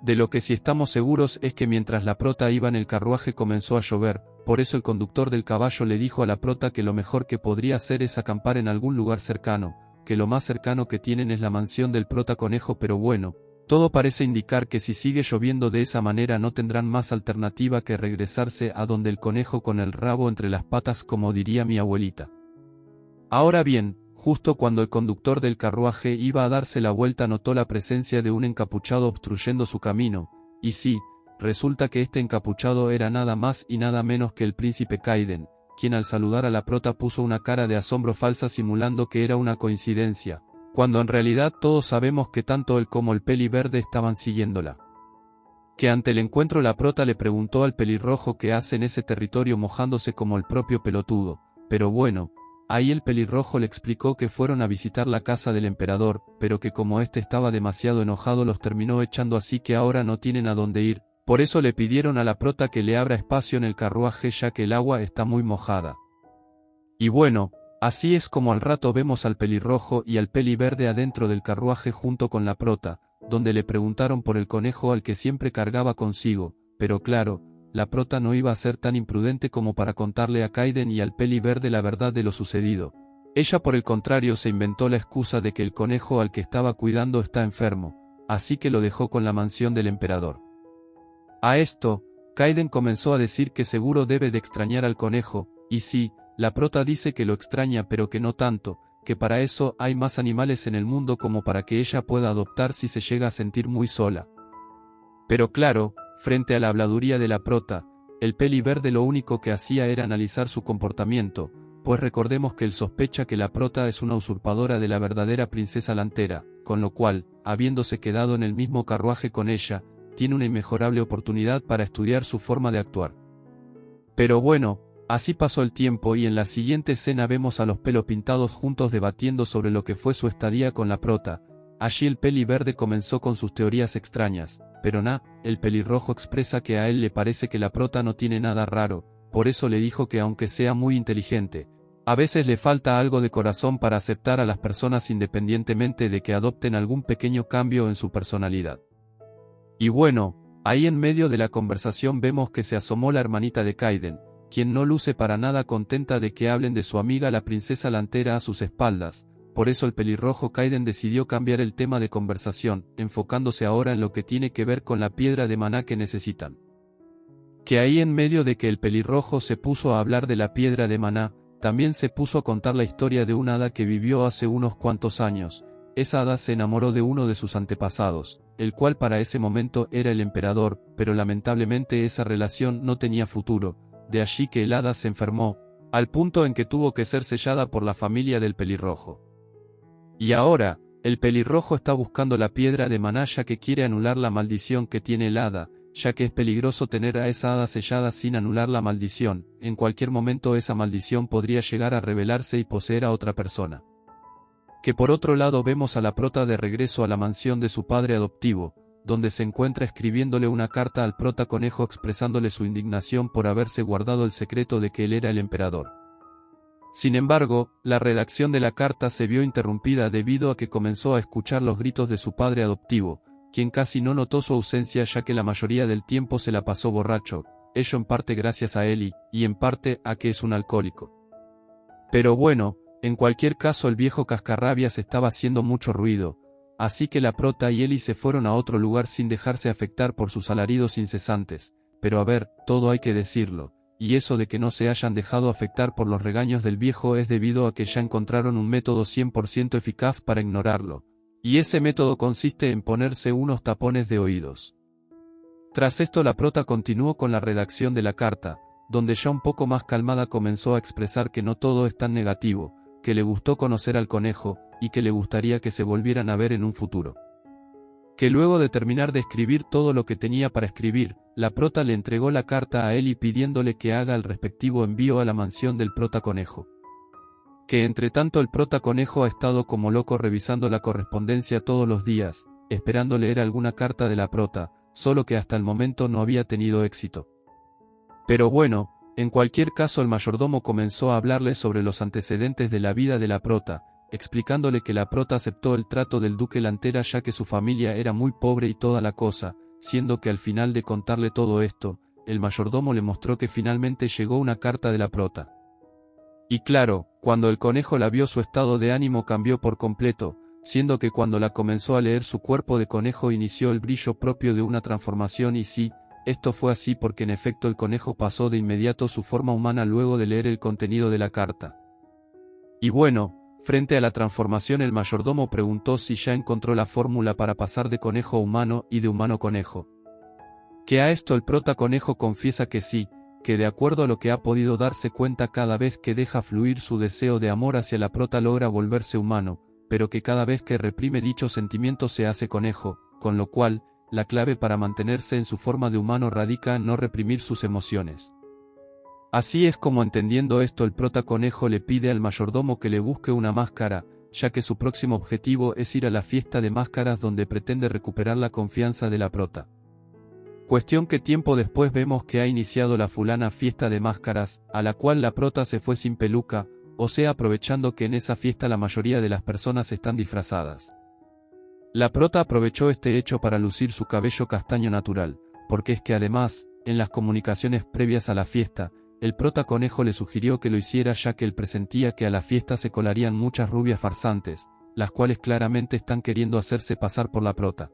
De lo que sí estamos seguros es que mientras la prota iba en el carruaje comenzó a llover, por eso el conductor del caballo le dijo a la prota que lo mejor que podría hacer es acampar en algún lugar cercano, que lo más cercano que tienen es la mansión del prota conejo pero bueno, todo parece indicar que si sigue lloviendo de esa manera no tendrán más alternativa que regresarse a donde el conejo con el rabo entre las patas como diría mi abuelita. Ahora bien, justo cuando el conductor del carruaje iba a darse la vuelta notó la presencia de un encapuchado obstruyendo su camino, y sí, resulta que este encapuchado era nada más y nada menos que el príncipe Kaiden, quien al saludar a la prota puso una cara de asombro falsa simulando que era una coincidencia, cuando en realidad todos sabemos que tanto él como el peli verde estaban siguiéndola. Que ante el encuentro la prota le preguntó al pelirrojo qué hace en ese territorio mojándose como el propio pelotudo, pero bueno, ahí el pelirrojo le explicó que fueron a visitar la casa del emperador, pero que como este estaba demasiado enojado los terminó echando así que ahora no tienen a dónde ir, por eso le pidieron a la prota que le abra espacio en el carruaje ya que el agua está muy mojada. Y bueno, así es como al rato vemos al pelirrojo y al peli verde adentro del carruaje junto con la prota, donde le preguntaron por el conejo al que siempre cargaba consigo, pero claro, la prota no iba a ser tan imprudente como para contarle a Kaiden y al peli verde la verdad de lo sucedido. Ella por el contrario se inventó la excusa de que el conejo al que estaba cuidando está enfermo, así que lo dejó con la mansión del emperador. A esto, Kaiden comenzó a decir que seguro debe de extrañar al conejo, y sí, la prota dice que lo extraña pero que no tanto, que para eso hay más animales en el mundo como para que ella pueda adoptar si se llega a sentir muy sola. Pero claro, frente a la habladuría de la prota, el peli verde lo único que hacía era analizar su comportamiento, pues recordemos que él sospecha que la prota es una usurpadora de la verdadera princesa Lantera, con lo cual, habiéndose quedado en el mismo carruaje con ella, tiene una inmejorable oportunidad para estudiar su forma de actuar. Pero bueno, así pasó el tiempo y en la siguiente escena vemos a los pelo pintados juntos debatiendo sobre lo que fue su estadía con la prota. Allí el peli verde comenzó con sus teorías extrañas, pero el pelirrojo expresa que a él le parece que la prota no tiene nada raro, por eso le dijo que aunque sea muy inteligente, A veces le falta algo de corazón para aceptar a las personas independientemente de que adopten algún pequeño cambio en su personalidad. Y bueno, ahí en medio de la conversación vemos que se asomó la hermanita de Kaiden, quien no luce para nada contenta de que hablen de su amiga la princesa Lantera a sus espaldas. Por eso el pelirrojo Kaiden decidió cambiar el tema de conversación, enfocándose ahora en lo que tiene que ver con la piedra de maná que necesitan. Que ahí en medio de que el pelirrojo se puso a hablar de la piedra de maná, también se puso a contar la historia de una hada que vivió hace unos cuantos años. Esa hada se enamoró de uno de sus antepasados, el cual para ese momento era el emperador, pero lamentablemente esa relación no tenía futuro, de allí que el hada se enfermó, al punto en que tuvo que ser sellada por la familia del pelirrojo. Y ahora, el pelirrojo está buscando la piedra de maná ya que quiere anular la maldición que tiene el hada, ya que es peligroso tener a esa hada sellada sin anular la maldición. En cualquier momento esa maldición podría llegar a revelarse y poseer a otra persona. Que por otro lado vemos a la prota de regreso a la mansión de su padre adoptivo, donde se encuentra escribiéndole una carta al prota conejo expresándole su indignación por haberse guardado el secreto de que él era el emperador. Sin embargo, la redacción de la carta se vio interrumpida debido a que comenzó a escuchar los gritos de su padre adoptivo, quien casi no notó su ausencia ya que la mayoría del tiempo se la pasó borracho, ello en parte gracias a Ellie, y en parte a que es un alcohólico. Pero bueno, en cualquier caso el viejo cascarrabias estaba haciendo mucho ruido, así que la prota y Ellie se fueron a otro lugar sin dejarse afectar por sus alaridos incesantes, pero a ver, todo hay que decirlo, y eso de que no se hayan dejado afectar por los regaños del viejo es debido a que ya encontraron un método 100% eficaz para ignorarlo. Y ese método consiste en ponerse unos tapones de oídos. Tras esto la prota continuó con la redacción de la carta, donde ya un poco más calmada comenzó a expresar que no todo es tan negativo, que le gustó conocer al conejo, y que le gustaría que se volvieran a ver en un futuro. Que luego de terminar de escribir todo lo que tenía para escribir, la prota le entregó la carta a Ellie pidiéndole que haga el respectivo envío a la mansión del prota conejo. Que entre tanto el prota conejo ha estado como loco revisando la correspondencia todos los días, esperando leer alguna carta de la prota, solo que hasta el momento no había tenido éxito. Pero bueno, en cualquier caso el mayordomo comenzó a hablarle sobre los antecedentes de la vida de la prota, explicándole que la prota aceptó el trato del duque Lantera ya que su familia era muy pobre y toda la cosa, siendo que al final de contarle todo esto, el mayordomo le mostró que finalmente llegó una carta de la prota. Y claro, cuando el conejo la vio su estado de ánimo cambió por completo, siendo que cuando la comenzó a leer su cuerpo de conejo inició el brillo propio de una transformación y sí, esto fue así porque en efecto el conejo pasó de inmediato su forma humana luego de leer el contenido de la carta. Y bueno, frente a la transformación el mayordomo preguntó si ya encontró la fórmula para pasar de conejo a humano y de humano a conejo. Que a esto el prota conejo confiesa que sí, que de acuerdo a lo que ha podido darse cuenta cada vez que deja fluir su deseo de amor hacia la prota logra volverse humano, pero que cada vez que reprime dicho sentimiento se hace conejo, con lo cual, la clave para mantenerse en su forma de humano radica en no reprimir sus emociones. Así es como entendiendo esto el prota conejo le pide al mayordomo que le busque una máscara, ya que su próximo objetivo es ir a la fiesta de máscaras donde pretende recuperar la confianza de la prota. Cuestión que tiempo después vemos que ha iniciado la fulana fiesta de máscaras, a la cual la prota se fue sin peluca, o sea aprovechando que en esa fiesta la mayoría de las personas están disfrazadas. La prota aprovechó este hecho para lucir su cabello castaño natural, porque es que además, en las comunicaciones previas a la fiesta, el prota conejo le sugirió que lo hiciera ya que él presentía que a la fiesta se colarían muchas rubias farsantes, las cuales claramente están queriendo hacerse pasar por la prota.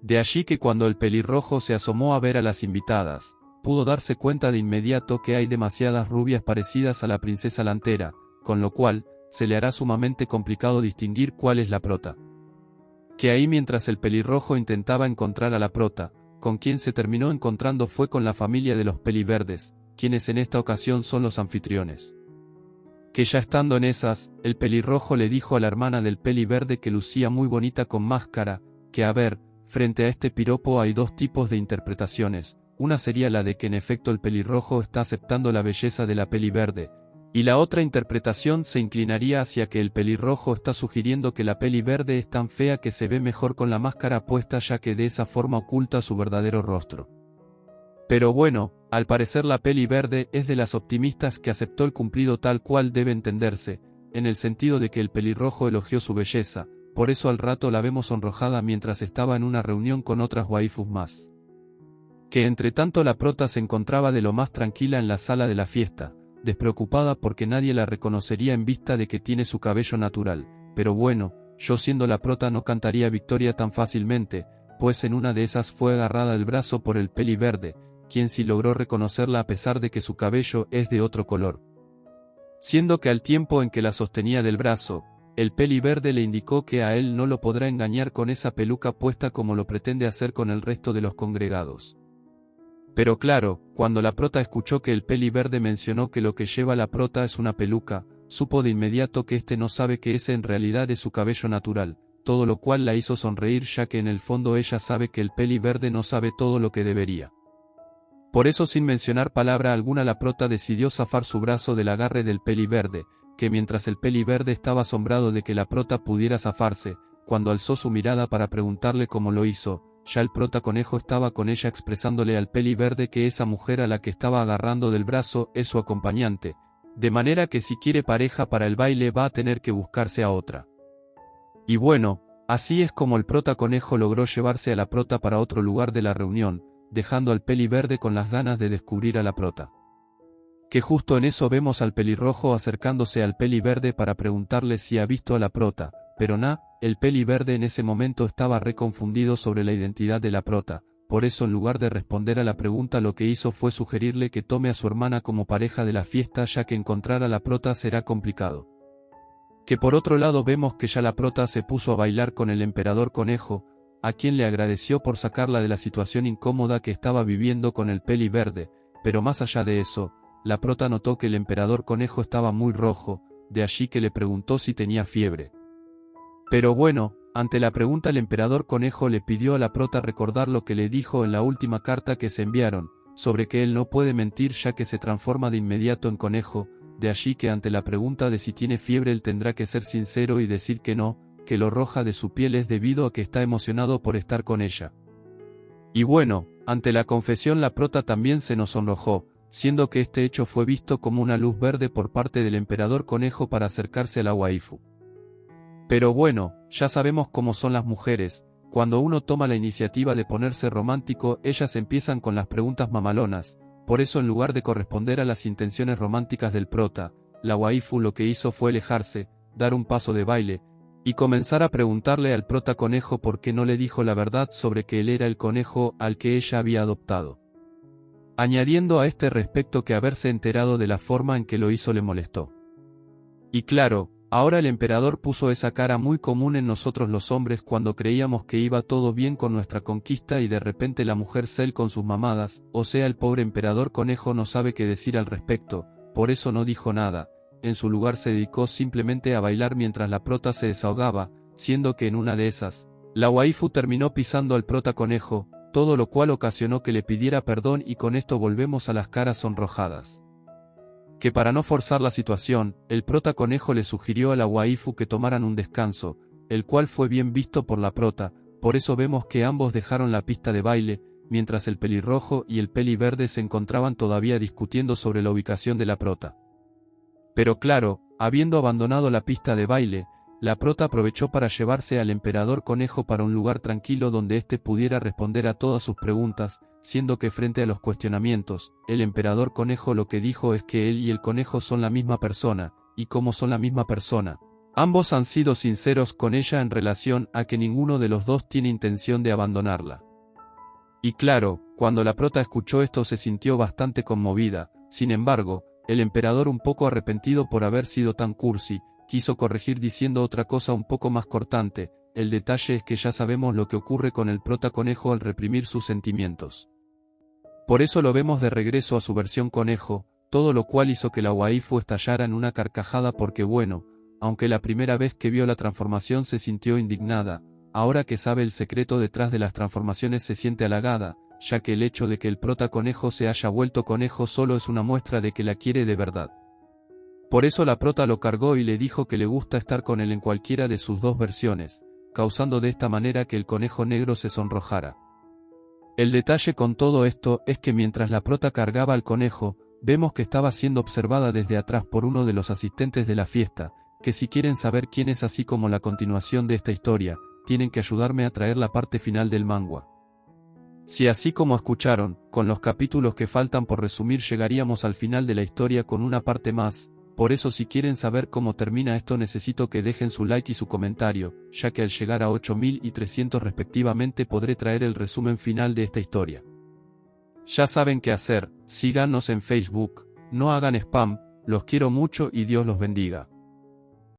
De allí que cuando el pelirrojo se asomó a ver a las invitadas, pudo darse cuenta de inmediato que hay demasiadas rubias parecidas a la princesa Lantera, con lo cual, se le hará sumamente complicado distinguir cuál es la prota. Que ahí mientras el pelirrojo intentaba encontrar a la prota, con quien se terminó encontrando fue con la familia de los peliverdes, quienes en esta ocasión son los anfitriones. Que ya estando en esas, el pelirrojo le dijo a la hermana del peliverde que lucía muy bonita con máscara, que a ver, frente a este piropo hay dos tipos de interpretaciones, una sería la de que en efecto el pelirrojo está aceptando la belleza de la peliverde, y la otra interpretación se inclinaría hacia que el pelirrojo está sugiriendo que la peliverde es tan fea que se ve mejor con la máscara puesta ya que de esa forma oculta su verdadero rostro. Pero bueno, Al parecer la peli verde es de las optimistas que aceptó el cumplido tal cual debe entenderse, en el sentido de que el pelirrojo elogió su belleza, por eso al rato la vemos sonrojada mientras estaba en una reunión con otras waifus más. Que entre tanto la prota se encontraba de lo más tranquila en la sala de la fiesta, despreocupada porque nadie la reconocería en vista de que tiene su cabello natural, pero bueno, yo siendo la prota no cantaría victoria tan fácilmente, pues en una de esas fue agarrada del brazo por el peli verde, quien sí logró reconocerla a pesar de que su cabello es de otro color. Siendo que al tiempo en que la sostenía del brazo, el peli verde le indicó que a él no lo podrá engañar con esa peluca puesta como lo pretende hacer con el resto de los congregados. Pero claro, cuando la prota escuchó que el peli verde mencionó que lo que lleva la prota es una peluca, supo de inmediato que este no sabe que ese en realidad es su cabello natural, todo lo cual la hizo sonreír ya que en el fondo ella sabe que el peli verde no sabe todo lo que debería. Por eso sin mencionar palabra alguna la prota decidió zafar su brazo del agarre del peli verde, que mientras el peli verde estaba asombrado de que la prota pudiera zafarse, cuando alzó su mirada para preguntarle cómo lo hizo, ya el prota conejo estaba con ella expresándole al peli verde que esa mujer a la que estaba agarrando del brazo es su acompañante, de manera que si quiere pareja para el baile va a tener que buscarse a otra. Y bueno, así es como el prota conejo logró llevarse a la prota para otro lugar de la reunión, dejando al peli verde con las ganas de descubrir a la prota. Que justo en eso vemos al pelirrojo acercándose al peli verde para preguntarle si ha visto a la prota, pero el peli verde en ese momento estaba reconfundido sobre la identidad de la prota, por eso en lugar de responder a la pregunta lo que hizo fue sugerirle que tome a su hermana como pareja de la fiesta ya que encontrar a la prota será complicado. Que por otro lado vemos que ya la prota se puso a bailar con el emperador conejo, a quien le agradeció por sacarla de la situación incómoda que estaba viviendo con el peli verde, pero más allá de eso, la prota notó que el emperador conejo estaba muy rojo, de allí que le preguntó si tenía fiebre. Pero bueno, ante la pregunta el emperador conejo le pidió a la prota recordar lo que le dijo en la última carta que se enviaron, sobre que él no puede mentir ya que se transforma de inmediato en conejo, de allí que ante la pregunta de si tiene fiebre él tendrá que ser sincero y decir que no, que lo roja de su piel es debido a que está emocionado por estar con ella. Y bueno, ante la confesión la prota también se nos sonrojó, siendo que este hecho fue visto como una luz verde por parte del emperador conejo para acercarse a la waifu. Pero bueno, ya sabemos cómo son las mujeres, cuando uno toma la iniciativa de ponerse romántico ellas empiezan con las preguntas mamalonas, por eso en lugar de corresponder a las intenciones románticas del prota, la waifu lo que hizo fue alejarse, dar un paso de baile, y comenzar a preguntarle al prota conejo por qué no le dijo la verdad sobre que él era el conejo al que ella había adoptado. Añadiendo a este respecto que haberse enterado de la forma en que lo hizo le molestó. Y claro, ahora el emperador puso esa cara muy común en nosotros los hombres cuando creíamos que iba todo bien con nuestra conquista y de repente la mujer Cell con sus mamadas, o sea el pobre emperador conejo no sabe qué decir al respecto, por eso no dijo nada. En su lugar se dedicó simplemente a bailar mientras la prota se desahogaba, siendo que en una de esas, la waifu terminó pisando al prota conejo, todo lo cual ocasionó que le pidiera perdón y con esto volvemos a las caras sonrojadas. Que para no forzar la situación, el prota conejo le sugirió a la waifu que tomaran un descanso, el cual fue bien visto por la prota, por eso vemos que ambos dejaron la pista de baile, mientras el pelirrojo y el peli verde se encontraban todavía discutiendo sobre la ubicación de la prota. Pero claro, habiendo abandonado la pista de baile, la prota aprovechó para llevarse al emperador conejo para un lugar tranquilo donde éste pudiera responder a todas sus preguntas, siendo que frente a los cuestionamientos, el emperador conejo lo que dijo es que él y el conejo son la misma persona, y como son la misma persona, ambos han sido sinceros con ella en relación a que ninguno de los dos tiene intención de abandonarla. Y claro, cuando la prota escuchó esto se sintió bastante conmovida, sin embargo, el emperador un poco arrepentido por haber sido tan cursi, quiso corregir diciendo otra cosa un poco más cortante, el detalle es que ya sabemos lo que ocurre con el prota conejo al reprimir sus sentimientos. Por eso lo vemos de regreso a su versión conejo, todo lo cual hizo que la waifu estallara en una carcajada porque bueno, aunque la primera vez que vio la transformación se sintió indignada, ahora que sabe el secreto detrás de las transformaciones se siente halagada, ya que el hecho de que el prota conejo se haya vuelto conejo solo es una muestra de que la quiere de verdad. Por eso la prota lo cargó y le dijo que le gusta estar con él en cualquiera de sus dos versiones, causando de esta manera que el conejo negro se sonrojara. El detalle con todo esto es que mientras la prota cargaba al conejo, vemos que estaba siendo observada desde atrás por uno de los asistentes de la fiesta, que si quieren saber quién es así como la continuación de esta historia, tienen que ayudarme a traer la parte final del manga. Si así como escucharon, con los capítulos que faltan por resumir llegaríamos al final de la historia con una parte más, por eso si quieren saber cómo termina esto necesito que dejen su like y su comentario, ya que al llegar a 8300 respectivamente podré traer el resumen final de esta historia. Ya saben qué hacer, síganos en Facebook, no hagan spam, los quiero mucho y Dios los bendiga.